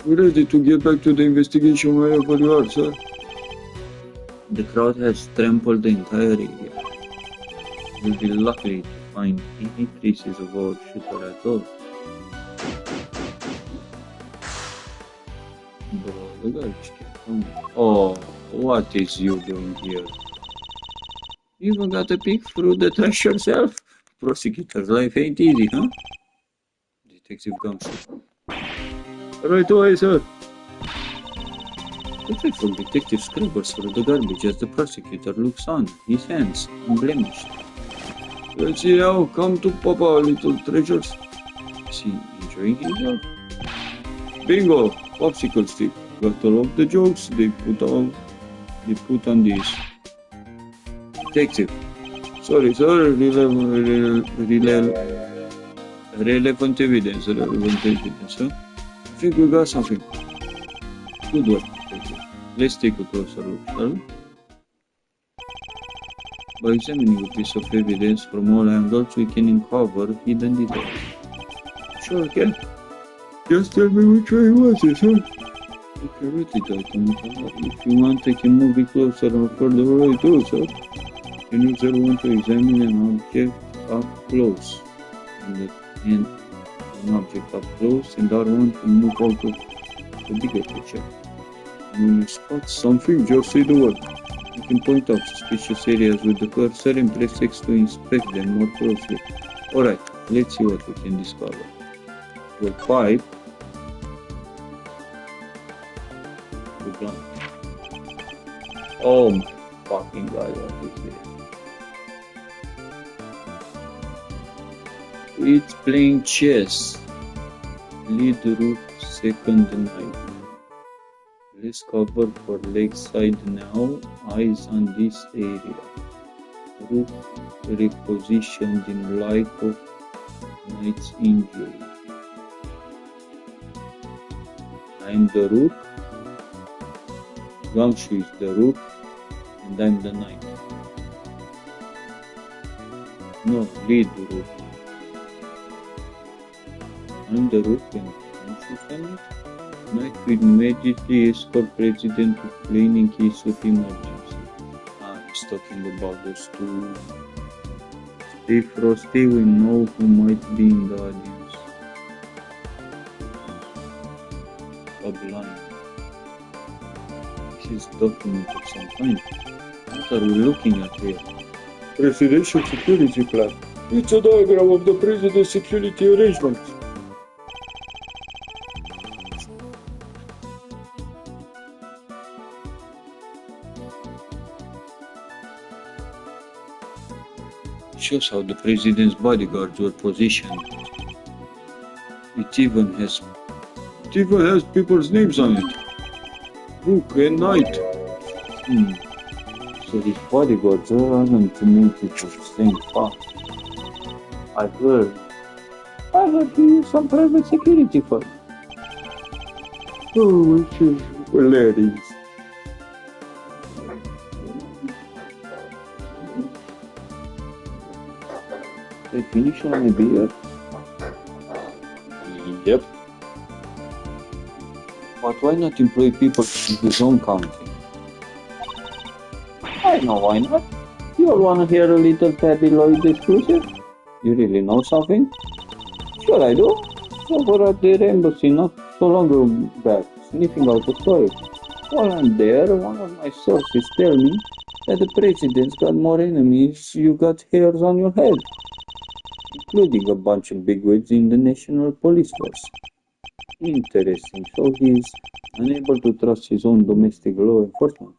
We're ready to get back to the investigation wherever you are, sir. The crowd has trampled the entire area. You'll be lucky to find any traces of our shooter at all. Bro, the garbage can. Oh, what is you doing here? You even got to pick through the trash yourself? Prosecutor's life ain't easy, huh? Detective Gumshoe. Right away, sir. The faithful detective scrabbles through the garbage as the prosecutor looks on, his hands unblemished. Let's see now. Come to Papa, little treasures. Is he enjoying himself? Bingo! Popsicle stick. Got all of the jokes they put on this. Detective, Sorry, sir. Relevant evidence, huh? I think we got something. good work, detective. Let's take a closer look, shall we? By examining a piece of evidence from all angles, we can uncover hidden details. Sure can. Just tell me which way was it, sir? You can route it out on the cover. If you want, I can move it closer or further away too, sir. An user want to examine an object up close, and an object up close, and R want to move out of the bigger picture. And when you spot Something, just say the word. you can point out suspicious areas with the cursor and press X to inspect them more closely. Alright, let's see what we can discover. The pipe. The gun. Oh my fucking god, what is this? It's playing chess. Lead rook, second knight. Let's cover for lakeside now. Eyes on this area. Rook repositioned in light of knight's injury. I'm the rook. Gumshoe is the rook. And I'm the knight. No, lead the rook. I'm the rook and Gumshoe's the knight. Knight will immediately escort president to plane in case of emergency. He's talking about those two. Stay frosty, we know who might be in the audience. Sublime. This is document of some kind. What are we looking at here? Presidential security plan. It's a diagram of the president's security arrangements. Shows how the president's bodyguards were positioned. It even has people's names on it. Rook and knight. So his bodyguards aren't to meet people staying far. I heard he used some private security firm. Oh, which is hilarious. They finish on a beer? Yep. But why not employ people to do his own counting? I know why not. You all wanna hear a little tabloid exclusive? You really know something? Sure I do. Over at the embassy not so long back, sniffing out a story. While I'm there, one of my sources tell me that the president's got more enemies you got hairs on your head, including a bunch of bigwigs in the National Police Force. Interesting, so he's unable to trust his own domestic law enforcement.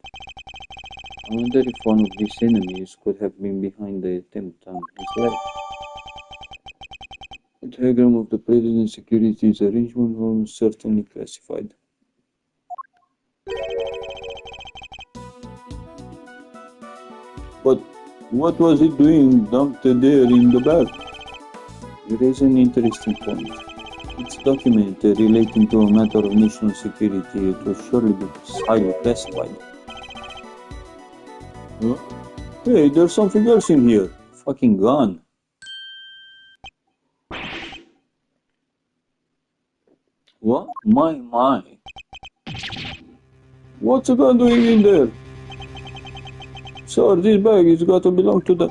I wonder if one of these enemies could have been behind the attempt on his life. A diagram of the president's securities arrangement was certainly classified. But what was he doing dumped there in the bag? You raise an interesting point. It's documented relating to a matter of national security. It will surely be highly classified. Huh? Hey, there's something else in here. Fucking gun. What? My. What's a gun doing in there? Sir, this bag has got to belong to the...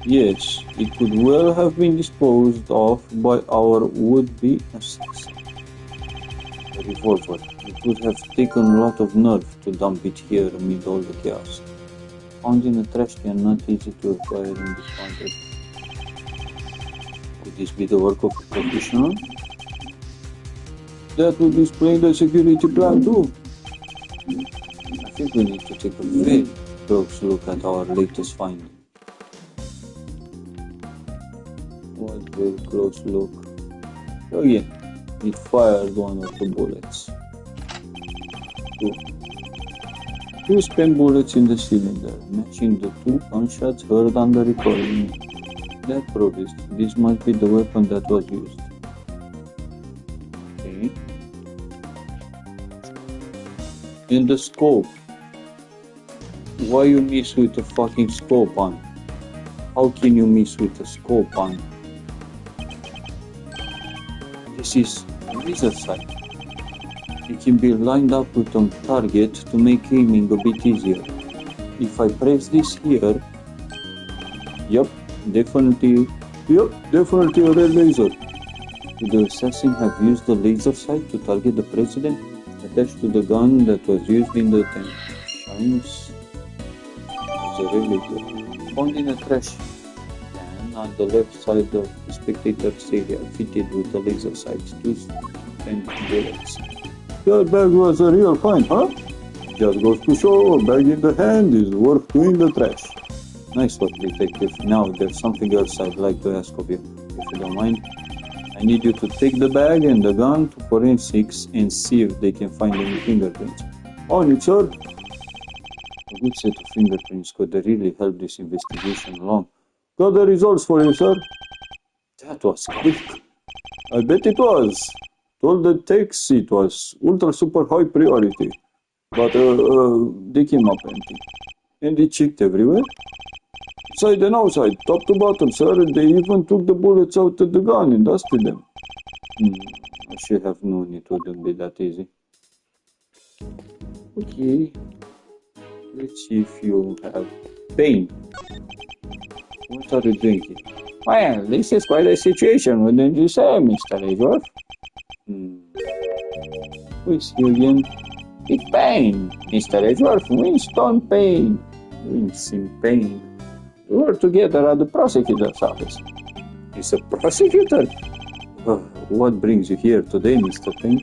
Yes, it could well have been disposed of by our would-be assassin. A revolver. It would have taken a lot of nerve to dump it here amid all the chaos. Found in a trash can, not easy to acquire in this context. Could this be the work of a professional? That would explain the security plan too. I think we need to take a very close look at our latest finding. What very close look. Again, it fired one of the bullets. Two spent bullets in the cylinder, matching the two gunshots heard on the recording. That proves this must be the weapon that was used. Okay. In the scope. Why you miss with a fucking scope on? How can you miss with a scope on? This is laser sight. It can be lined up with a target to make aiming a bit easier. If I press this here, yep, definitely a red laser. Would the assassin have used the laser sight to target the president attached to the gun that was used in the attempt? Shines as a red laser. Found in a trash can on the left side of the spectator's area, fitted with a laser sight, two spent bullets. That bag was a real find, huh? Just goes to show, a bag in the hand is worth two in the trash. Nice work, detective. Now, there's something else I'd like to ask of you, if you don't mind. I need you to take the bag and the gun to forensics and see if they can find any fingerprints. On it, sir. A good set of fingerprints could really help this investigation along. Got the results for you, sir. That was quick. I bet it was. Told the techs it was ultra super high priority. But they came up empty. And they checked everywhere. Inside and outside, top to bottom, sir. They even took the bullets out of the gun and dusted them. I should have known it wouldn't be that easy. Okay. Let's see if you have pain. What are you doing here? Well, this is quite a situation, wouldn't you say, Mr. Edgeworth? Who is he again? Big Pain, Mr. Edgeworth, Winston Payne. Winston Payne. We were together at the prosecutor's office. He's a prosecutor? What brings you here today, Mr. Payne?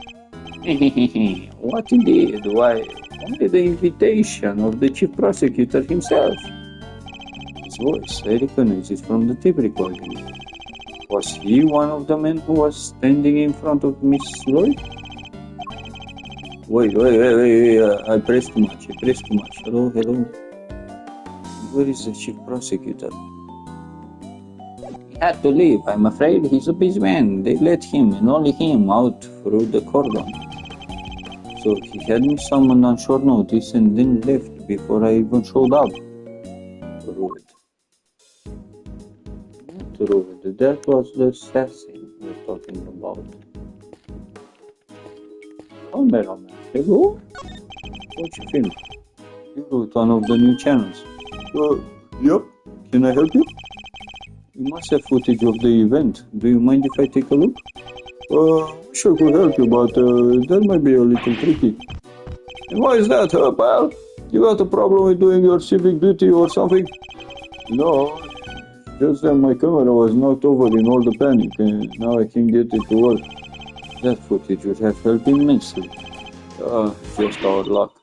What indeed? Why, only the invitation of the chief prosecutor himself. His voice, I recognize it from the tape recording. Was he one of the men who was standing in front of Miss Lloyd? Wait, I pressed too much, Hello? Where is the chief prosecutor? He had to leave, I'm afraid. He's a busy man. They let him, and only him, out through the cordon. So he had me summoned on short notice and then left before I even showed up. Rude. Not rude. That was the assassin we're talking about. Oh, man. Hello? What you film? You wrote one of the new channels. Yep. Can I help you? You must have footage of the event. Do you mind if I take a look? Sure could help you, but that might be a little tricky. And why is that, pal? You got a problem with doing your civic duty or something? No, just that my camera was knocked over in all the panic, and now I can't get it to work. That footage would have helped immensely. Just our luck.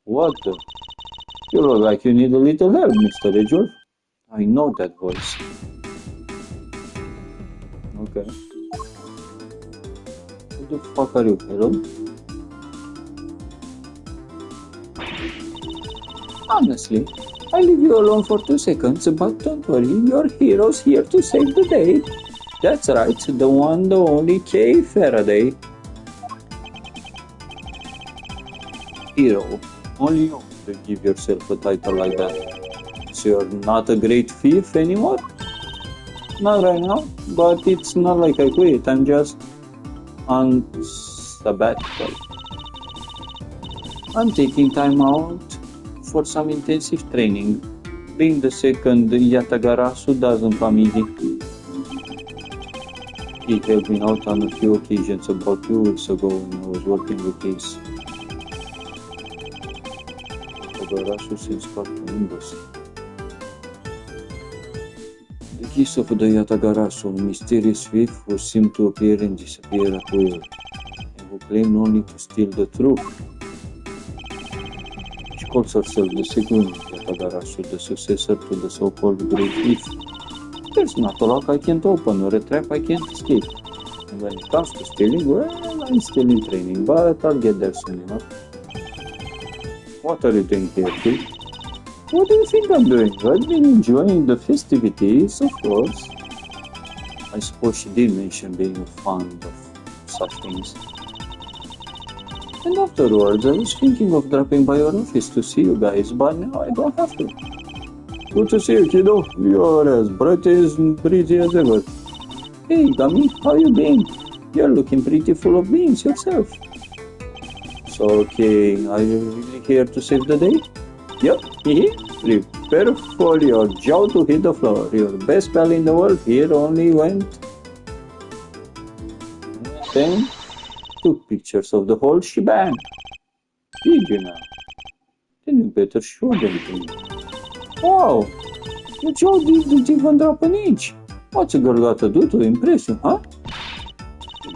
What the? You look like you need a little help, Mr. Edgeworth. I know that voice. Okay. Who the fuck are you, hello? Honestly, I leave you alone for 2 seconds, but don't worry, your hero's here to save the day. That's right, the one, the only Kay Faraday. hero. Only you could give yourself a title like that. So you're not a great thief anymore? Not right now, but it's not like I quit. I'm just on sabbatical. I'm taking time out for some intensive training. Being the second Yatagarasu doesn't come easy. He helped me out on a few occasions about 2 weeks ago when I was working with his Yatagarasu since Spartan Embassy. The keys of the Yatagarasu, a mysterious thief who seemed to appear and disappear at will, and who claimed only to steal the truth. She calls herself the second Yatagarasu, the successor to the so-called Great Thief. There's not a lock I can't open or a trap I can't escape. And when it comes to stealing, well, I'm still in training, but I'll get there soon enough. What are you doing here, kid? What do you think I'm doing? I've been enjoying the festivities, of course. I suppose she did mention being fond of such things. And afterwards, I was thinking of dropping by your office to see you guys, but now I don't have to. Good to see you, kiddo. You're as bright and pretty as ever. Hey, Gummy, how you been? You're looking pretty full of beans yourself. So, okay, are you really here to save the day? Yep, prepare for your jaw to hit the floor. Your best pal in the world here only went... Then took pictures of the whole shebang. Did you now? Then you better show them to me. Wow, your jaw didn't even drop an inch. What's a girl got to do to impress you, huh?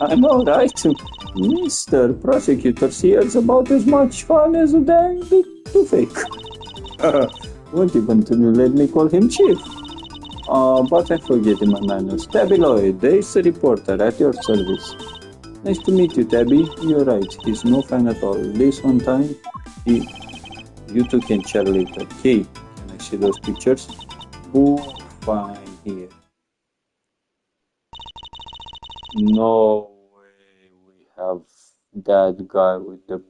I know, right? Mr. Prosecutor here's about as much fun as a dang bit too fake. Won't even let me call him Chief. But I'm forgetting my manners. Tabby Lloyd, the Ace reporter at your service. Nice to meet you, Tabby. You're right, he's no fan at all. This one time, you two can chat later. Hey, can I see those pictures? Oh, fine here. No way we have that guy with the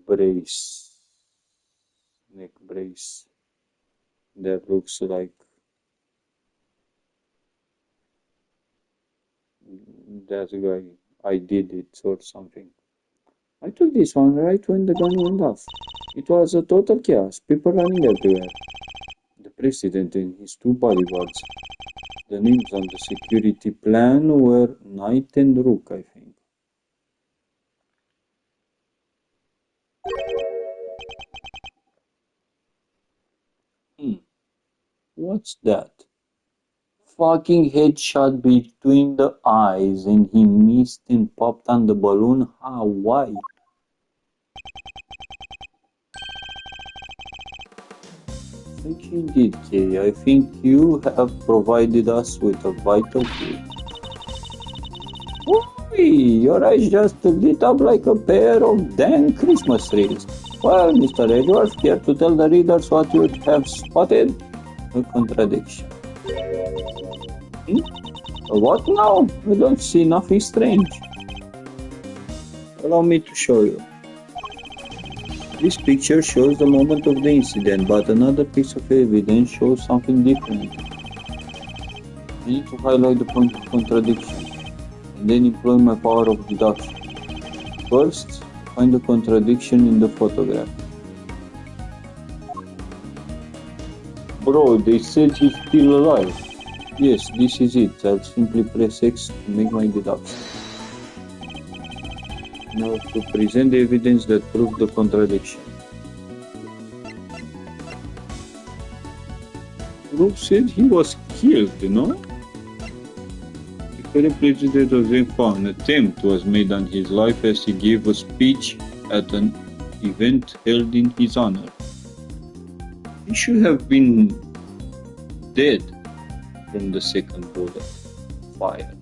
brace, neck brace, that looks like that guy. I did it or something. I took this one right when the gun went off. It was a total chaos, people running everywhere. The president and his 2 bodyguards. The names on the security plan were Knight and Rook, I think. What's that? Fucking headshot between the eyes and he missed and popped on the balloon? How? Why? Thank you indeed, Kay. I think you have provided us with a vital clue. Whee! Your eyes just lit up like a pair of dang Christmas trees. Well, Mr. Edgeworth, care to tell the readers what you have spotted? A contradiction. What now? I don't see nothing strange. Allow me to show you. This picture shows the moment of the incident, but another piece of evidence shows something different. I need to highlight the point of contradiction, and then employ my power of deduction. First, find the contradiction in the photograph. Bro, they said he's still alive. Yes, this is it. I'll simply press X to make my deduction. Now to present the evidence that proves the contradiction. Rook said he was killed, no? The current president of Zenfone, an attempt was made on his life as he gave a speech at an event held in his honor. He should have been dead from the second bullet fired.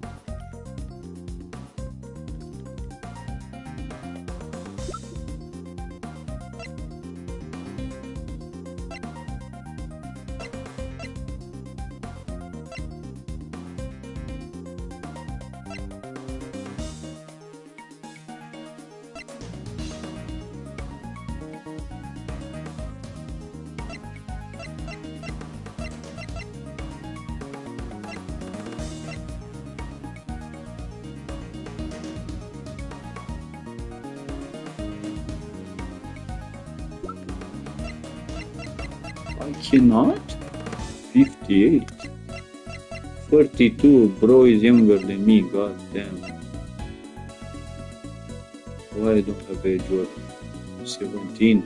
I cannot? 58. 42, bro is younger than me, god damn. Why I don't have age or 17.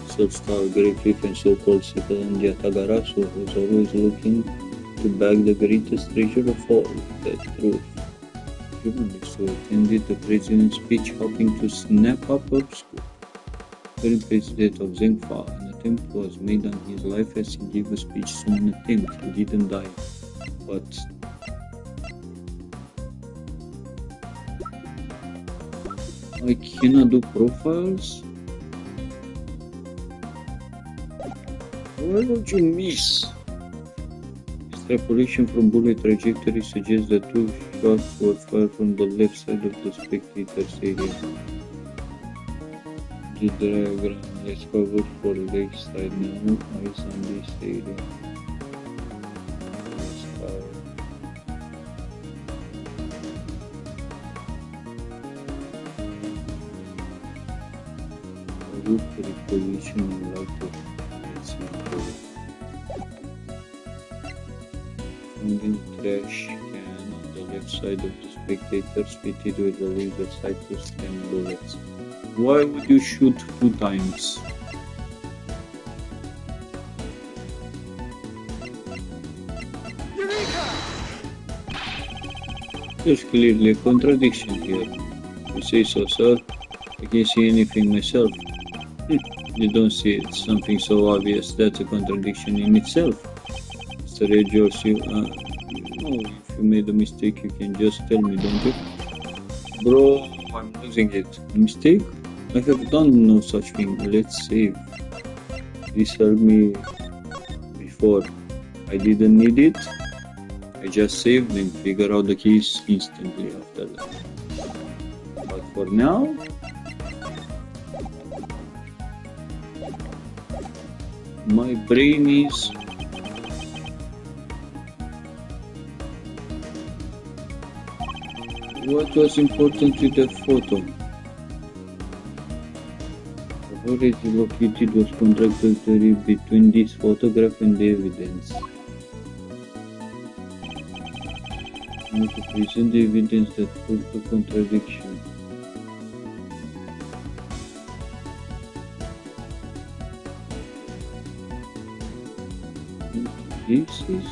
Self-styled Great Thief and so-called citizen Diatagarasu, who's always looking to bag the greatest treasure of all, the truth. Journalists who attended the president's speech hoping to snap up obscure. Current president of Zengfa, an attempt was made on his life as he gave a speech, so an attempt, he didn't die. But I cannot do profiles? Why would you miss? Extrapolation from bullet trajectory suggests that two shots were fired from the left side of the spectator's area. The diagram is covered for left side now, eyes on this area. Root reposition in light of found in trash can on the left side of the spectators fitted with a laser sight to scan bullets. Why would you shoot 2 times? Eureka! There's clearly a contradiction here. You say so, sir? I can't see anything myself. You don't see it. Something so obvious that's a contradiction in itself. Mr. Edgeworth, if you made a mistake, you can just tell me, don't you? Bro, I'm losing it. A mistake? I have done no such thing. Let's save. This helped me before. I didn't need it. I just saved and figured out the keys instantly after that. But for now, my brain is what was important with that photo? I've already located was contradictory between this photograph and the evidence. I need to present the evidence that proves the contradiction. This is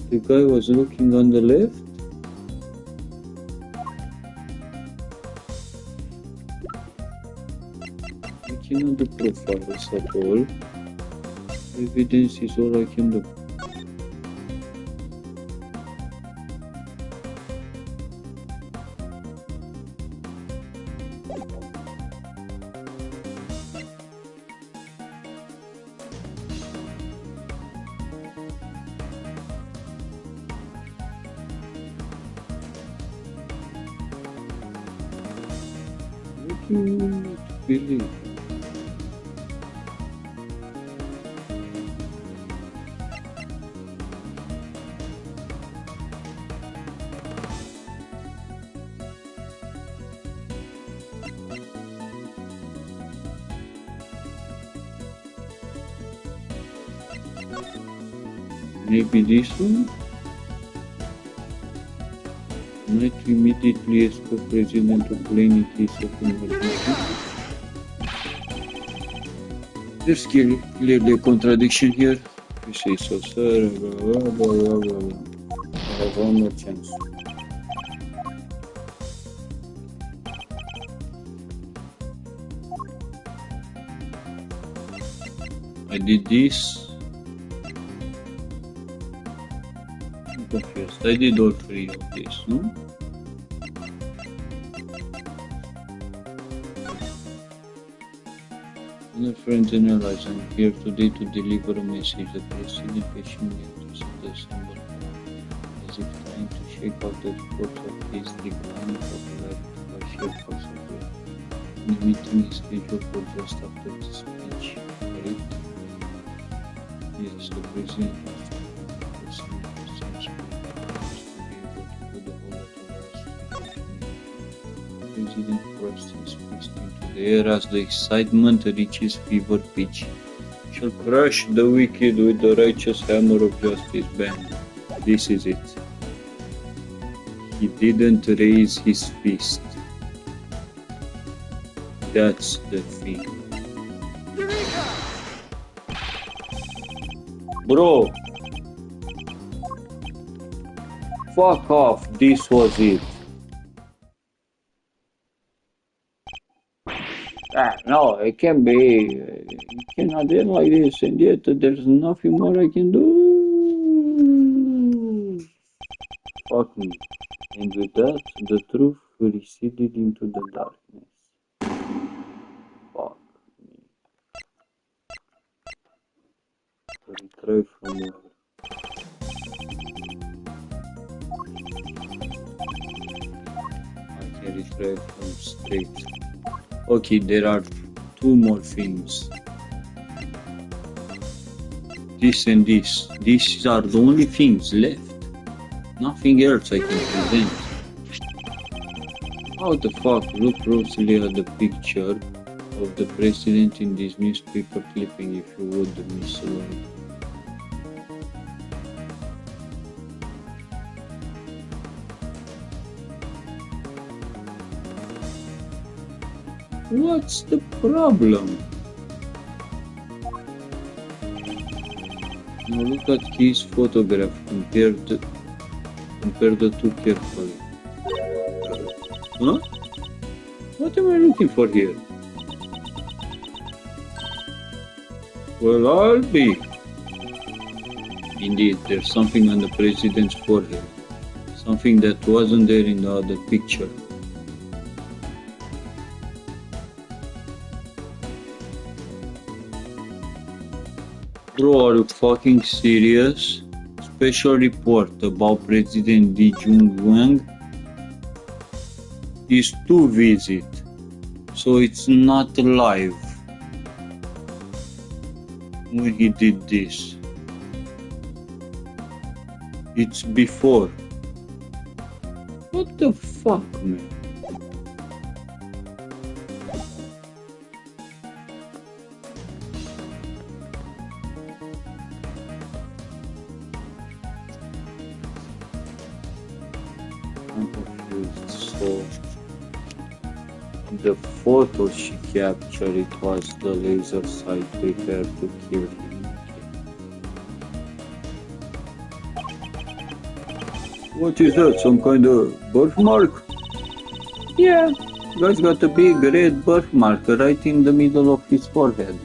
the guy was looking on the left. I cannot do profiles at all. Evidence is all I can do. What do you believe? Maybe this one? Knight immediately escort president of plane in case of emergency. There's clearly a contradiction here. You say so, sir. Blah, blah, blah, blah, blah. I have one more chance. I did this. I'm confused. I did all 3 of these, no? Dear friends and allies, I'm here today to deliver a message. The president patiently enters the symbol as if trying to shake out the reports of his declining popularity by sheer force of will. The meeting is scheduled for just after the speech. Correct? Yes, the president wants to the same speech to be able to put the whole of the situation. The president thrusts his fist into the air as the excitement reaches fever pitch. Shall crush the wicked with the righteous hammer of justice. Bang. This is it. He didn't raise his fist. That's the thing. Eureka! Bro! Fuck off, this was it. No, it can't be. You cannot end like this, and yet there's nothing more I can do. Fuck me. And with that, the truth receded into the darkness. Fuck me. Retry from where? I can retry from straight. Okay, there are two more things. This and this. These are the only things left. Nothing else I can present. How the fuck? Look closely at the picture of the president in this newspaper clipping, if you would, Miss Lloyd. What's the problem? Now look at his photograph. Compare the two carefully. Huh? What am I looking for here? Well, I'll be. Indeed, there's something on the president's forehead. Something that wasn't there in the other picture. Bro, are you fucking serious? Special report about President Lee Jung-wang is to visit, so it's not live when he did this. It's before. What the fuck, man? I'm confused. So the photo she captured, it was the laser sight prepared to kill him. What is that? Some kind of birthmark? Yeah, guy's got a big red birthmark right in the middle of his forehead.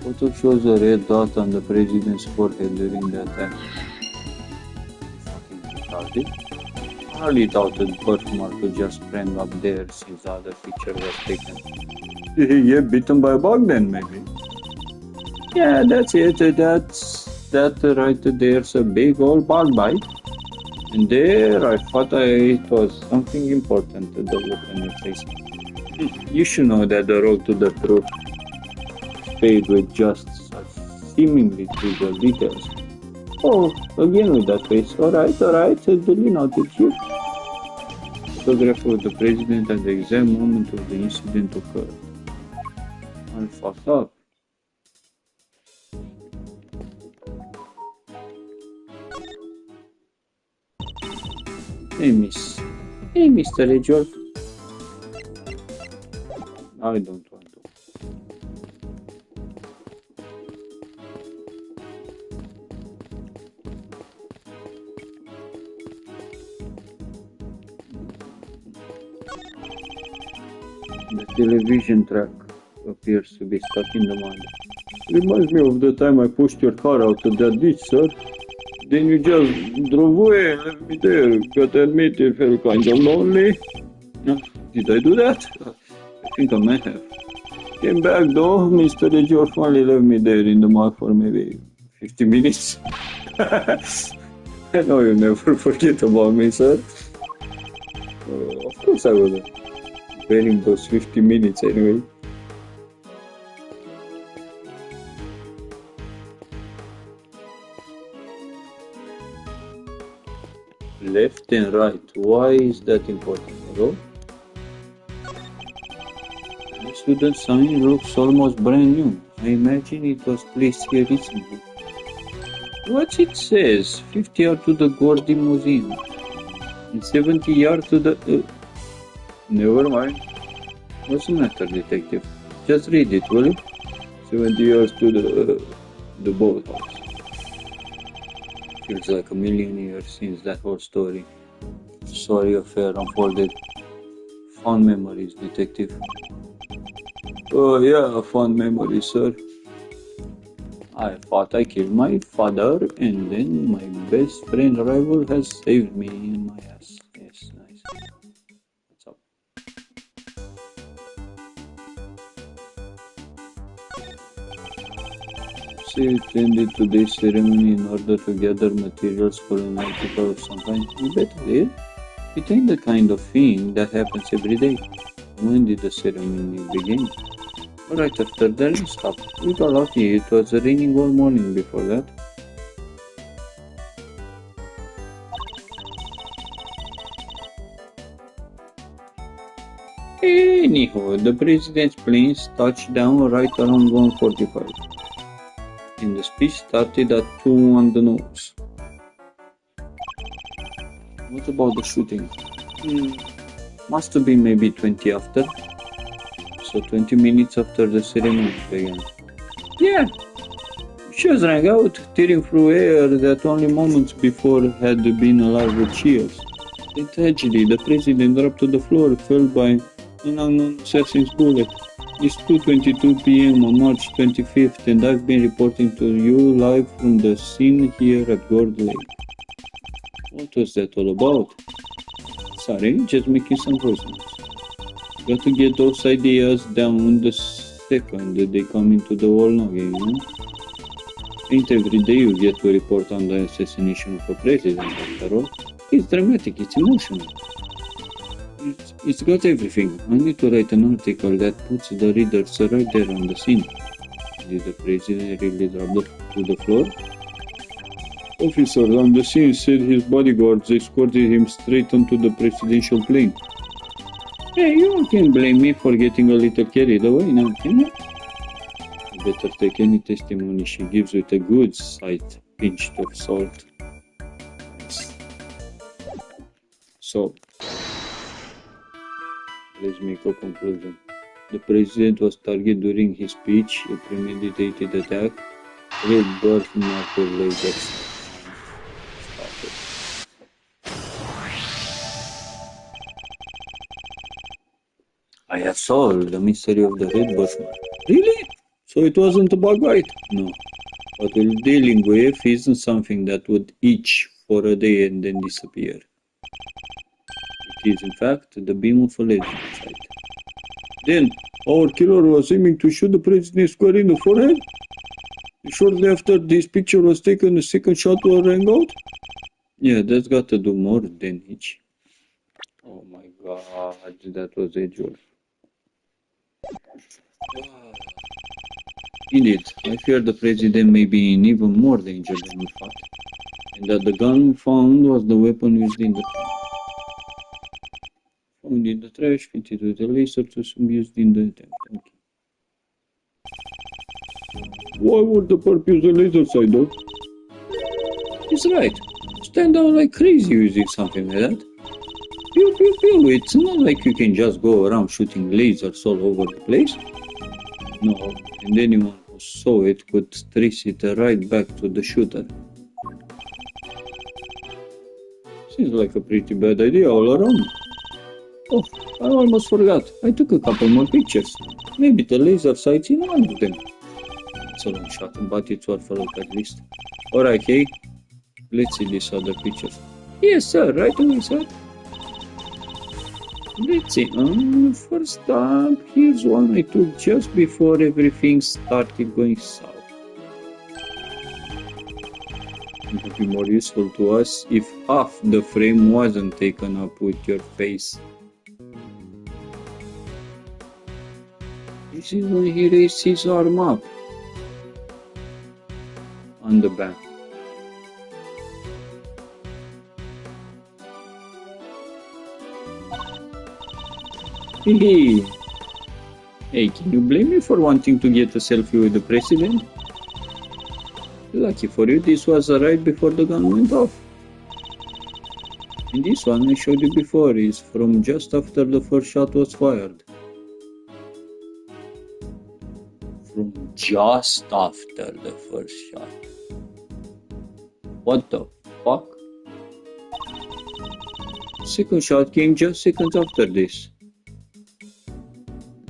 Photo shows a red dot on the president's forehead during the attack. Fucking retarded. I hardly doubted birthmark just sprang up there since the other picture was taken. Yeah, bitten by a bug then, maybe. Yeah, that's it. That right there's a big old bug bite. And there I thought it was something important, the look on your face. You should know that the road to the truth paid with just such seemingly trivial details. Oh, again with that face. Alright, duly noted here. Photograph of the president at the exact moment of the incident occurred. I fucked up. Hey, Mr. Edgeworth. I don't want to. The television track appears to be stuck in the mud. Reminds me of the time I pushed your car out of that ditch, sir. Then you just drove away and left me there. Gotta admit, it felt kind of lonely. Did I do that? I think I may have. Came back though, Mr. Edgeworth only left me there in the mud for maybe 50 minutes. I know you'll never forget about me, sir. Of course I will. Spending those 50 minutes anyway. Left and right. Why is that important? Hello? The student sign looks almost brand new. I imagine it was placed here recently. What it says? 50 yards to the Gordy Museum. And 70 yards to the... Never mind. What's the matter, detective? Just read it, will you? 70 yards to the boathouse. Feels like a million years since that whole sorry affair unfolded. Fond memories, detective. Oh yeah, fond memories, sir. I thought I killed my father, and then my best friend rival has saved me in my ass. Yes, nice. What's up? She attended today's ceremony in order to gather materials for an article of some kind. You bet it did. It ain't the kind of thing that happens every day. When did the ceremony begin? Right after the rain stopped. We got lucky, it was raining all morning before that. Anyhow, the president's planes touched down right around 1:45. And the speech started at 2 on the nose. What about the shooting? Must have been maybe 20 after. So 20 minutes after the ceremony began. Yeah, shoes rang out, tearing through air that only moments before had been alive with cheers. Then tragedy, the president dropped to the floor, felled by an unknown assassin's bullet. It's 2:22 p.m. on March 25th, and I've been reporting to you live from the scene here at Gourd Lake. What was that all about? Sorry, just making some voice notes. Got to get those ideas down the second they come into the wall noggin, you know? Ain't every day you get to report on the assassination of a president, after all. It's dramatic, it's emotional. It's got everything. I need to write an article that puts the readers right there on the scene. Did the president really drop to the floor? Officers on the scene said his bodyguards escorted him straight onto the presidential plane. Hey, you can't blame me for getting a little carried away now, can you? You better take any testimony she gives with a good sight pinched of salt. So, let's make a conclusion. The president was targeted during his speech, a premeditated attack, red birthmark with lasers. I have solved the mystery of the red birthmark. Really? So it wasn't a bug bite? No. What we're dealing with isn't something that would itch for a day and then disappear. It is, in fact, the beam of a laser sight. Then, our killer was aiming to shoot the president square in the forehead? Shortly after this picture was taken, the second shot was rang out? Yeah, that's got to do more than itch. Oh my god, that was Edgeworth. Indeed, I fear the president may be in even more danger than we thought, and that the gun found was the weapon used in the found in the trash, fitted with a laser to some used in the attempt. Okay. Why would the perp use a laser sight, though? He's right. Stand out like crazy using something like that. Pew pew pew, it's not like you can just go around shooting lasers all over the place. No, and anyone who saw it could trace it right back to the shooter. Seems like a pretty bad idea all around. Oh, I almost forgot. I took a couple more pictures. Maybe the laser sight's in one of them. It's a long shot, but it's worth a look at least. Alright, hey. Let's see these other pictures. Yes, sir. Right away, sir. Let's see. First up, here's one I took just before everything started going south. It would be more useful to us if half the frame wasn't taken up with your face. This is when he raised his arm up on the back. Hey, hey, can you blame me for wanting to get a selfie with the president? Lucky for you, this was right before the gun went off. And this one I showed you before is from just after the first shot was fired. From just after the first shot. What the fuck? Second shot came just seconds after this.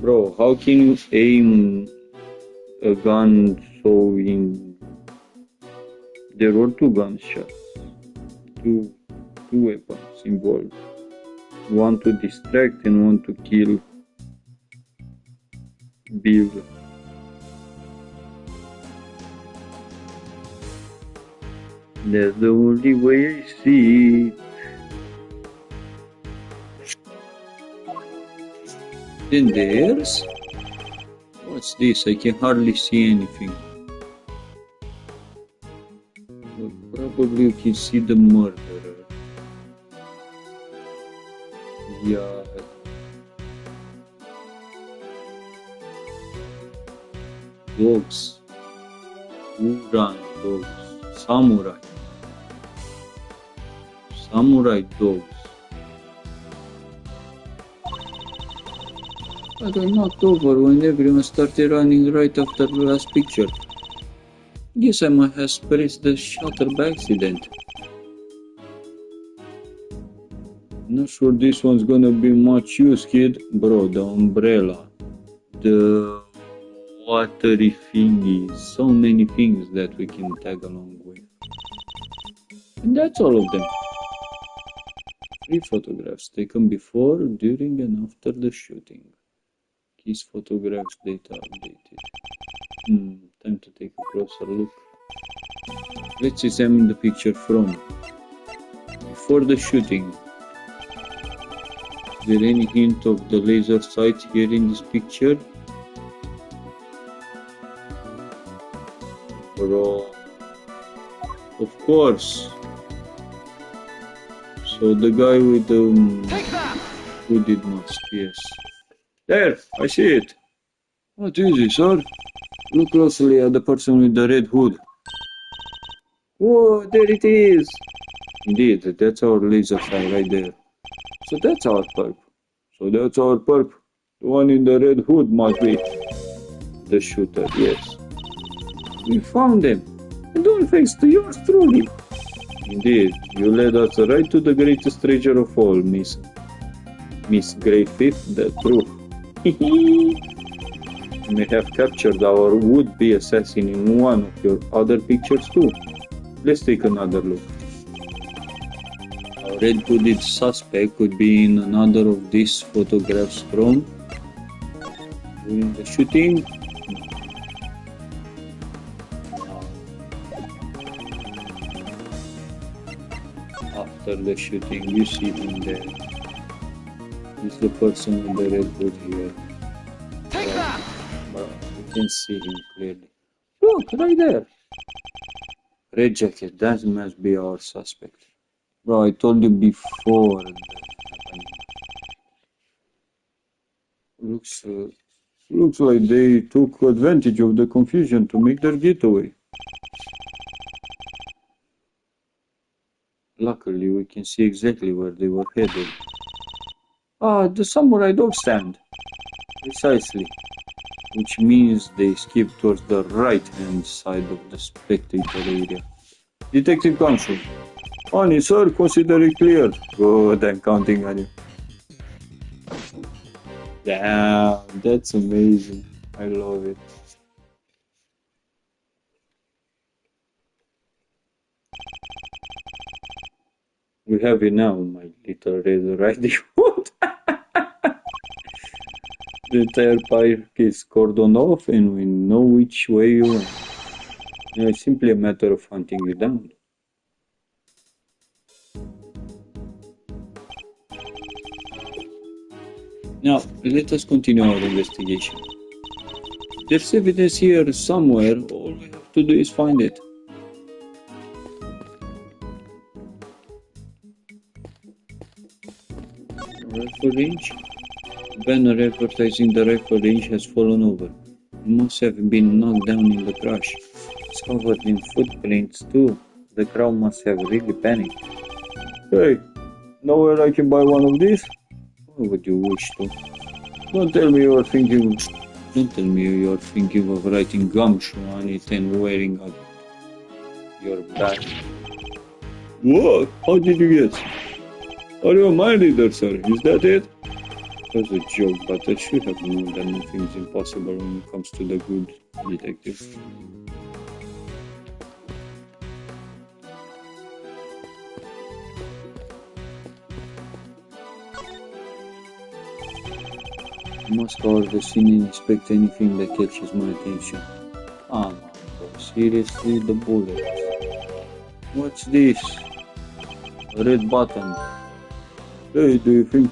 Bro, how can you aim a gun so in... There were two gunshots. Two weapons involved. One to distract and one to kill Bill. That's the only way I see it. Then there's... What's this? I can hardly see anything. But probably you can see the murderer. Yeah. Dogs. Uran dogs. Samurai. Samurai dogs. But I knocked over when everyone started running right after the last picture. Guess I might have pressed the shutter by accident. Not sure this one's gonna be much use, kid. Bro, the umbrella. The watery thingies. So many things that we can tag along with. And that's all of them. 3 photographs taken before, during and after the shooting. His photographs data updated. Time to take a closer look. Let's examine the picture from before the shooting. Is there any hint of the laser sight here in this picture? Bro, of course. So the guy with the hooded mask, yes. There, I see it. What is it, sir? Look closely at the person with the red hood. Whoa, there it is! Indeed, that's our laser sight right there. So that's our perp. The one in the red hood must be the shooter, yes. We found them. And all thanks to yours truly. Indeed, you led us right to the greatest treasure of all, Miss Griffith, the truth. You may have captured our would-be assassin in one of your other pictures too. Let's take another look. Our red-hooded suspect could be in another of these photographs from during the shooting. After the shooting, you see him there. He's the person with the red hood here. But you can see him clearly. Look, right there. Red jacket, that must be our suspect. Bro, I told you before that happened. Looks like they took advantage of the confusion to make their getaway. Luckily, we can see exactly where they were headed. Ah, the samurai dog stand. Precisely. Which means they escaped towards the right-hand side of the spectator area. Detective Counsel. On it, sir. Consider it cleared. Good, I'm counting on you. Damn, that's amazing. I love it. We have it now, my little Red Riding Hood. The entire park is cordoned off and we know which way you went. Now it's simply a matter of hunting you down. Now, let us continue our investigation. There's evidence here somewhere, all we have to do is find it. Rifle range? Banner advertising the rifle range has fallen over. It must have been knocked down in the crash. It's covered in footprints too. The crowd must have really panicked. Hey, nowhere I can buy one of these? Why would you wish to? Don't tell me you're thinking. Don't tell me you're thinking of writing gumshoe on it and wearing your badge. What? How did you guess? Are you a mind reader, sir? Is that it? It was a joke, but I should have known that nothing's impossible when it comes to the good detective. I must cover the scene and inspect anything that catches my attention. Ah, no, seriously, the bullets. What's this? A red button. Hey, do you think?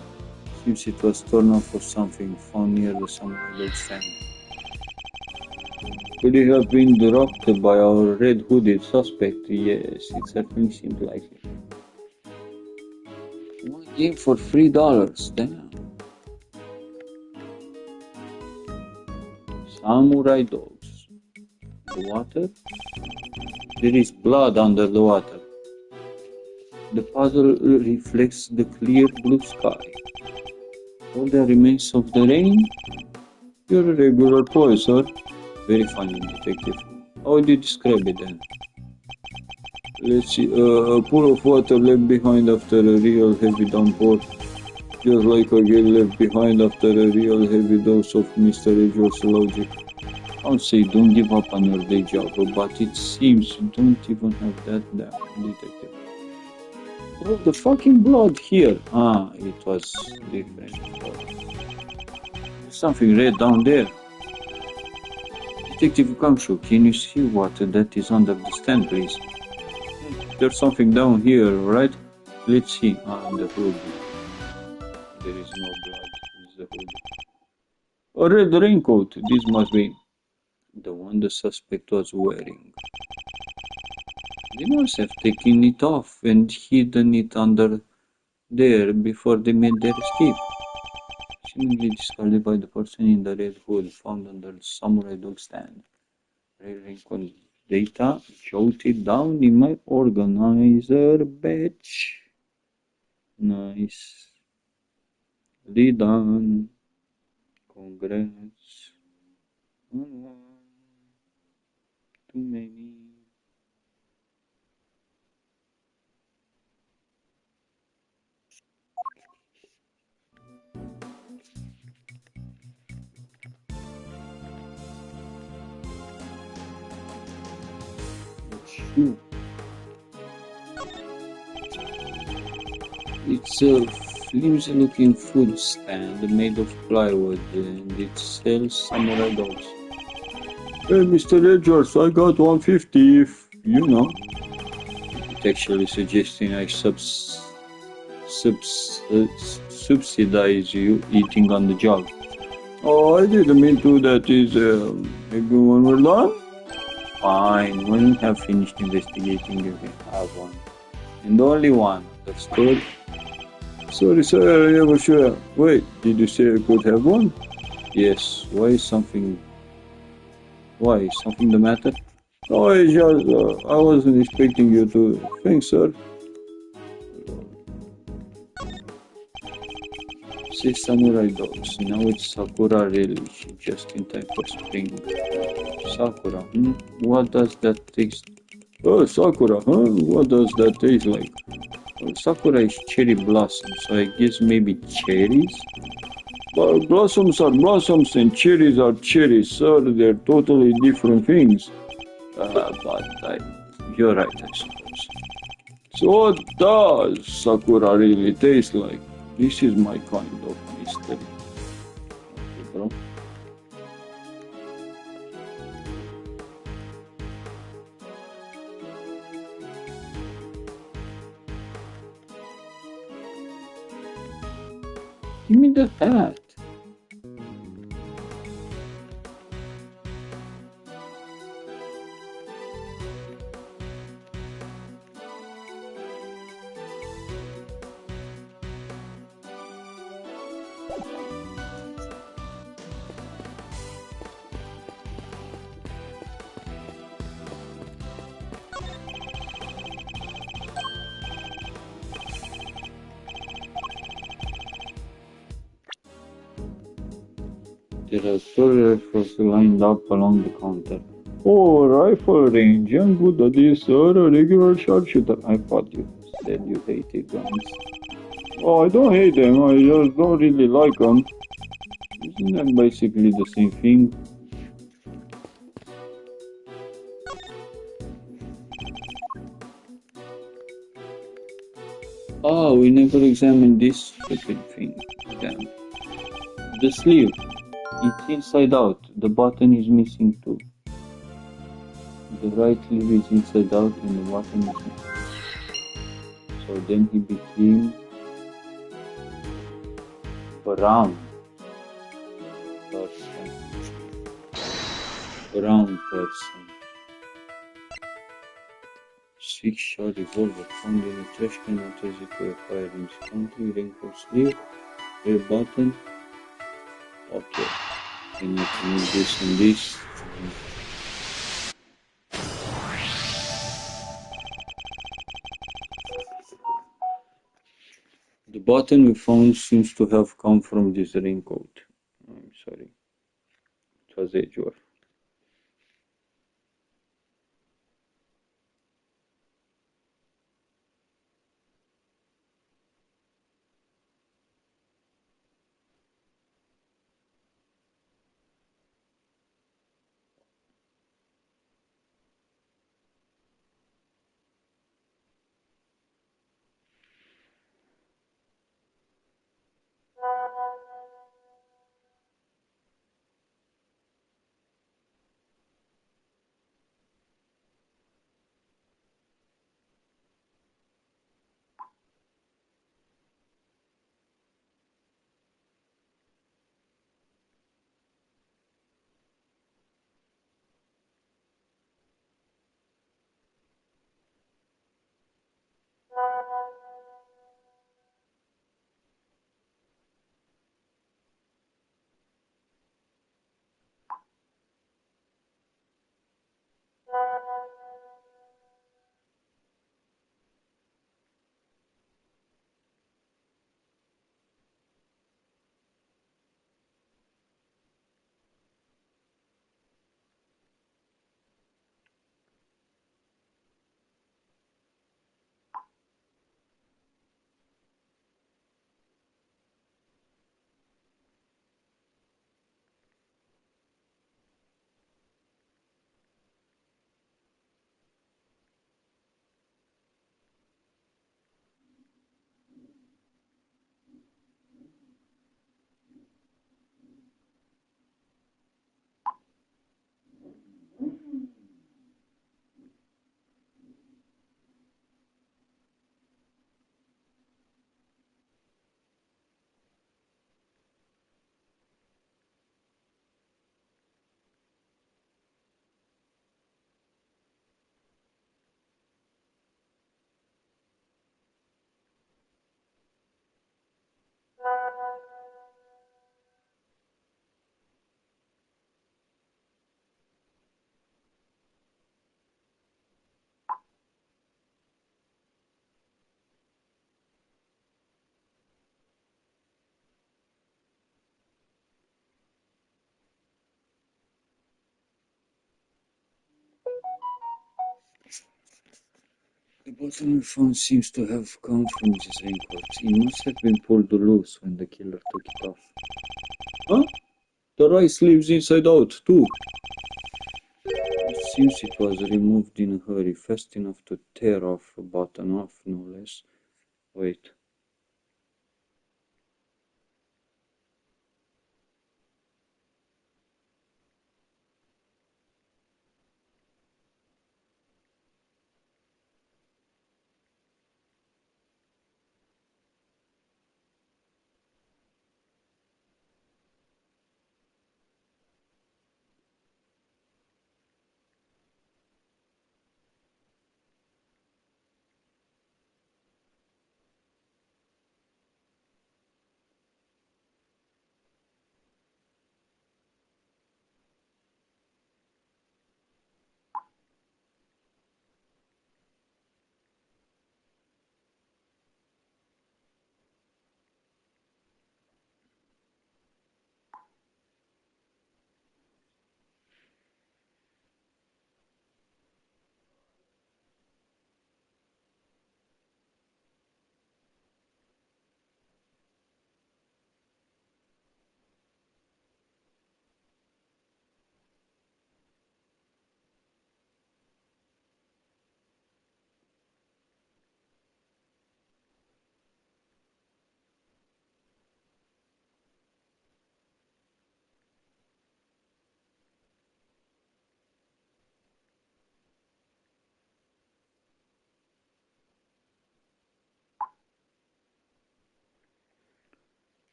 Seems it was torn off or something found near the samurai dog stand. Could it have been dropped by our red hooded suspect? Yes, it certainly seemed likely. One game for $3, damn. Samurai dogs. The water? There is blood under the water. The puddle reflects the clear blue sky. All the remains of the rain? You're a regular toy, sir. Very funny, detective. How would you describe it then? Let's see, a pool of water left behind after a real heavy downpour. Just like a girl left behind after a real heavy dose of Mr. Edgeworth's logic. I would say don't give up on your day job, but it seems you don't even have that damn detective. Oh, the fucking blood here! Ah, it was different. There's something red down there. Detective Gumshoe, can you see what that is under the stand, please? There's something down here, right? Let's see. Ah, the hood. There is no blood. It's the hood. A red raincoat. This must be the one the suspect was wearing. They must have taken it off and hidden it under there before they made their escape. Seemingly discarded by the person in the red hood found under the samurai dog stand. Red raincoat data jotted down in my organizer batch. Nice. Done. Congrats. Too many. Shoe. It's a flimsy looking food stand made of plywood and it sells samurai dogs. Hey, Mr. Edgeworth, I got 150 if you know. It's actually suggesting I subsidize you eating on the job. Oh, I didn't mean to. That is, maybe when we're done? Fine, when you have finished investigating, you can have one. And only one. Understood? Sorry, sir, I never sure. Wait, did you say I could have one? Yes. Why is something the matter? No, I just, I wasn't expecting you to. Thanks, sir. Say samurai dogs. Now it's Sakura really. She just in time for spring. Sakura, what does that taste? Oh, Sakura, huh? What does that taste like? Well, Sakura is cherry blossom, so I guess maybe cherries? But blossoms are blossoms and cherries are cherries, sir. They're totally different things. You're right, I suppose. So what does Sakura really taste like? This is my kind of mystery. Okay, bro. Give me the hat. There are 4 rifles lined up along the counter. Oh, rifle range. Young Buddha, this sir, a regular sharpshooter. I thought you said you hated guns. Oh, I don't hate them, I just don't really like them. Isn't that basically the same thing? Oh, we never examined this stupid thing. Damn. The sleeve. It's inside out. The button is missing too. The right sleeve is inside out and the button is missing. So then he became a round person. A round person. 6-shot revolver found in a trash can not easy to acquire in this country. Wrinkled sleeve. Red button. Okay. Can I remove this and this? The button we found seems to have come from this raincoat. I'm sorry. It was Edgeworth. The bottom we found seems to have come from this raincoat. It must have been pulled loose when the killer took it off. Huh? The right sleeve's inside out, too. It seems it was removed in a hurry, fast enough to tear off a button off, no less. Wait.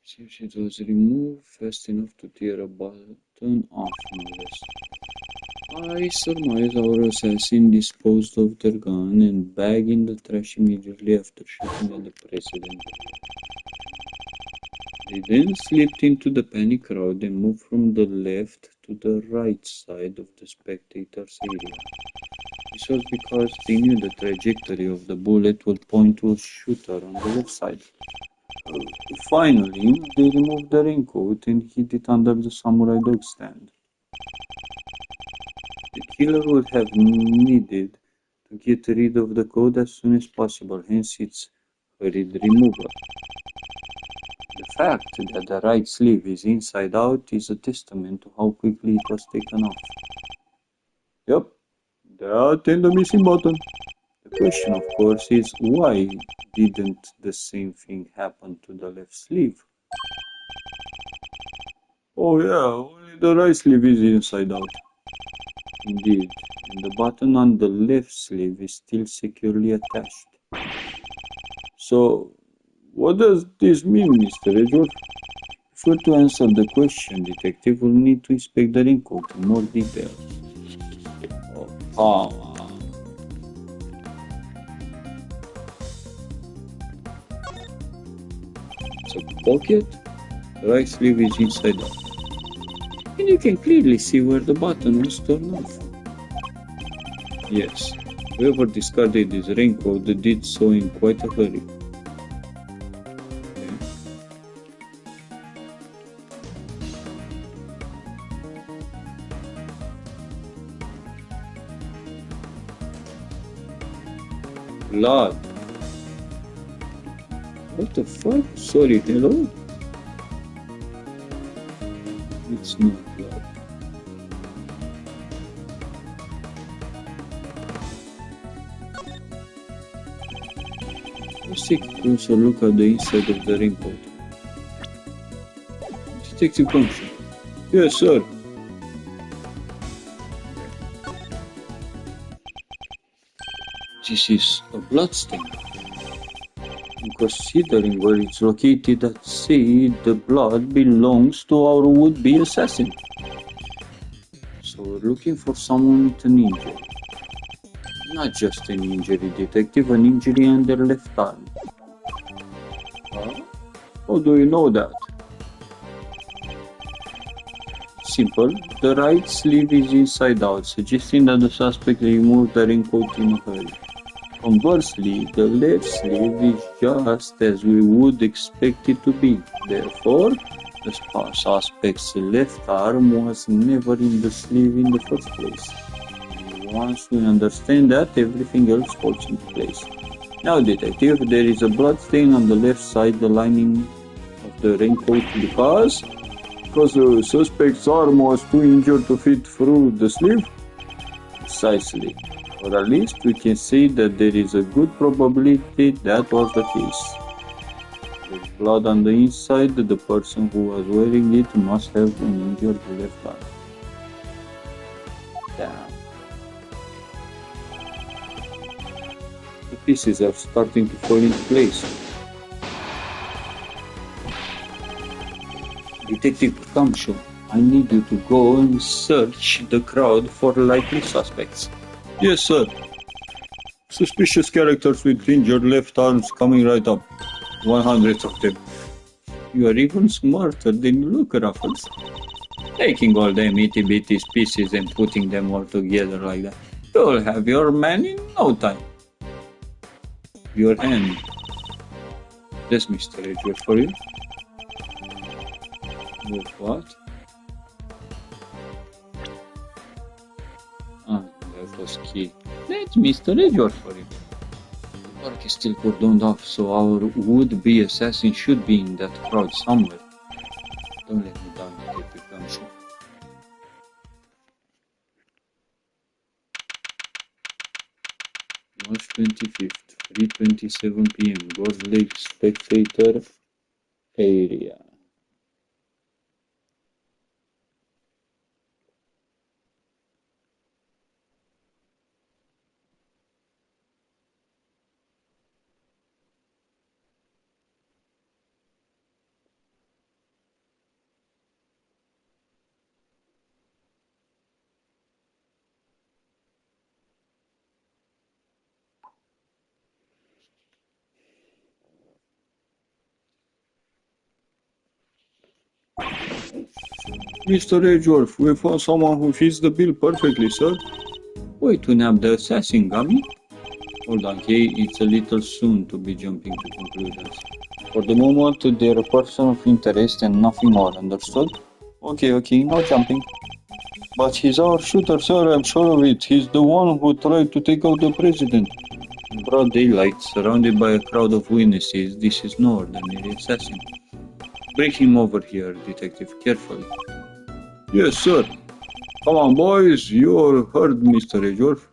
See if it was removed fast enough to tear a button off, no less. I surmise our assassin disposed of their gun and bag in the trash immediately after shooting at the president. They then slipped into the panic crowd and moved from the left to the right side of the spectators area. This was because they knew the trajectory of the bullet would point to a shooter on the left side. Finally, they removed the raincoat and hid it under the samurai dog stand. The killer would have needed to get rid of the coat as soon as possible, hence its hurried removal. The fact that the right sleeve is inside out is a testament to how quickly it was taken off. Yep, that and the missing button. The question, of course, is why didn't the same thing happen to the left sleeve? Oh yeah, only the right sleeve is inside out. Indeed, and the button on the left sleeve is still securely attached. So, what does this mean, Mr. Edgeworth? If we're to answer the question, detective will need to inspect the raincoat in more detail. Oh, come on. It's a pocket. The right sleeve is inside out. And you can clearly see where the button was torn off. Yes, whoever discarded his raincoat did so in quite a hurry. Okay. Blood. What the fuck? Sorry, hello? It's not blood. Let's take a closer look at the inside of the raincoat. Detective Thompson. Yes, sir. This is a bloodstain. Considering where it's located at sea, the blood belongs to our would-be assassin. So we're looking for someone with an injury. Not just an injury, detective, an injury on their left arm. Huh? How do you know that? Simple. The right sleeve is inside out, suggesting that the suspect removed the raincoat in a hurry. Conversely, the left sleeve is just as we would expect it to be. Therefore, the suspect's left arm was never in the sleeve in the first place. And once we understand that, everything else falls into place. Now, detective, there is a blood stain on the left side, the lining of the raincoat, because the suspect's arm was too injured to fit through the sleeve? Precisely. Or at least we can say that there is a good probability that was the case. With blood on the inside, the person who was wearing it must have an injured left arm. Damn. The pieces are starting to fall into place. Detective Kamsho, I need you to go and search the crowd for likely suspects. Yes, sir. Suspicious characters with injured left arms coming right up. 100 of them. You are even smarter than you look, Ruffles. Taking all them itty-bitty pieces and putting them all together like that. You'll have your man in no time. Your hand. That's Mr. Edgeworth for you. What? Ah, that was key. That's Mr. Edgeworth for you. The park is still cordoned off, so our would-be assassin should be in that crowd somewhere. Don't let me down, Detective Gumshoe. March 25th, 3:27 p.m. Gorge Lake Spectator Area. Mr. Edgeworth, we found someone who fits the bill perfectly, sir. Wait to nab the assassin, Gummy? Hold on, Kay, it's a little soon to be jumping to conclusions. For the moment, they're a person of interest and nothing more, understood? Okay, no jumping. But he's our shooter, sir, I'm sure of it. He's the one who tried to take out the president. In broad daylight, surrounded by a crowd of witnesses, this is no ordinary assassin. Bring him over here, detective, carefully. Yes, sir. Come on, boys, you heard Mr. Edgeworth.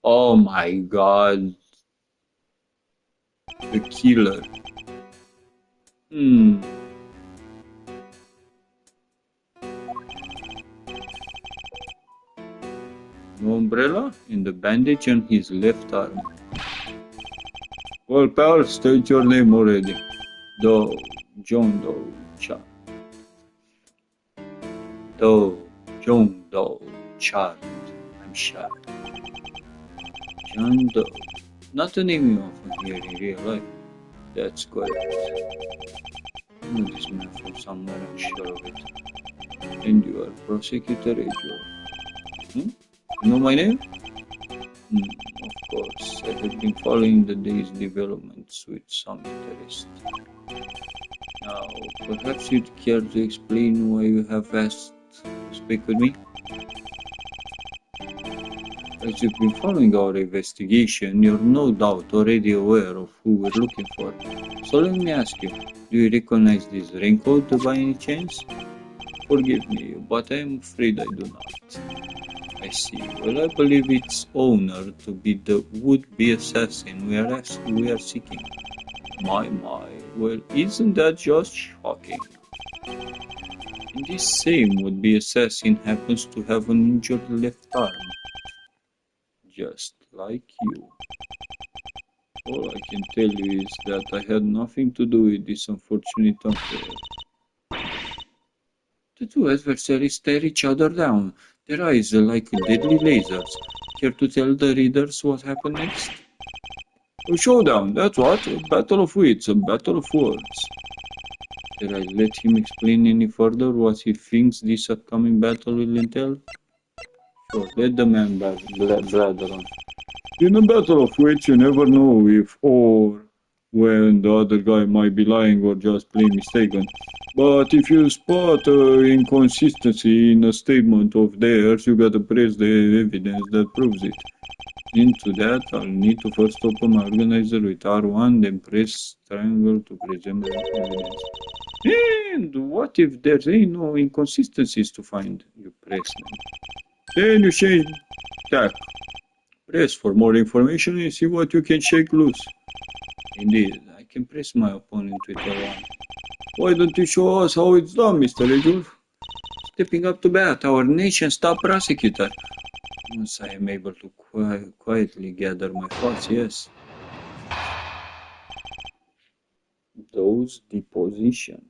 Oh my god, the killer. Hmm. No umbrella and the bandage on his left arm. Well, pal, state your name already. Doe, John Doe, John Doe, Child. I'm shy. John Doe. Not a name you often hear in real life. That's correct. I know this man from somewhere, I'm sure of it. And you are Prosecutor Edgeworth. You know my name? Of course, I have been following the day's developments with some interest. Now, perhaps you'd care to explain why you have asked to speak with me? As you've been following our investigation, you're no doubt already aware of who we're looking for. So let me ask you, do you recognize this raincoat by any chance? Forgive me, but I'm afraid I do not. I see. Well, I believe its owner to be the would-be assassin we are seeking. My. Well, isn't that just shocking? And this same would-be assassin happens to have an injured left arm. Just like you. All I can tell you is that I had nothing to do with this unfortunate affair. The two adversaries stare each other down, their eyes are like deadly lasers. Care to tell the readers what happened next? A showdown, that's what. A battle of wits, a battle of words. Did I let him explain any further what he thinks this upcoming battle will entail? Sure, let the man blather on. In a battle of wits, you never know if or when the other guy might be lying or just plain mistaken. But if you spot inconsistency in a statement of theirs, you gotta press the evidence that proves it. Into that, I'll need to first open my organizer with R1, then press triangle to present the evidence. And what if there ain't no inconsistencies to find? You press them. Then you change tack. Press for more information and see what you can shake loose. Indeed, I can press my opponent with R1. Why don't you show us how it's done, Mr. Edgeworth? Stepping up to bat, our nation's top prosecutor. Once I am able to quietly gather my thoughts, yes. Those deposition.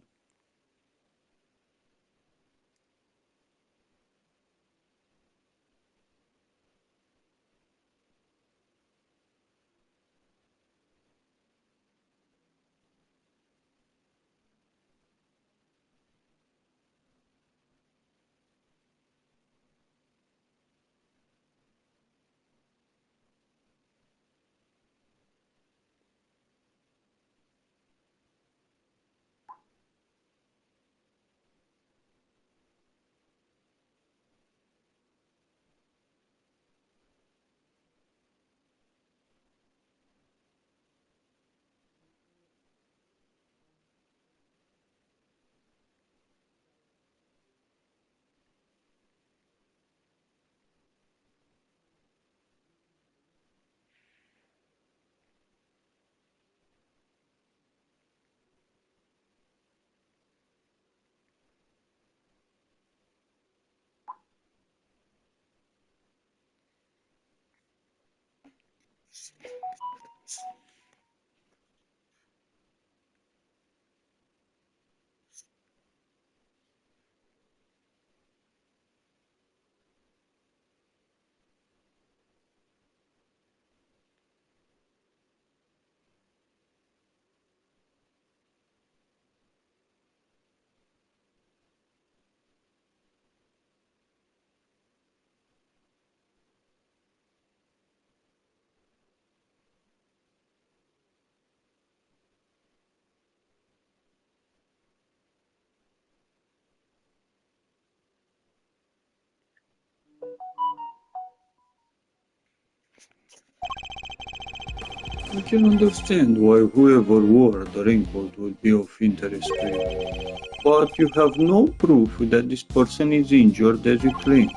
I can understand why whoever wore the raincoat would be of interest to you. But you have no proof that this person is injured as you claim.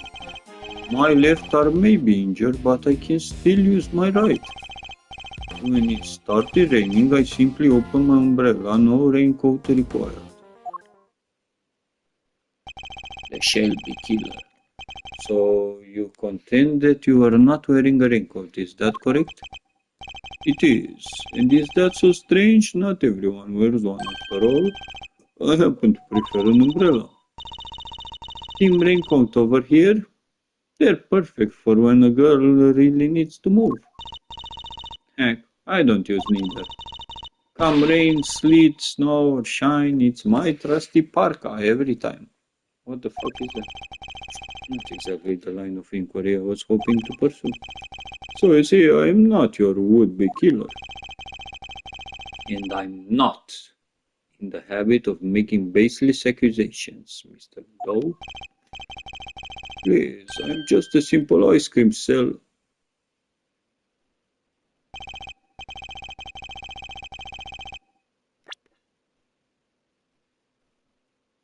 My left arm may be injured, but I can still use my right. When it started raining, I simply opened my umbrella, no raincoat required. The Shelby killer. So you contend that you are not wearing a raincoat, is that correct? It is. And is that so strange? Not everyone wears one after all. I happen to prefer an umbrella. Team raincoat over here. They're perfect for when a girl really needs to move. Heck, I don't use neither. Come rain, sleet, snow, or shine, it's my trusty parka every time. What the fuck is that? Not exactly the line of inquiry I was hoping to pursue. So you see, I'm not your would-be killer. And I'm not in the habit of making baseless accusations, Mr. Doe. Please, I'm just a simple ice cream seller.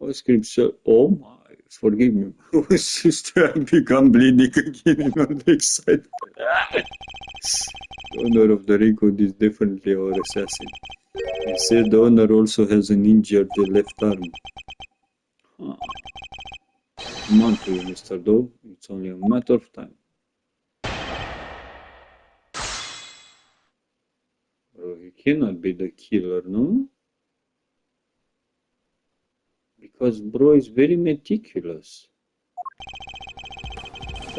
Ice cream seller. Oh my, forgive me. My sister had become bleeding again and I'm excited. The owner of the raincoat is definitely our assassin. He said the owner also has an injured left arm. Huh. Come on to you, Mr. Doe. It's only a matter of time. Bro, he cannot be the killer, no? Because bro is very meticulous.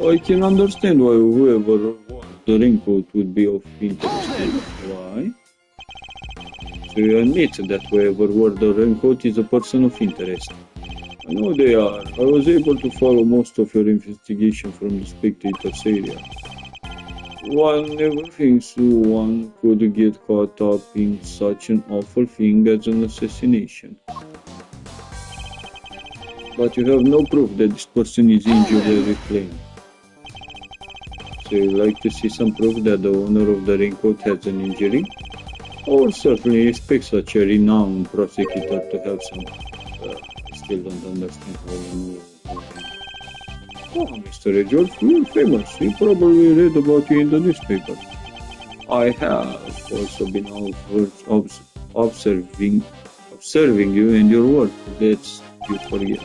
I can understand why whoever wore the raincoat would be of interest. Why? So you admit that whoever wore the raincoat is a person of interest. I know they are. I was able to follow most of your investigation from the spectators area. One never thinks one could get caught up in such an awful thing as an assassination. But you have no proof that this person is injured as you claim. So you like to see some proof that the owner of the raincoat has an injury? I would certainly expect such a renowned prosecutor to have some. I still don't understand how you know. Oh, Mr. Edgeworth, you're famous. We probably read about you in the newspaper. I have also been observing you and your work. Lest you forget.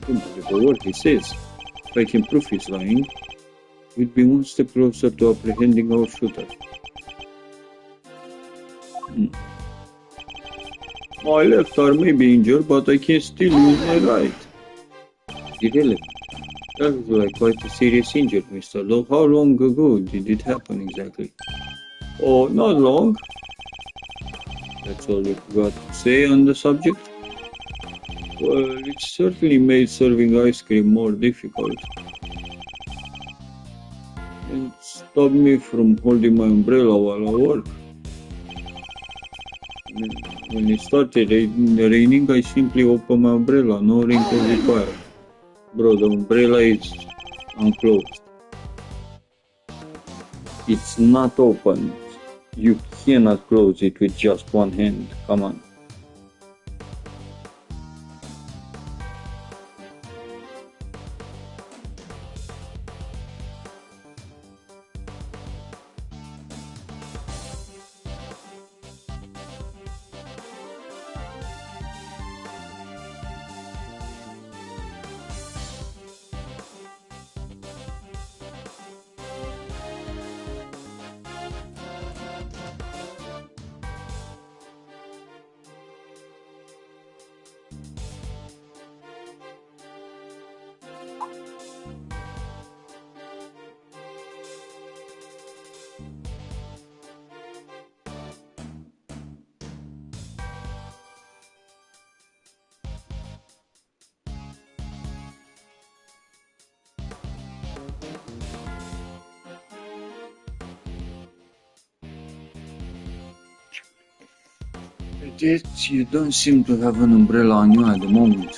Don't believe a word he says. If I can prove he's lying, we'd be one step closer to apprehending our shooter. My left arm may be injured, but I can still use my right. Irrelevant. That looks like quite a serious injury, Mr. Lowe. How long ago did it happen exactly? Oh, not long. That's all you've got to say on the subject? Well, it certainly made serving ice cream more difficult. And stopped me from holding my umbrella while I work. When it started raining, I simply opened my umbrella, no raincoat required. Bro, the umbrella is unclosed. It's not open. You cannot close it with just one hand. Come on. Yet you don't seem to have an umbrella on you at the moment.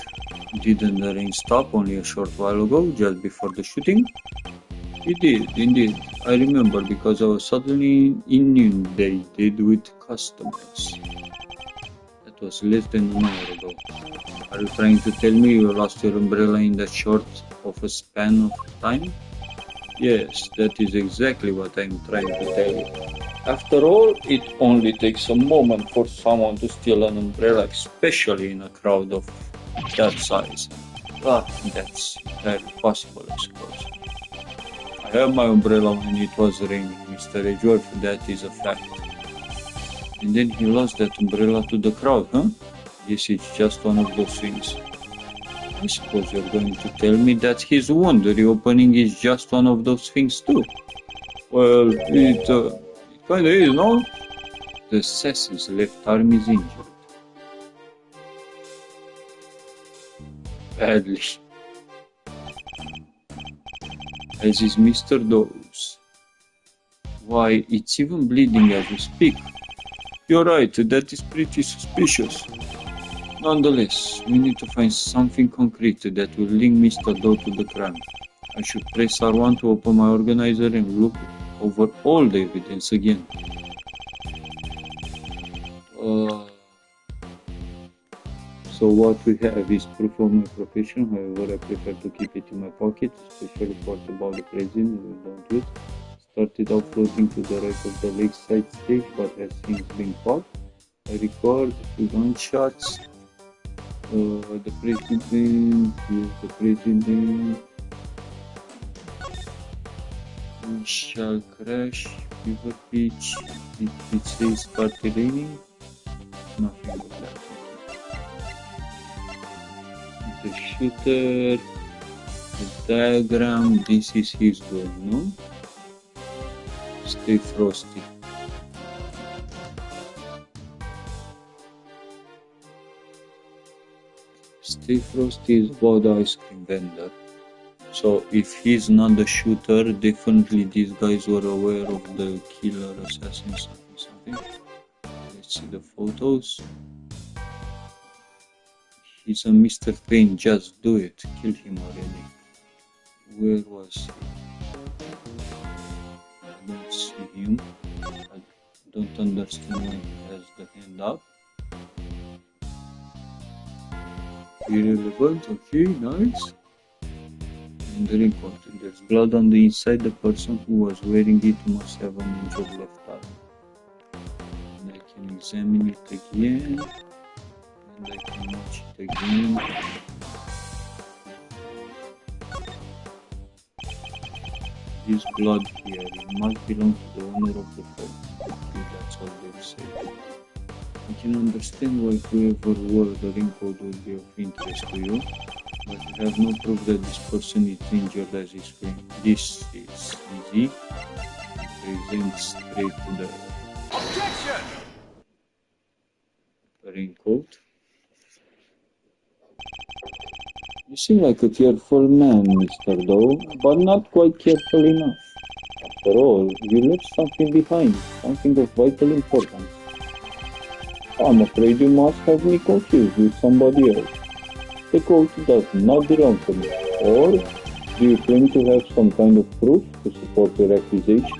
Didn't the rain stop only a short while ago, just before the shooting? He did, indeed. I remember because I was suddenly inundated with customers. That was less than an hour ago. Are you trying to tell me you lost your umbrella in that short of a span of time? Yes, that is exactly what I'm trying to tell you. After all, it only takes a moment for someone to steal an umbrella, especially in a crowd of that size. Ah, that's entirely possible, I suppose. I have my umbrella when it was raining, Mr. Edgeworth, that is a fact. And then he lost that umbrella to the crowd, huh? Yes, it's just one of those things. I suppose you're going to tell me that his wound reopening is just one of those things too. Well, it kinda is, no? The Cecil's left arm is injured. Badly. As is Mr. Dawes. Why, it's even bleeding as we speak. You're right, that is pretty suspicious. Nonetheless, we need to find something concrete that will link Mr. Doe to the crime. I should press R1 to open my organizer and look over all the evidence again. So what we have is proof of my profession, however I prefer to keep it in my pocket, especially part about the president, we don't do it. Started out floating to the right of the lakeside stage, but has since been caught. I record 2 gunshots. The president, here's the president. We shall crash, fever pitch, it says started raining. Nothing of that. The shooter, the diagram, this is his goal, no? Stay frosty. Stay frosty is about the ice cream vendor. So if he's not the shooter, definitely these guys were aware of the killer, assassin, something. Let's see the photos. He's a Mr. Payne, just do it. Kill him already. Where was he? I don't see him. I don't understand why he has the hand up. Irrelevant, okay, nice. And the record, there's blood on the inside. The person who was wearing it must have an injured left arm. And I can examine it again. And I can watch it again. This blood here, it must belong to the owner of the phone. Okay, that's all they've said. I can understand why whoever wore the ring code would be of interest to you, but I have no proof that this person is injured as he screamed. This is easy. Present straight to the Objection! ring code. You seem like a careful man, Mr. Doe, but not quite careful enough. After all, you left something behind, something of vital importance. I'm afraid you must have me confused with somebody else. The coat does not belong to me. Or do you claim to have some kind of proof to support your accusation?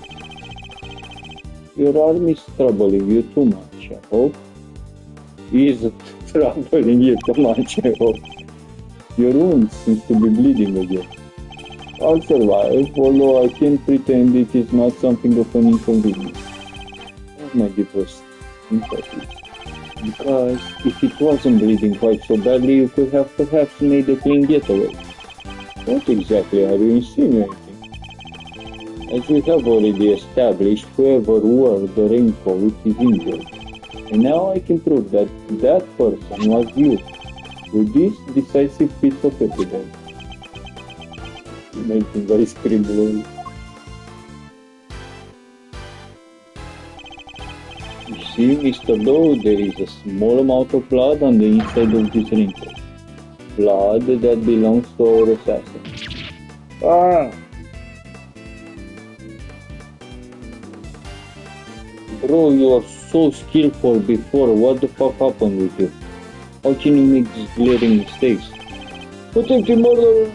Your arm is troubling you too much, I hope. Is troubling you too much, I hope. Your wound seems to be bleeding again. I'll survive, although I can't pretend it is not something of an inconvenience. My deepest sympathies. Because if it wasn't bleeding quite so badly, you could have perhaps made a clean getaway. What exactly are you insinuating? As we have already established, whoever wore the raincoat is injured. And now I can prove that that person was you, with this decisive piece of evidence. Making very scribble. You see, Mr. Doe, there is a small amount of blood on the inside of this raincoat. Blood that belongs to our assassin. Ah! Bro, you are so skillful before. What the fuck happened with you? How can you make these glaring mistakes? Protect the murderer!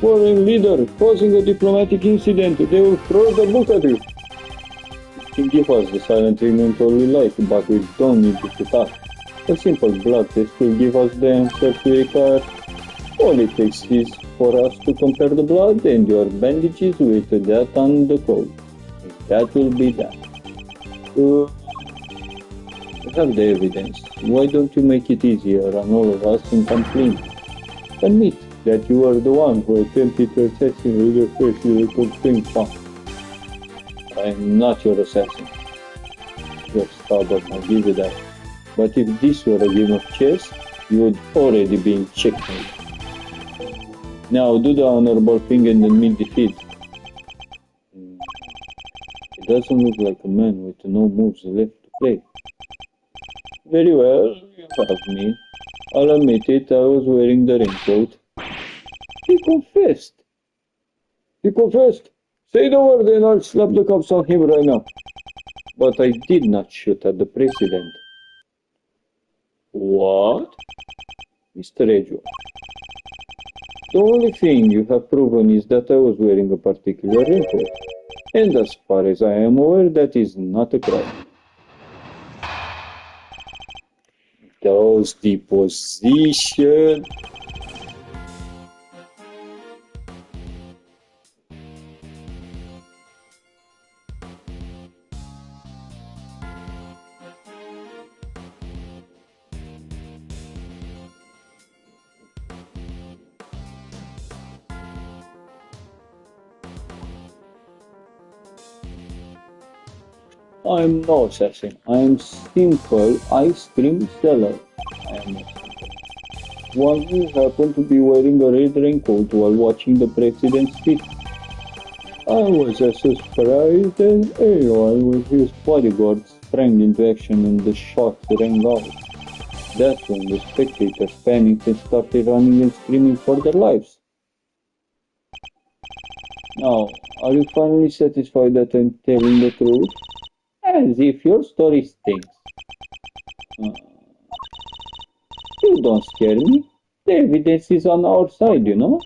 Foreign leader causing a diplomatic incident. They will throw the book at you. You can give us the silent treatment all we like, but we don't need you to talk. A simple blood test will give us the answers we require. All it takes is for us to compare the blood and your bandages with that on the code. And that will be done. We have the evidence. Why don't you make it easier on all of us and come clean? Admit that you are the one who attempted to assassinate the president of Springtown. I am not your assassin. You're stubborn, I'll give you that. But if this were a game of chess, you would already be in checkmate. Now do the honorable thing and admit defeat. It doesn't look like a man with no moves left to play. Very well, you have me. I'll admit it, I was wearing the raincoat. He confessed. He confessed. Say the word and I'll slap the cops on him right now. But I did not shoot at the president. What? Mr. Edgeworth. The only thing you have proven is that I was wearing a particular raincoat. And as far as I am aware, that is not a crime. Those deposition. I'm no assassin. I am simple ice cream seller. I am one who happened to be wearing a red raincoat while watching the president speak. I was as surprised as anyone when his bodyguards sprang into action and the shots rang out. That's when the spectators panicked and started running and screaming for their lives. Now, are you finally satisfied that I'm telling the truth? As if your story stinks. You don't scare me. The evidence is on our side, you know.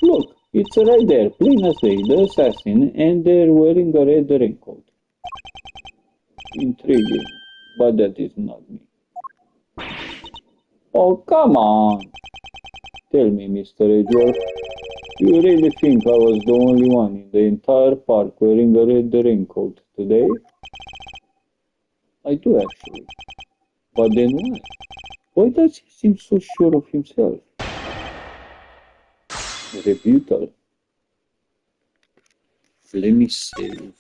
Look, it's right there, plain as day, the assassin, and they're wearing a red raincoat. Intriguing, but that is not me. Oh, come on. Tell me, Mr. Edgeworth, do you really think I was the only one in the entire park wearing a red raincoat today? I do actually. But then why? Why does he seem so sure of himself? Rebuttal. Let me save.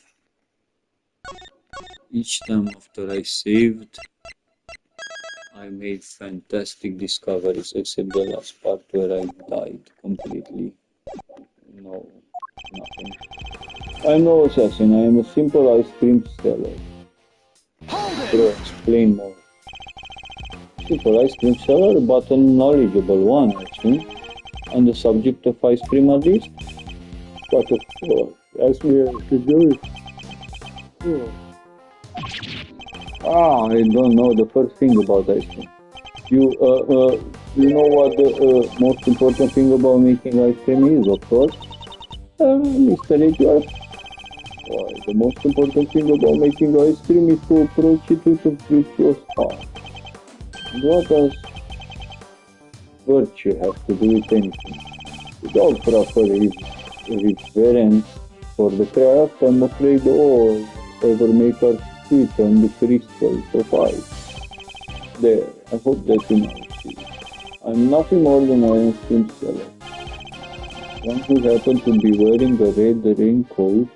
Each time after I saved, I made fantastic discoveries, except the last part where I died completely. No, nothing. I'm no assassin, I am a simple ice cream seller. Bro, explain more. Simple ice cream seller, but a knowledgeable one, I think. On the subject of ice cream at least. But of course, ask me how to do it. I don't know the first thing about ice cream. You know what the most important thing about making ice cream is, of course? Mr. Edgeworth? Why, the most important thing about making ice cream is to approach it with a virtuous heart. What does virtue have to do with anything? Without proper reverence for the craft, I'm afraid all ever make us sweet on the crystals of ice. There, I hope that you know. I'm nothing more than an ice cream seller. One who happened to be wearing a red raincoat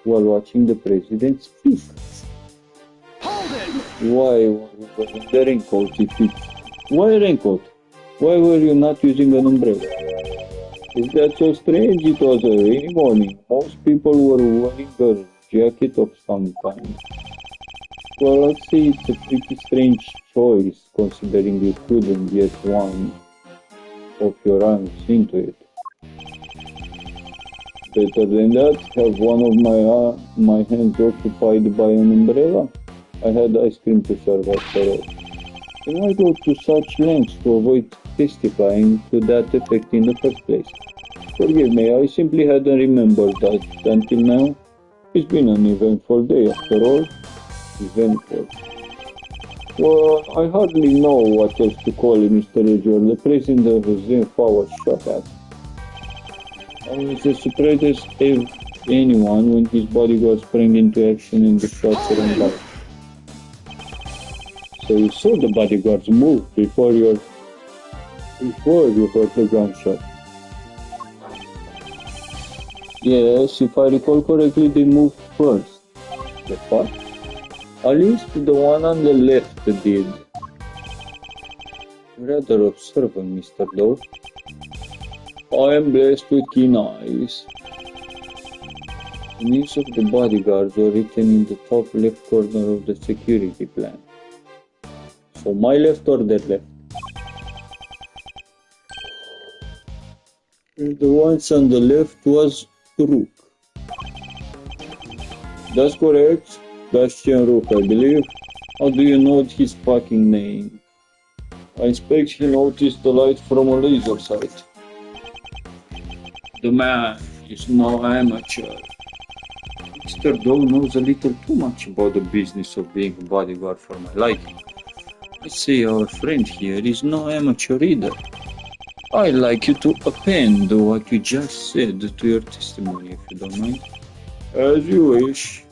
while watching the president speak. Hold it! Why were you wearing the raincoat if it's... Why raincoat? Why were you not using an umbrella? Is that so strange? It was a rainy morning. Most people were wearing a jacket of some kind. Well, I'd say it's a pretty strange choice, considering you couldn't get one of your arms into it. Better than that, have one of my hands occupied by an umbrella. I had ice cream to serve after all. And why go to such lengths to avoid testifying to that effect in the first place? Forgive me, I simply hadn't remembered that until now. It's been an eventful day, after all. Eventful. Well, I hardly know what else to call you, Mr. Edgeworth. The president of the Zenfa was shot at. I was as surprised as anyone when his bodyguard sprang into action and the shots rang out. So you saw the bodyguards move before you heard the gunshot. Yes, if I recall correctly, they moved first. The what? At least the one on the left did. Rather observant, Mr. Dove. I am blessed with keen eyes. The names of the bodyguards were written in the top left corner of the security plan. So my left or their left? The ones on the left was Rook. That's correct. Bastian Rook, I believe. How do you know his fucking name? I expect he noticed the light from a laser sight. The man is no amateur. Mr. Dove knows a little too much about the business of being a bodyguard for my liking. I say our friend here is no amateur either. I'd like you to append what you just said to your testimony, if you don't mind. As you wish.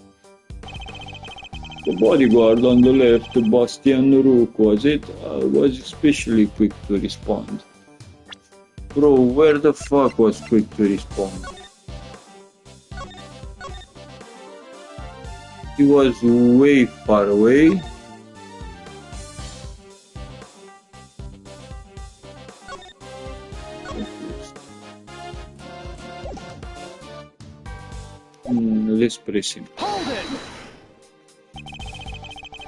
The bodyguard on the left, Bastian Rook, was it? Was especially quick to respond. Bro, where the fuck was quick to respond? He was way far away. Let's press him. Hold it!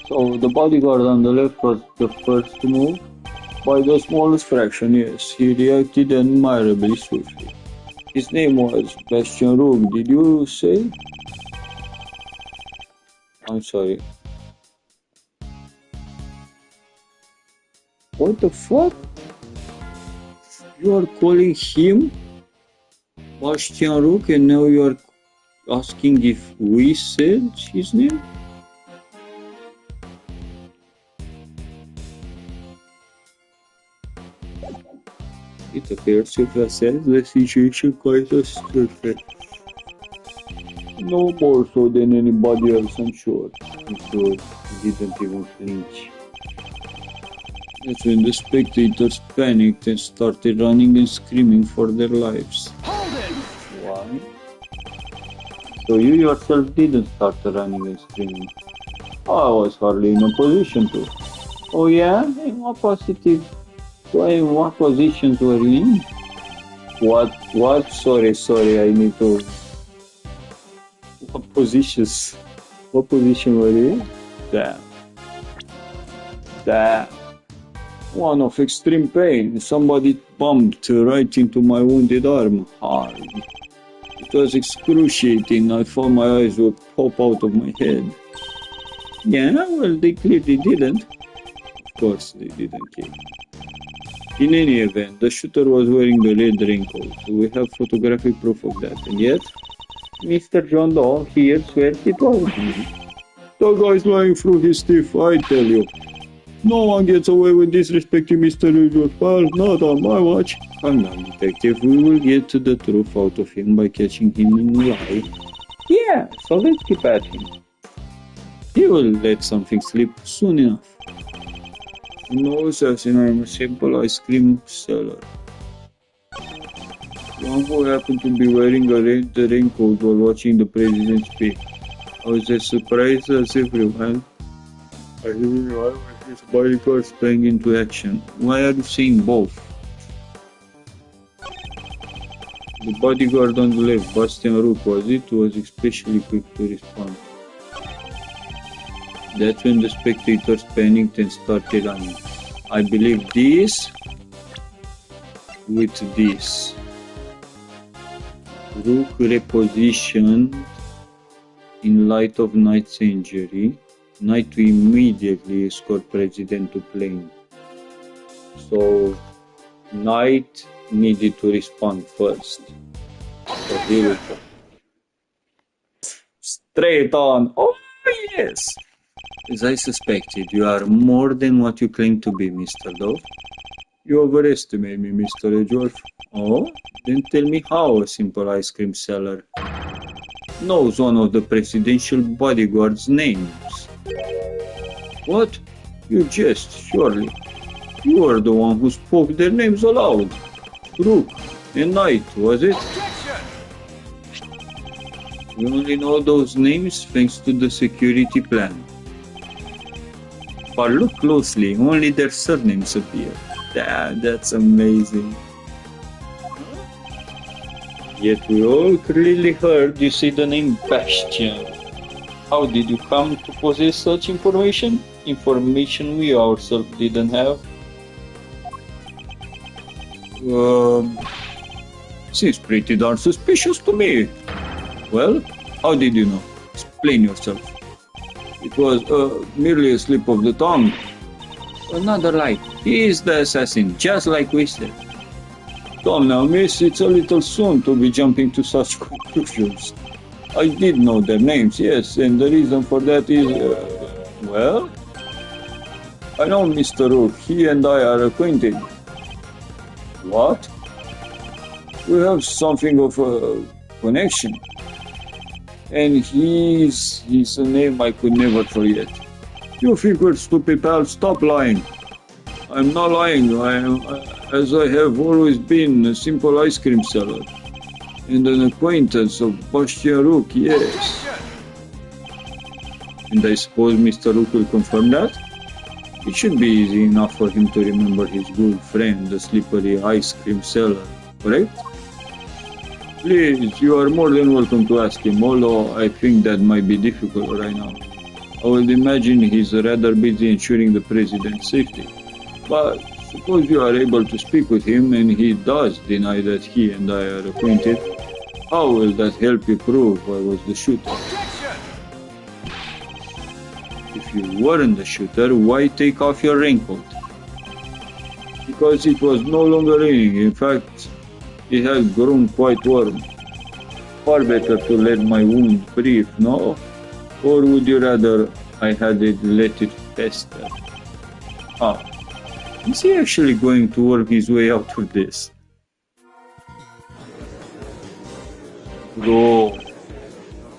So the bodyguard on the left was the first to move. By the smallest fraction, yes. He reacted admirably swiftly. His name was Bastian Rook, did you say? I'm sorry. What the fuck? You are calling him Bastian Rook and now you are asking if we said his name? It appears you have assessed the situation quite astutely. No more so than anybody else, I'm sure. He didn't even flinch. That's when the spectators panicked and started running and screaming for their lives. Hold it! Why? So you yourself didn't start running and screaming. I was hardly in a position to. Oh yeah? In what positive? In what positions were you in? What? Sorry, I need to... What positions? What position were you in? Damn. One of extreme pain. Somebody bumped right into my wounded arm hard. It was excruciating. I thought my eyes would pop out of my head. Yeah, well, they clearly didn't. Of course they didn't kill. In any event, the shooter was wearing the red raincoat. We have photographic proof of that. And yet, Mr. John Doe here swears it was me. The guy's lying through his teeth, I tell you. No one gets away with disrespecting Mr. Edgeworth, pal, not on my watch. Calm down, detective. We will get to the truth out of him by catching him in a lie. Yeah, so let's keep at him. He will let something slip soon enough. No assassin, I'm a simple ice cream seller. One who happened to be wearing a red raincoat while watching the president speak. I was as surprised as everyone. I didn't know his bodyguard sprang into action. Why are you saying both? The bodyguard on the left, Bastian Rook, was especially quick to respond. That's when the spectators panicked and started running. I believe this with this. Rook repositioned in light of Knight's injury. Knight to immediately escort President to plane. So Knight needed to respond first. Oh, here we go. Straight on. Oh, yes. As I suspected, you are more than what you claim to be, Mr. Dove. You overestimate me, Mr. Edgeworth. Oh? Then tell me how a simple ice cream seller knows one of the presidential bodyguard's names. What? You jest, surely. You are the one who spoke their names aloud. Rook and Knight, was it? We only know those names thanks to the security plan. But look closely, only their surnames appear. Damn, that's amazing. Yet we all clearly heard you say the name Bastian. How did you come to possess such information? Information we ourselves didn't have? Seems pretty darn suspicious to me. Well, how did you know? Explain yourself. It was merely a slip of the tongue. Another lie. He is the assassin, just like we said. Come now, miss, it's a little soon to be jumping to such conclusions. I did know their names, yes, and the reason for that is, well, I know Mr. Rook. He and I are acquainted. What? We have something of a connection. And he's a name I could never forget. You think we're stupid, pal? Stop lying. I'm not lying. As I have always been, a simple ice cream seller. And an acquaintance of Bastian Rook, yes. And I suppose Mr. Rook will confirm that? It should be easy enough for him to remember his good friend, the slippery ice cream seller, correct? Please, you are more than welcome to ask him, although I think that might be difficult right now. I would imagine he's rather busy ensuring the president's safety. But suppose you are able to speak with him and he does deny that he and I are acquainted, how will that help you prove I was the shooter? If you weren't the shooter, why take off your raincoat? Because it was no longer raining. In fact, it had grown quite warm. Far better to let my wound breathe, no? Or would you rather I had let it fester? Ah, is he actually going to work his way out of this? Go.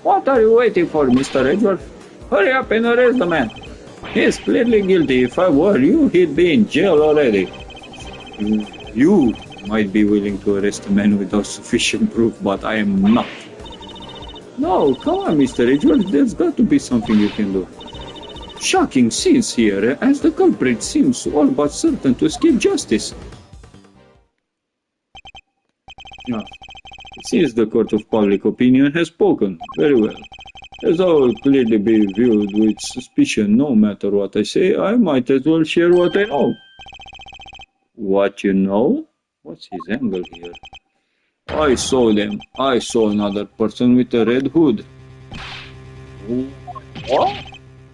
What are you waiting for, Mr. Edgeworth? Hurry up and arrest the man. He's clearly guilty. If I were you, he'd be in jail already. You might be willing to arrest a man without sufficient proof, but I am not. No, come on, Mr. Edgeworth. There's got to be something you can do. Shocking scenes here, as the culprit seems all but certain to escape justice. Yeah. It seems the court of public opinion has spoken. Very well. As I will clearly be viewed with suspicion no matter what I say, I might as well share what I know. What you know? What's his angle here? I saw them. I saw another person with a red hood. What?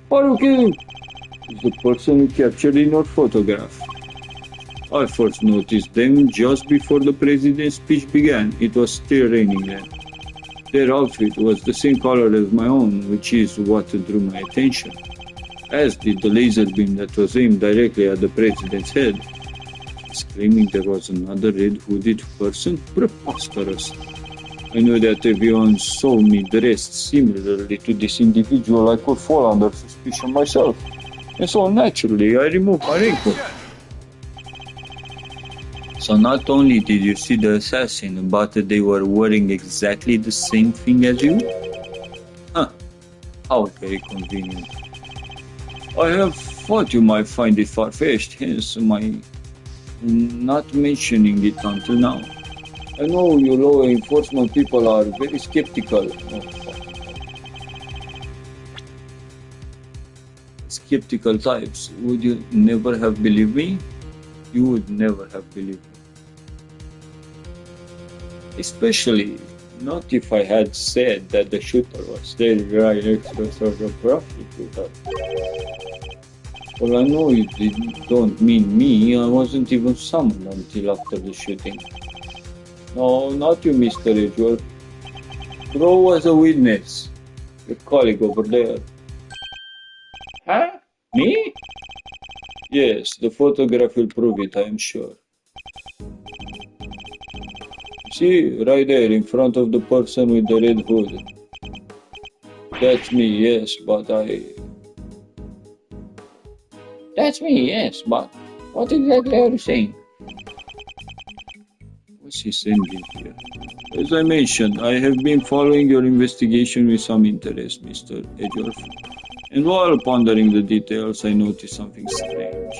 Are you kidding? It's the person you captured in your photograph. I first noticed them just before the president's speech began. It was still raining then. Their outfit was the same color as my own, which is what drew my attention, as did the laser beam that was aimed directly at the president's head. Screaming there was another red-hooded person? Preposterous. I knew that if everyone saw me dressed similarly to this individual, I could fall under suspicion myself. And so naturally, I removed my raincoat. So not only did you see the assassin, but they were wearing exactly the same thing as you? Huh. How very convenient. I have thought you might find it far-fetched, hence my not mentioning it until now. I know you law enforcement people are very skeptical. Skeptical types. Would you never have believed me? You would never have believed me. Especially not if I had said that the shooter was standing right next to Sergeant Prosecutor. Well, I know you don't mean me. I wasn't even summoned until after the shooting. No, not you, Mr. Edgeworth. Bro was a witness. Your colleague over there. Huh? Me? Yes, the photograph will prove it, I am sure. See, right there, in front of the person with the red hood. That's me, yes, but That's me, yes, but what exactly are you saying? What's he sending here? As I mentioned, I have been following your investigation with some interest, Mr. Edgeworth. And while pondering the details, I noticed something strange.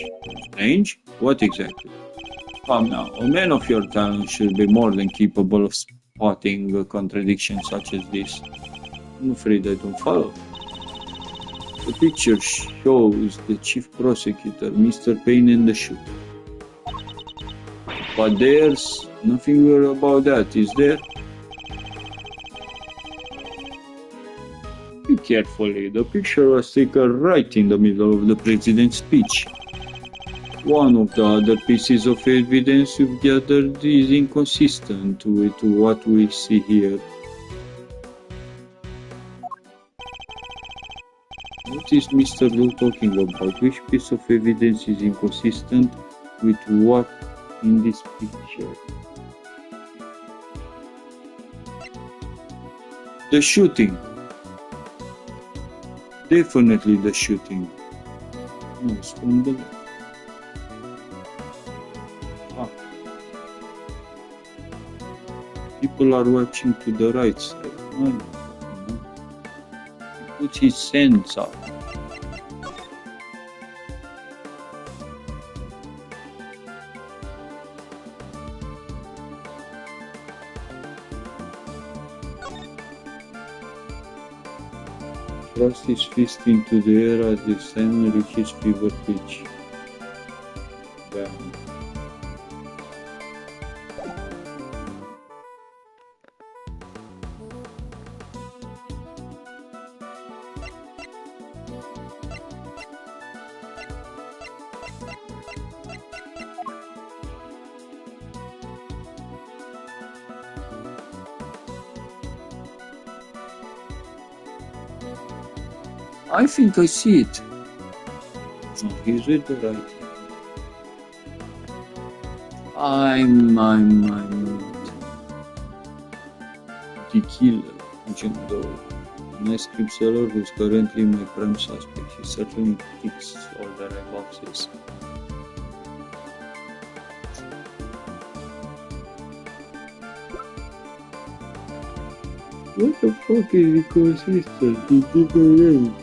Strange? What exactly? Come now, a man of your talent should be more than capable of spotting a contradiction such as this. I'm afraid I don't follow. The picture shows the chief prosecutor, Mr. Payne, and the shooter. But there's nothing weird about that, is there? Be carefully, the picture was taken right in the middle of the president's speech. One of the other pieces of evidence you've gathered is inconsistent with what we see here. What is Mr. Liu talking about? Which piece of evidence is inconsistent with what in this picture? The shooting. Definitely the shooting. No, it's from the left. Ah. People are watching to the right side. I know. He puts his hands up. Thrusts his fist into the air as the excitement reaches fever pitch. Bam. I think I see it. No, he's with the right hand. I'm not the killer, Jim Doe. An ice cream seller who's currently my prime suspect. He certainly ticks all the right boxes. What the fuck is inconsistent? He did the rain.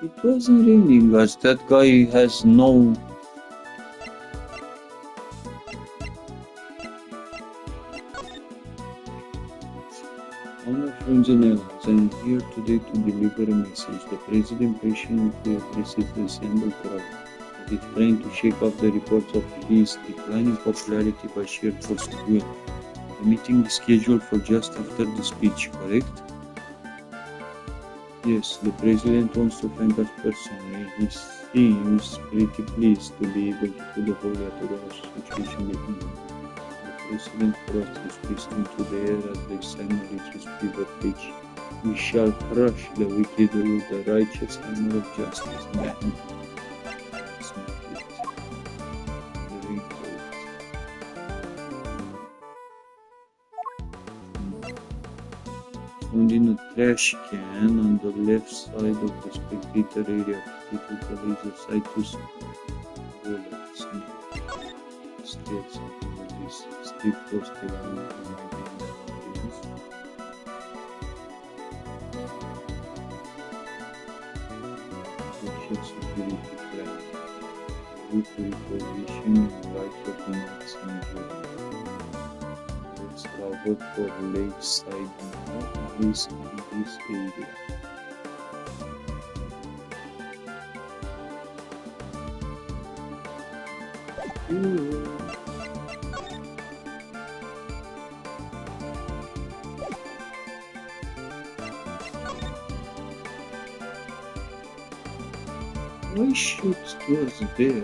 It wasn't raining, as that guy has no. Honor friends and allies, I am here today to deliver a message. The President patiently addresses the assembled crowd as he's trying to shake off the reports of his declining popularity by sheer force of will. The meeting is scheduled for just after the speech, correct? Yes, the President wants to thank us personally. He seems pretty pleased to be able to put the whole Yatagarasu situation behind him. The President thrusts his fist into the air as the excitement reaches fever pitch. We shall crush the wicked with the righteous hammer of justice. Bam. That's not it. The raincoat. Found in a trash can on the left side of the spectator area, fitted with a laser sight to bullets. Still something like this. Steve Frosty running from my game applications. Social security plan. Route reposition in light of Matt's injury. Let's travel for lakeside now, at least in this area. Why shoots towards there?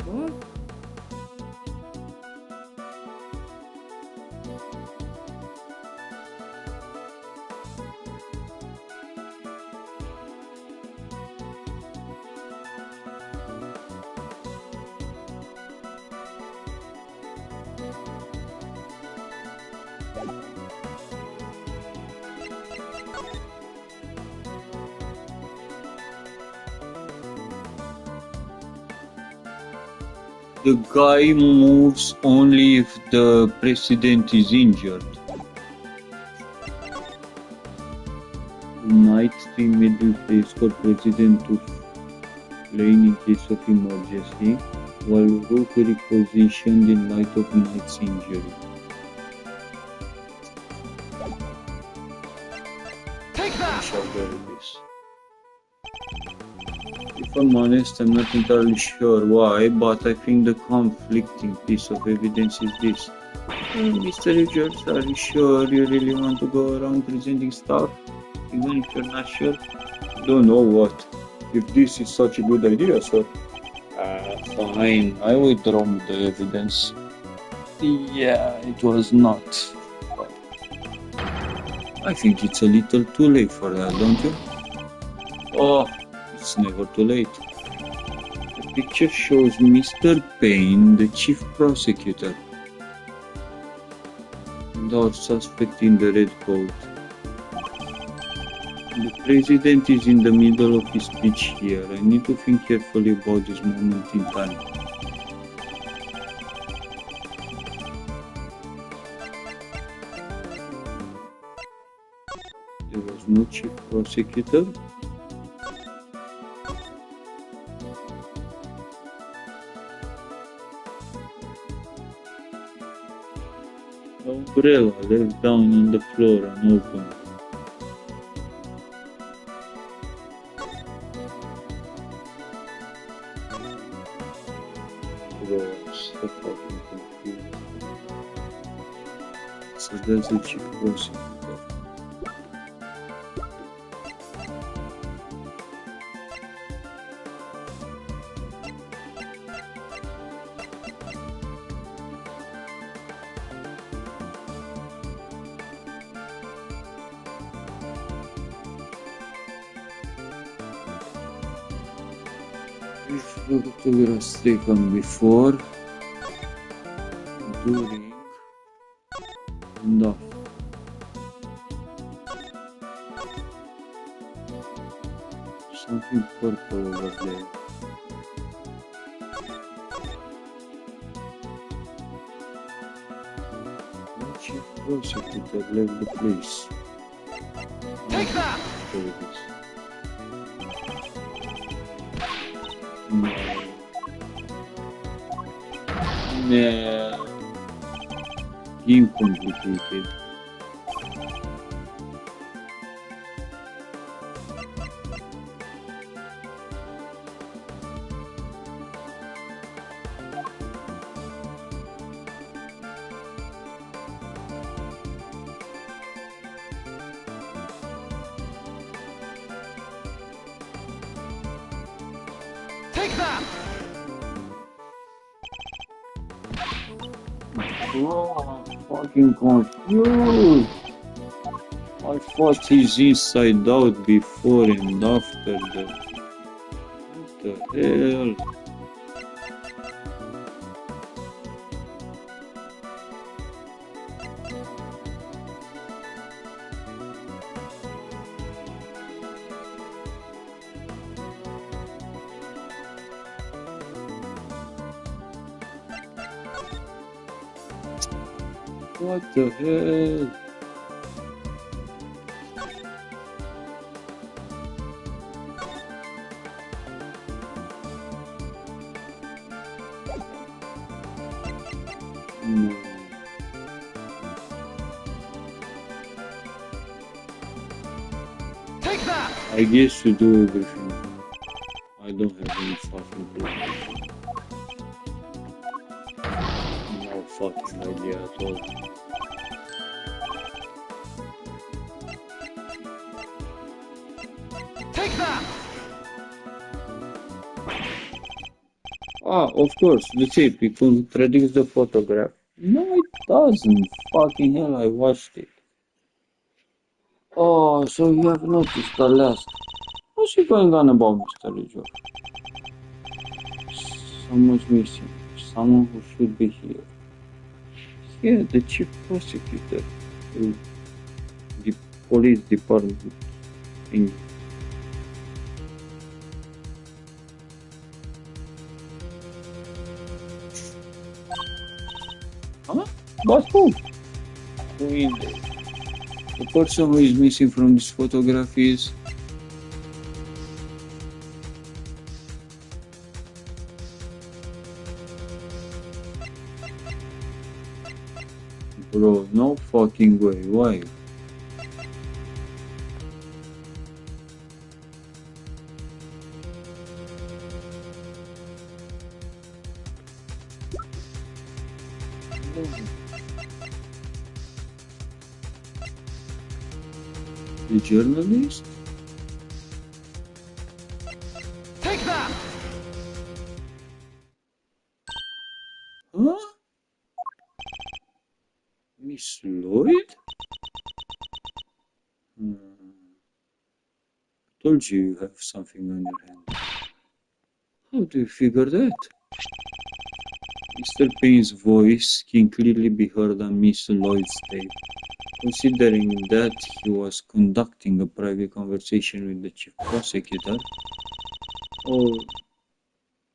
What? The guy moves only if the president is injured. Knight 3 middle plays for president to lane in case of emergency, while rook repositioned in light of knight's injury. Take that! Shall go with this. If I'm honest, I'm not entirely sure why, but I think the conflicting piece of evidence is this. Mr. Richards, are you sure you really want to go around presenting stuff? Even if you're not sure? Don't know what. If this is such a good idea, sir. Fine, I withdraw the evidence. Yeah, it was not. I think it's a little too late for that, don't you? Oh, it's never too late. The picture shows Mr. Payne, the chief prosecutor, and our suspect in the red coat. The president is in the middle of his speech here. I need to think carefully about this moment in time. There was no chief prosecutor. The umbrella left down on the floor unopened. So fucking confused. So that's the chief prosecutor. If photographs taken before, during, and after. Something purple over there. The chief prosecutor left the place. Take that! There it is. No. Nah. Game complicated. Take that! Oh, fucking confused. I thought he's inside out before and after the. What the hell? What the hell? No. Take that! I guess you do everything. I don't have any fucking clue. No fucking idea at all. Take that! Ah, of course, the tape, it contradicts the photograph. No, it doesn't. Fucking hell, I watched it. Oh, so you have noticed the last. What's he going on about, Mr. Joe? Someone's missing. Someone who should be here. Yeah, the chief prosecutor. The police department. In Huh? But who? Who is it? The person who is missing from this photograph is... Bro, no fucking way. Why? The journalist? Take that! Huh? Miss Lloyd? Told you have something on your hand. How do you figure that? Mr. Payne's voice can clearly be heard on Miss Lloyd's tape. Considering that he was conducting a private conversation with the chief prosecutor, oh,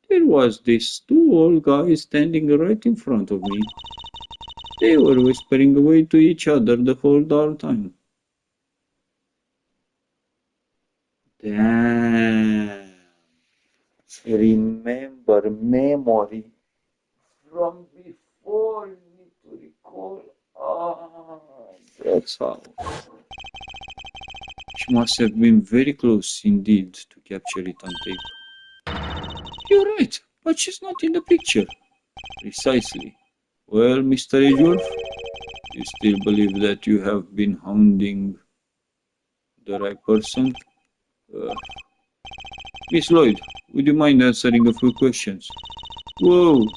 there was these two old guys standing right in front of me. They were whispering away to each other the whole darn time. Damn. Remember memory from before, you need to recall. Ah, that's how. She must have been very close indeed to capture it on tape. You're right, but she's not in the picture. Precisely. Well, Mr. Edgeworth, you still believe that you have been hounding the right person? Miss Lloyd, would you mind answering a few questions? Whoa,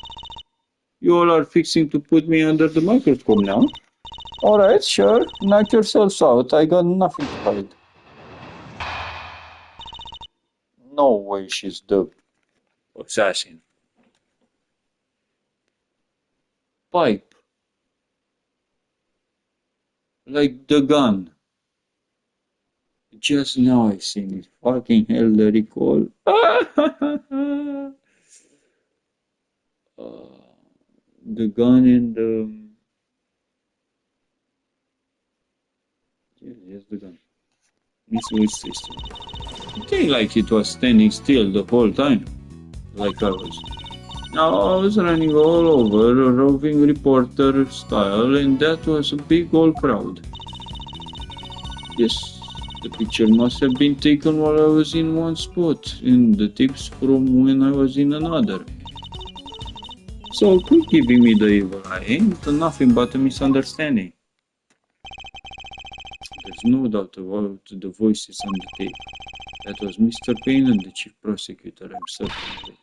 you all are fixing to put me under the microscope now? Alright, sure, knock yourselves out, I got nothing to hide. No way she's the assassin. Pipe. Like the gun. Just now I seen it. Fucking hell, the recall. The gun and the... Yes, the gun. Miss Lloyd's sister. It ain't like it was standing still the whole time. Like I was. Now I was running all over, a roving reporter style, and that was a big old crowd. Yes, the picture must have been taken while I was in one spot, and the tips from when I was in another. So quit giving me the evil eye, ain't nothing but a misunderstanding. There's no doubt about the voices on the tape. That was Mr. Payne and the chief prosecutor, I'm certain of it.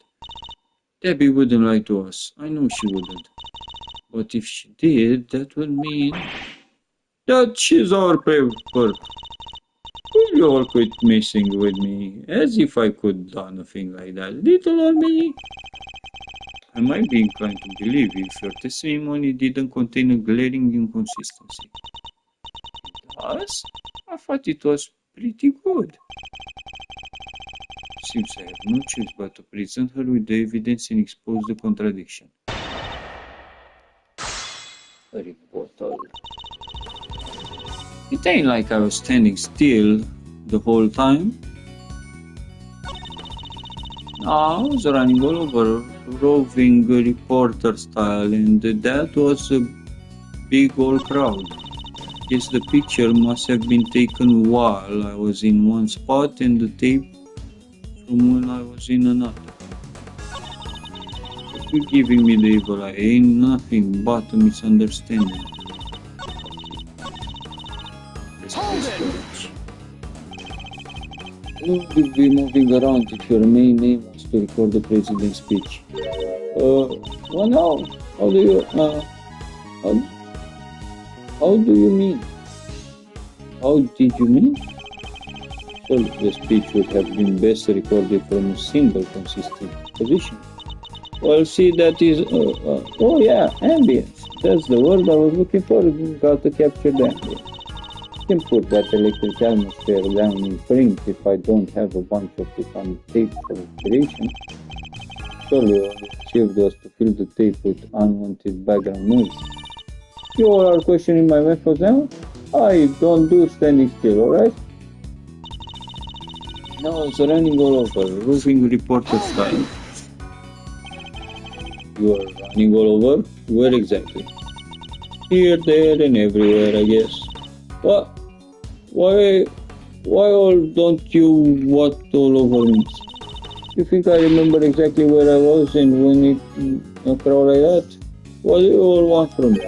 Debbie wouldn't lie to us, I know she wouldn't. But if she did, that would mean that she's our perp. Will you all quit messing with me, as if I could do nothing like that, little old me? I might be inclined to believe if your testimony didn't contain a glaring inconsistency. It does? I thought it was pretty good. Seems I have no choice but to present her with the evidence and expose the contradiction. A rebuttal. It ain't like I was standing still the whole time. No, I was running all over, roving reporter style, and that was a big old crowd. Guess the picture must have been taken while I was in one spot and the tape from when I was in another. If you're giving me the evil eye, ain't nothing but a misunderstanding. Hold it! You'll be moving around if your main aim was to record the president's speech. Well, no. How do you, how do you mean? How did you mean? Well, the speech would have been best recorded from a single consistent position. Well, see, that is, oh yeah, ambience. That's the word I was looking for, how to capture the ambience. I can put that electric atmosphere down in print if I don't have a bunch of it on tape for inspiration. Surely all I achieved was to fill the tape with unwanted background noise. You all are questioning my methods now? I don't do standing still, alright? Now it's running all over, roofing reporter style. You are running all over? Where exactly? Here, there, and everywhere, I guess. What? Why all don't you what all over means? You think I remember exactly where I was and when it a crowd like that? What do you all want from me?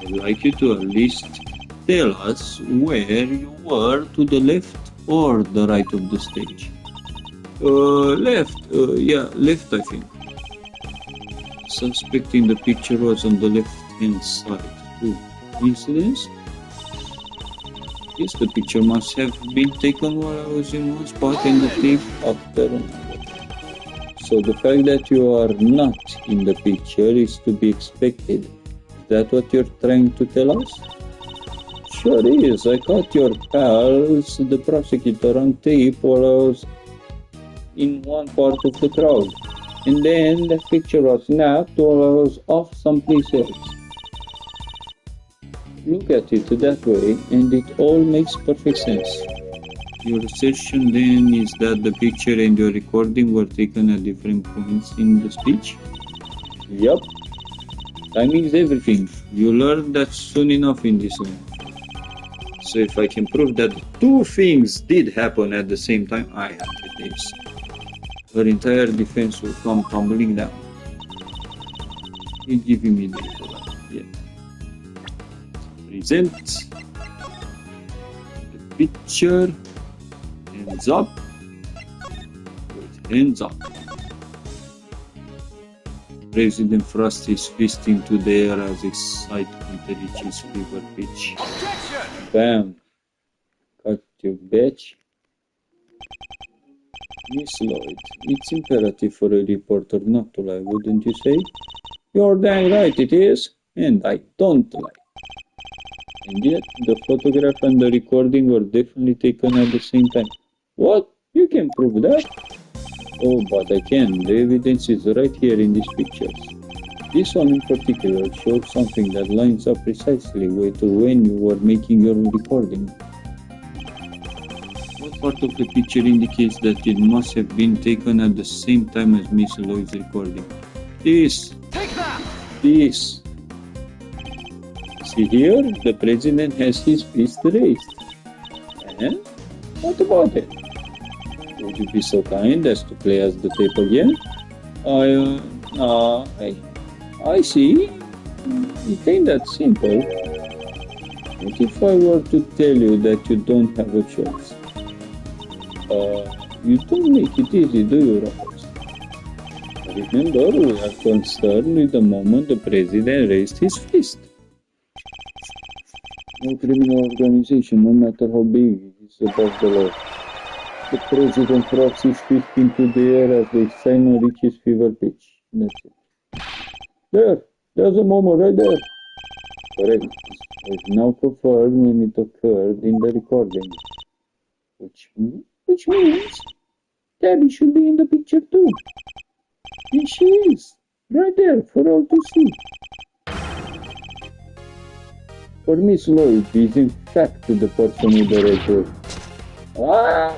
I'd like you to at least tell us where you were to the left or the right of the stage. Left. Yeah, left, I think. Suspecting the picture was on the left-hand side. Coincidence? Yes, the picture must have been taken while I was in one spot and the tape after another. So the fact that you are not in the picture is to be expected. Is that what you're trying to tell us? Sure is. I caught your pals, the prosecutor, on tape while I was in one part of the crowd. And then the picture was snapped while I was off someplace else. Look at it that way, and it all makes perfect sense. Your assertion then is that the picture and your recording were taken at different points in the speech? Yup. Timing is everything. You learn that soon enough in this line. So if I can prove that two things did happen at the same time, I have the days. Her entire defense will come tumbling down. You're giving me the that. Yeah. Present the picture. Hands up. Hands up. President thrusts his fist into the air as excitement reaches fever pitch. Bam. Cut your bitch. Miss Lloyd, it's imperative for a reporter not to lie, wouldn't you say? You're dang right it is, and I don't lie. And yet, the photograph and the recording were definitely taken at the same time. What? You can prove that? Oh, but I can. The evidence is right here in these pictures. This one in particular shows something that lines up precisely with when you were making your recording. What part of the picture indicates that it must have been taken at the same time as Miss Lloyd's recording? This. Take that! This. See here, the president has his fist raised. And what about it? Would you be so kind as to play us the tape again? I see. It ain't that simple. What if I were to tell you that you don't have a choice? You don't make it easy, do you, Roberts? Remember, we are concerned with the moment the president raised his fist. No criminal organization, no matter how big, is above the law. The president thrusts his fist into the air as the excitement reaches fever pitch. That's it. There's a moment right there. Correct. It's now confirmed when it occurred in the recording. Which means Tabby should be in the picture too. And she is. Right there for all to see. For Miss Lloyd is in fact the person with the red hair. Ah!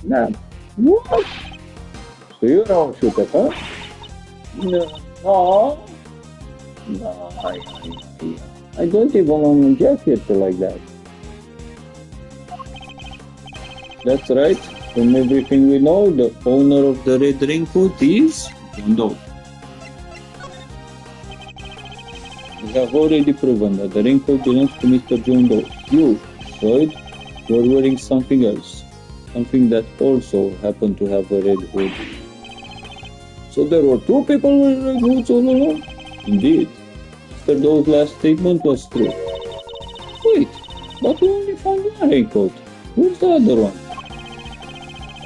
Now, what? So you're all shooter, huh? No, I don't even own a jacket like that. That's right. From everything we know, the owner of the red raincoat is John Doe. We have already proven that the raincoat belongs to Mr. John Doe. You, Lloyd, you're wearing something else. something that also happened to have a red hood. So there were two people with red hoods all along? Indeed. Mr. Doe's last statement was true. Wait, but we only found one raincoat. Where's the other one?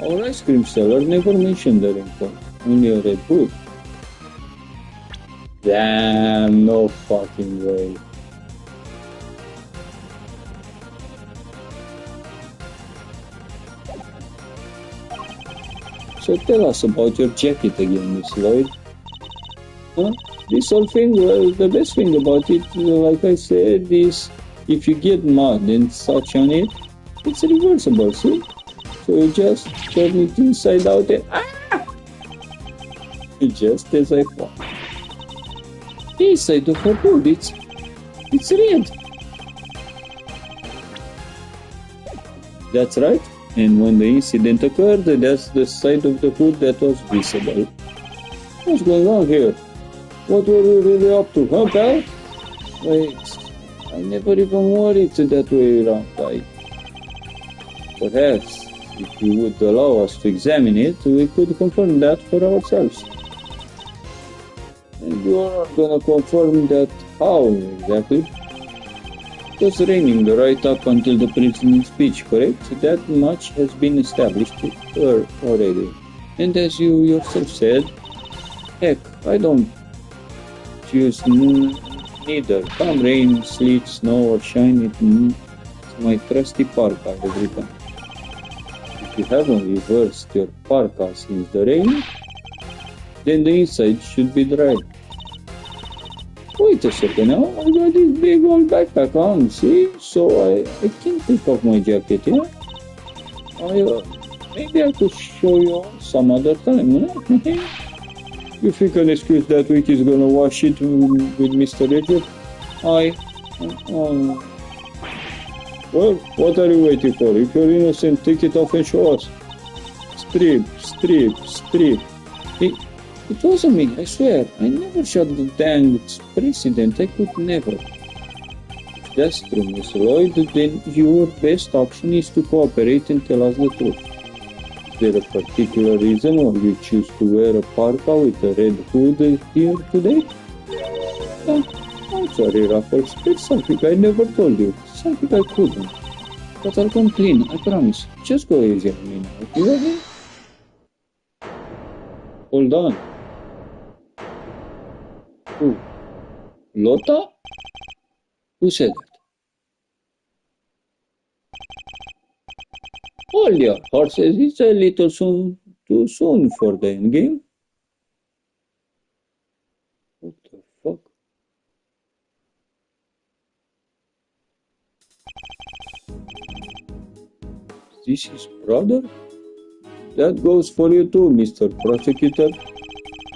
Our ice cream seller never mentioned the raincoat, only a red hood. Damn, no fucking way. So tell us about your jacket again, Miss Lloyd. Huh? This whole thing, well, the best thing about it, like I said, is if you get mud and such on it, it's reversible, see? So you just turn it inside out and just as I thought. The inside of her hood, it's red. That's right. And when the incident occurred, that's the side of the hood that was visible. What's going on here? What were we really up to, huh, pal? Wait, I never even wore it that way around. Perhaps, if you would allow us to examine it, we could confirm that for ourselves. And you're gonna confirm that how exactly? It was raining right up until the president's speech, correct? That much has been established already. And as you yourself said, heck, I don't choose neither. Come rain, sleet, snow, or shine, it's my trusty parka every time. If you haven't reversed your parka since the rain, then the inside should be dry. Wait a second now, I got this big old backpack on, see? So I can take off my jacket, yeah? Maybe I could show you some other time, huh? If you can excuse that week is gonna wash it with Mr. Edger. Well, what are you waiting for? If you're innocent, take it off and show us. Strip. It wasn't me, I swear. I never shot the dang president. I could never. If that's true, Miss Lloyd, then your best option is to cooperate and tell us the truth. Is there a particular reason why you choose to wear a parka with a red hood here today? I'm sorry, Raffles. It's something I never told you. Something I couldn't. But I'll come clean, I promise. Just go easy on me now. You ready? Hold on. Who? Lotta? Who said that? Hold your horses, it's a little too soon for the endgame. What the fuck? This is brother? That goes for you too, Mr. Prosecutor.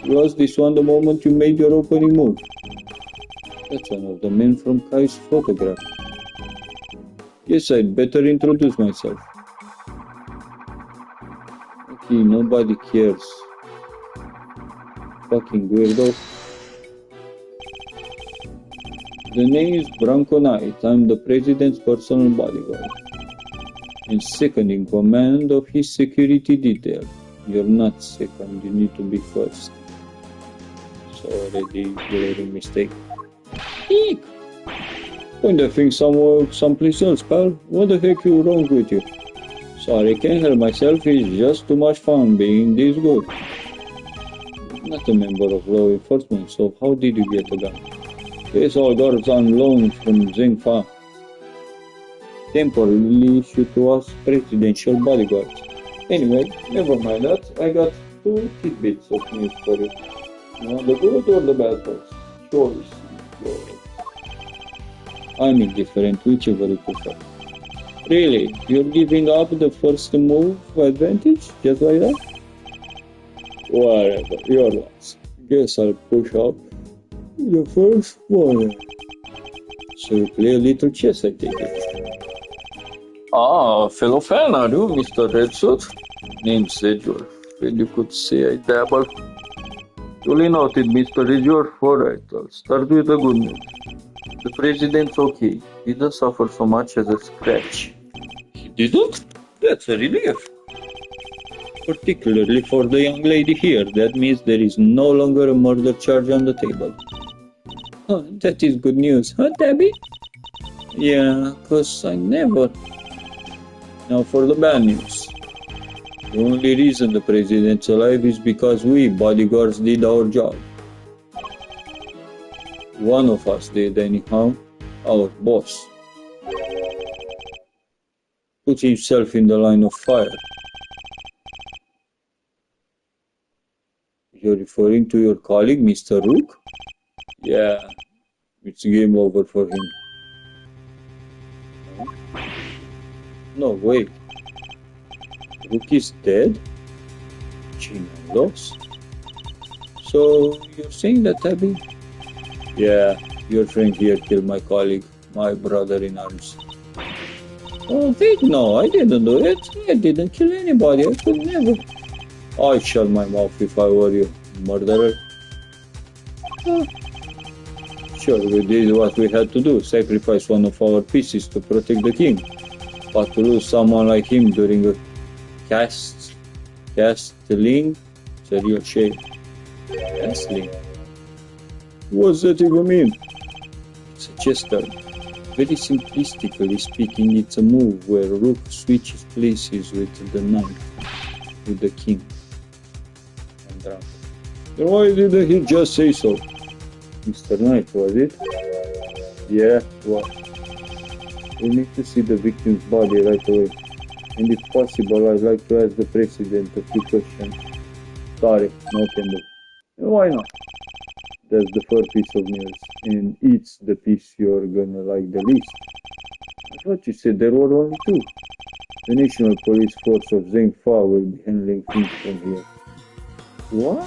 You lost this one the moment you made your opening move. That's one of the men from Kai's photograph. Yes, I'd better introduce myself. Okay, nobody cares. Fucking weirdo. The name is Branko Knight. I'm the president's personal bodyguard. And second in command of his security detail. You're not second, you need to be first. It's already a glaring mistake. Eek! Point the thing someplace else, pal. What the heck is wrong with you? Sorry, can't help myself. It's just too much fun being this good. Not a member of law enforcement, so how did you get a gun? This all got on loan from Zengfa. Temporarily issued to us presidential bodyguards. Anyway, never mind that. I got two tidbits of news for you. You want the good or the bad parts? Choice. I'm indifferent, whichever you prefer. Really? You're giving up the first move advantage? Just like that? Whatever, your loss. Guess I'll push up the first one. So you play a little chess, I take it. Ah, fellow fan, are you, Mr. Redsuit? Name Sedgwick. Well, you could say I dabble. Duly noted, Mr. Redgeworth. Alright, I'll start with the good news. The president's okay. He didn't suffer so much as a scratch. He didn't? That's a relief. Particularly for the young lady here, that means there is no longer a murder charge on the table. Oh, that is good news, huh, Debbie? Yeah, 'cause I never... Now for the bad news. The only reason the president's alive is because we bodyguards did our job. One of us did anyhow, our boss. Put himself in the line of fire. You're referring to your colleague, Mr. Rook? Yeah, it's game over for him. No, wait. Rook is dead? Gina lost? So, you're saying that, Abby? Yeah, your friend here killed my colleague, my brother in arms. Oh, wait, no, I didn't do it. I didn't kill anybody. I could never. I'd shut my mouth if I were you, murderer. Sure, we did what we had to do, sacrifice one of our pieces to protect the king. But to lose someone like him during a castling, it's a real shame. Castling? What's that even mean? It's a gesture. Very simplistically speaking, it's a move where Rook switches places with the knight, with the king. I'm drunk. Then why didn't he just say so? Mr. Knight, was it? Yeah, what? We need to see the victim's body right away. And if possible, I'd like to ask the president a few questions. Sorry, no can do. And why not? That's the first piece of news, and it's the piece you're gonna like the least. I thought you said there were only two. The National Police Force of Zhengfa will be handling things from here. What?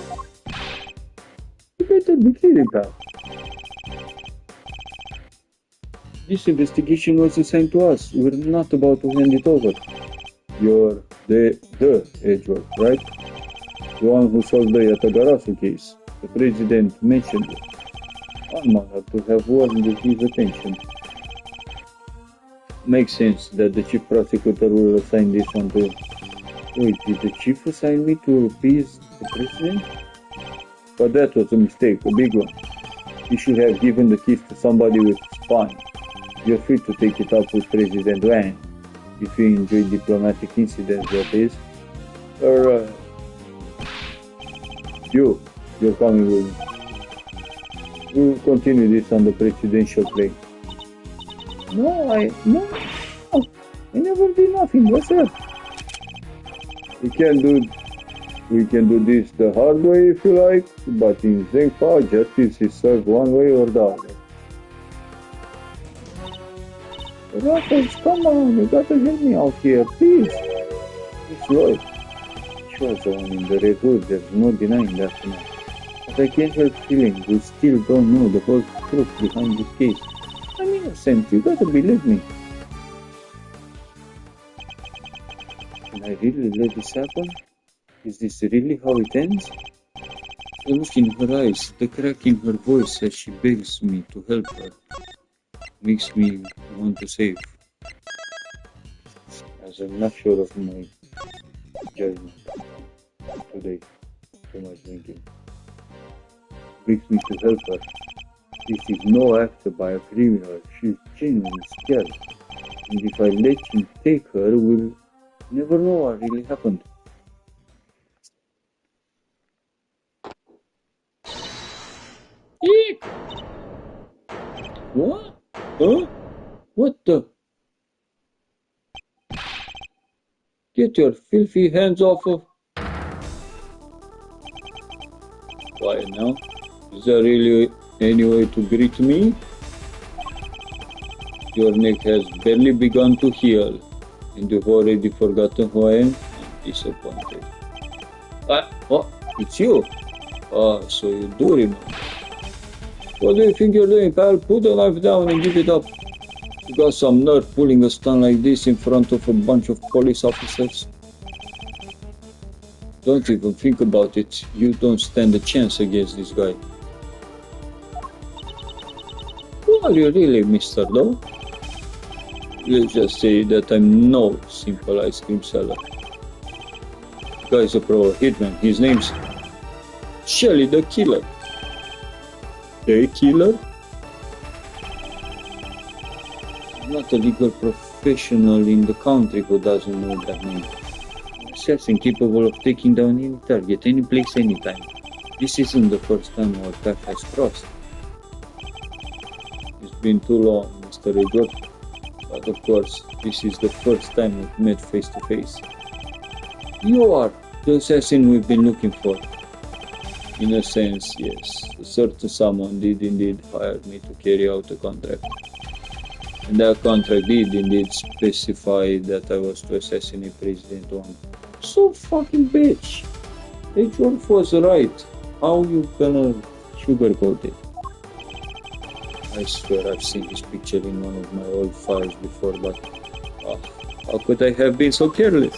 You better be kidding, pal. This investigation was assigned to us. We're not about to hand it over. You're the Edgeworth, right? The one who solved the Yatagarasu case. The president mentioned it. I'm honored to have warranted his attention. Makes sense that the chief prosecutor will assign this one to... Wait, did the chief assign me to appease the president? But that was a mistake, a big one. He should have given the keys to somebody with spine. You're free to take it up with President Wang, if you enjoy diplomatic incidents, that is. Or, you're coming with me. We'll continue this on the presidential plane. No, I never did nothing, what's that? We can do this the hard way if you like, but in Zhengfa, justice is served one way or the other. Raffles, come on, you gotta help me out here, please. It's Lloyd. She was the one in the red hood, there's no denying that now. But I can't help feeling we still don't know the whole truth behind this case. I'm innocent, you gotta believe me. Can I really let this happen? Is this really how it ends? The look in her eyes, the crack in her voice as she begs me to help her, makes me want to save. As I'm not sure of my judgment today, too much drinking. Begs me to help her. This is no act by a criminal. She's genuinely scared. And if I let him take her, we'll never know what really happened. Eek! What? Huh? What the? Get your filthy hands off of... Why now? Is there really any way to greet me? Your neck has barely begun to heal, and you've already forgotten who I am? I'm disappointed. Oh, it's you? Ah, so you do remember. What do you think you're doing, pal? Put the knife down and give it up. You got some nerve pulling a stunt like this in front of a bunch of police officers? Don't even think about it. You don't stand a chance against this guy. Who are you really, Mr. Doe? Let's just say that I'm no simple ice cream seller. guy's a pro hitman. His name's Shelly the Killer. The Killer? Not a legal professional in the country who doesn't know that name. An assassin capable of taking down any target, any place, anytime. This isn't the first time our path has crossed. It's been too long, Mr. Edward. But of course, this is the first time we've met face to face. You are the assassin we've been looking for. In a sense, yes. A certain someone did indeed hire me to carry out a contract. And that contract did indeed specify that I was to assassinate President Wang. So fucking bitch! Edward was right. How you gonna sugarcoat it? I swear I've seen this picture in one of my old files before, but how could I have been so careless?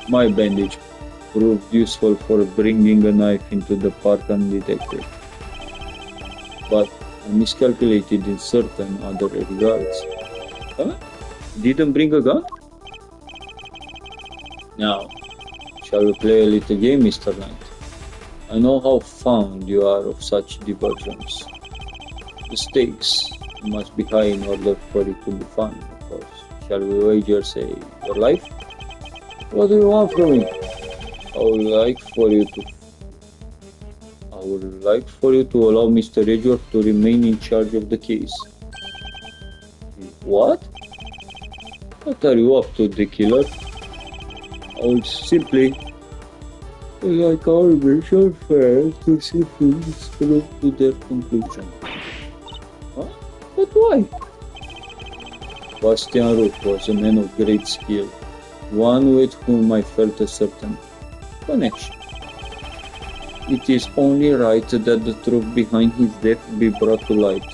My bandage proved useful for bringing a knife into the park undetected, but I miscalculated in certain other regards. Huh? Didn't bring a gun? Now, shall we play a little game, Mr. Knight? I know how fond you are of such diversions. The stakes must be high in order for it to be fun, of course. Shall we wager, say, your life? What do you want from me? I would like for you to allow Mr. Edward to remain in charge of the case. What? What are you up to, the killer? I would simply like our mission fair to see things through to their conclusion. Huh? But why? Bastian Rook was a man of great skill, one with whom I felt a certain connection. It is only right that the truth behind his death be brought to light.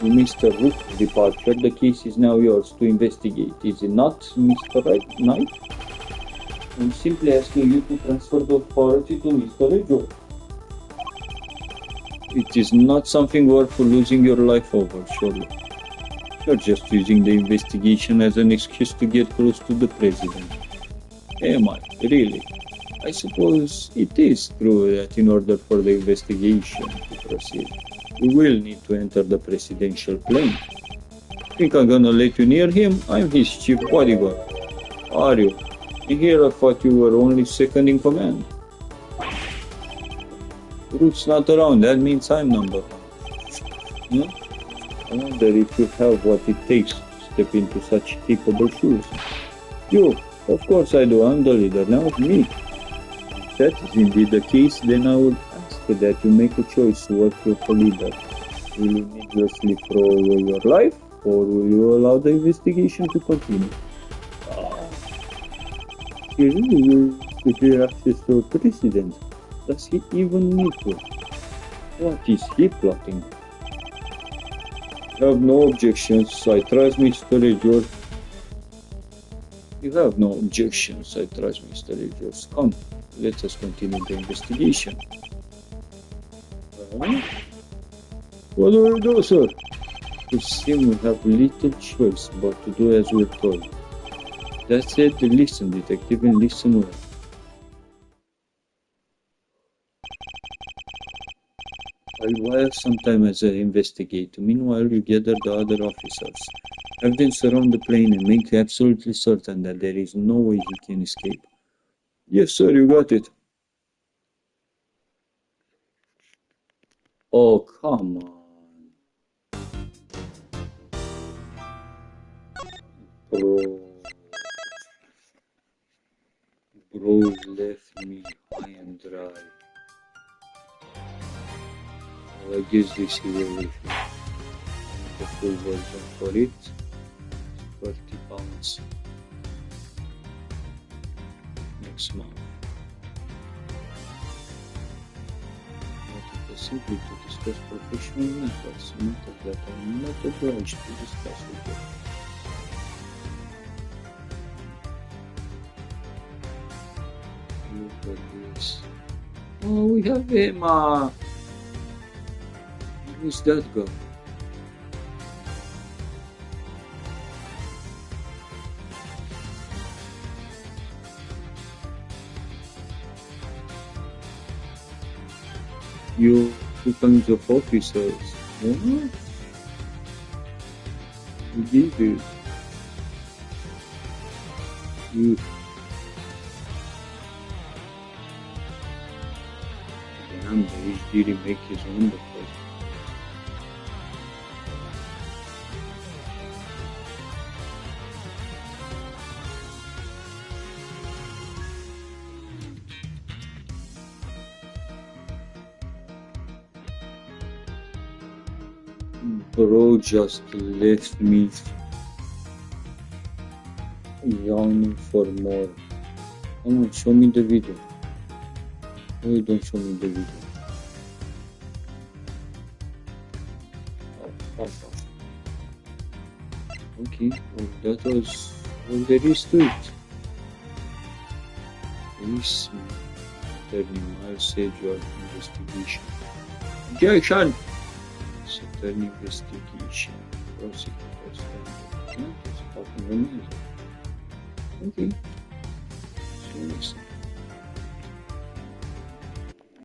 With Mr. Rook's departure, the case is now yours to investigate, is it not, Mr. Knight? I'm simply asking you to transfer the authority to Mr. Edward. It is not something worth losing your life over, surely. You're just using the investigation as an excuse to get close to the president. Am I? Really? I suppose it is true that in order for the investigation to proceed, we will need to enter the presidential plane. Think I'm gonna let you near him? I'm his chief bodyguard. Are you? And here I thought you were only second in command. Rook's not around, that means I'm number one. I wonder if you have what it takes to step into such capable shoes. You, of course I do, I'm the leader, now me. If that is indeed the case, then I would ask that you make a choice to work with a leader. Will you needlessly throw away your life, or will you allow the investigation to continue? He really will get access to a president. Does he even need to? What is he plotting? You have no objections, I trust Mr. Edward. You have no objections, I trust Mr. Edward. Come, let us continue the investigation. What do we do, sir? It seems we have little choice but to do as we're told. That said, listen, detective, and listen well. I'll wire some time as I investigate. Meanwhile, you gather the other officers. Have them surround the plane and make absolutely certain that there is no way he can escape. Yes, sir, you got it. Oh, come on. Bro left me high and dry. Well, I guess this is everything. The full version for it. £30 next month. Noted simply to discuss professional matters that I'm not obliged to discuss with you. Look at this. Oh, we have Emma. Who's that girl? You two kinds of officers. What? You did it. You. Damn, the HD remake is wonderful. Bro just left me yawning for more. Come on, show me the video. Why don't show me the video? Oh. Okay, well, that was all there is to it. Police attorney Marseille investigation. Objection! Attorney investigation. Prosecutors. That's fucking amazing. Okay. So next time.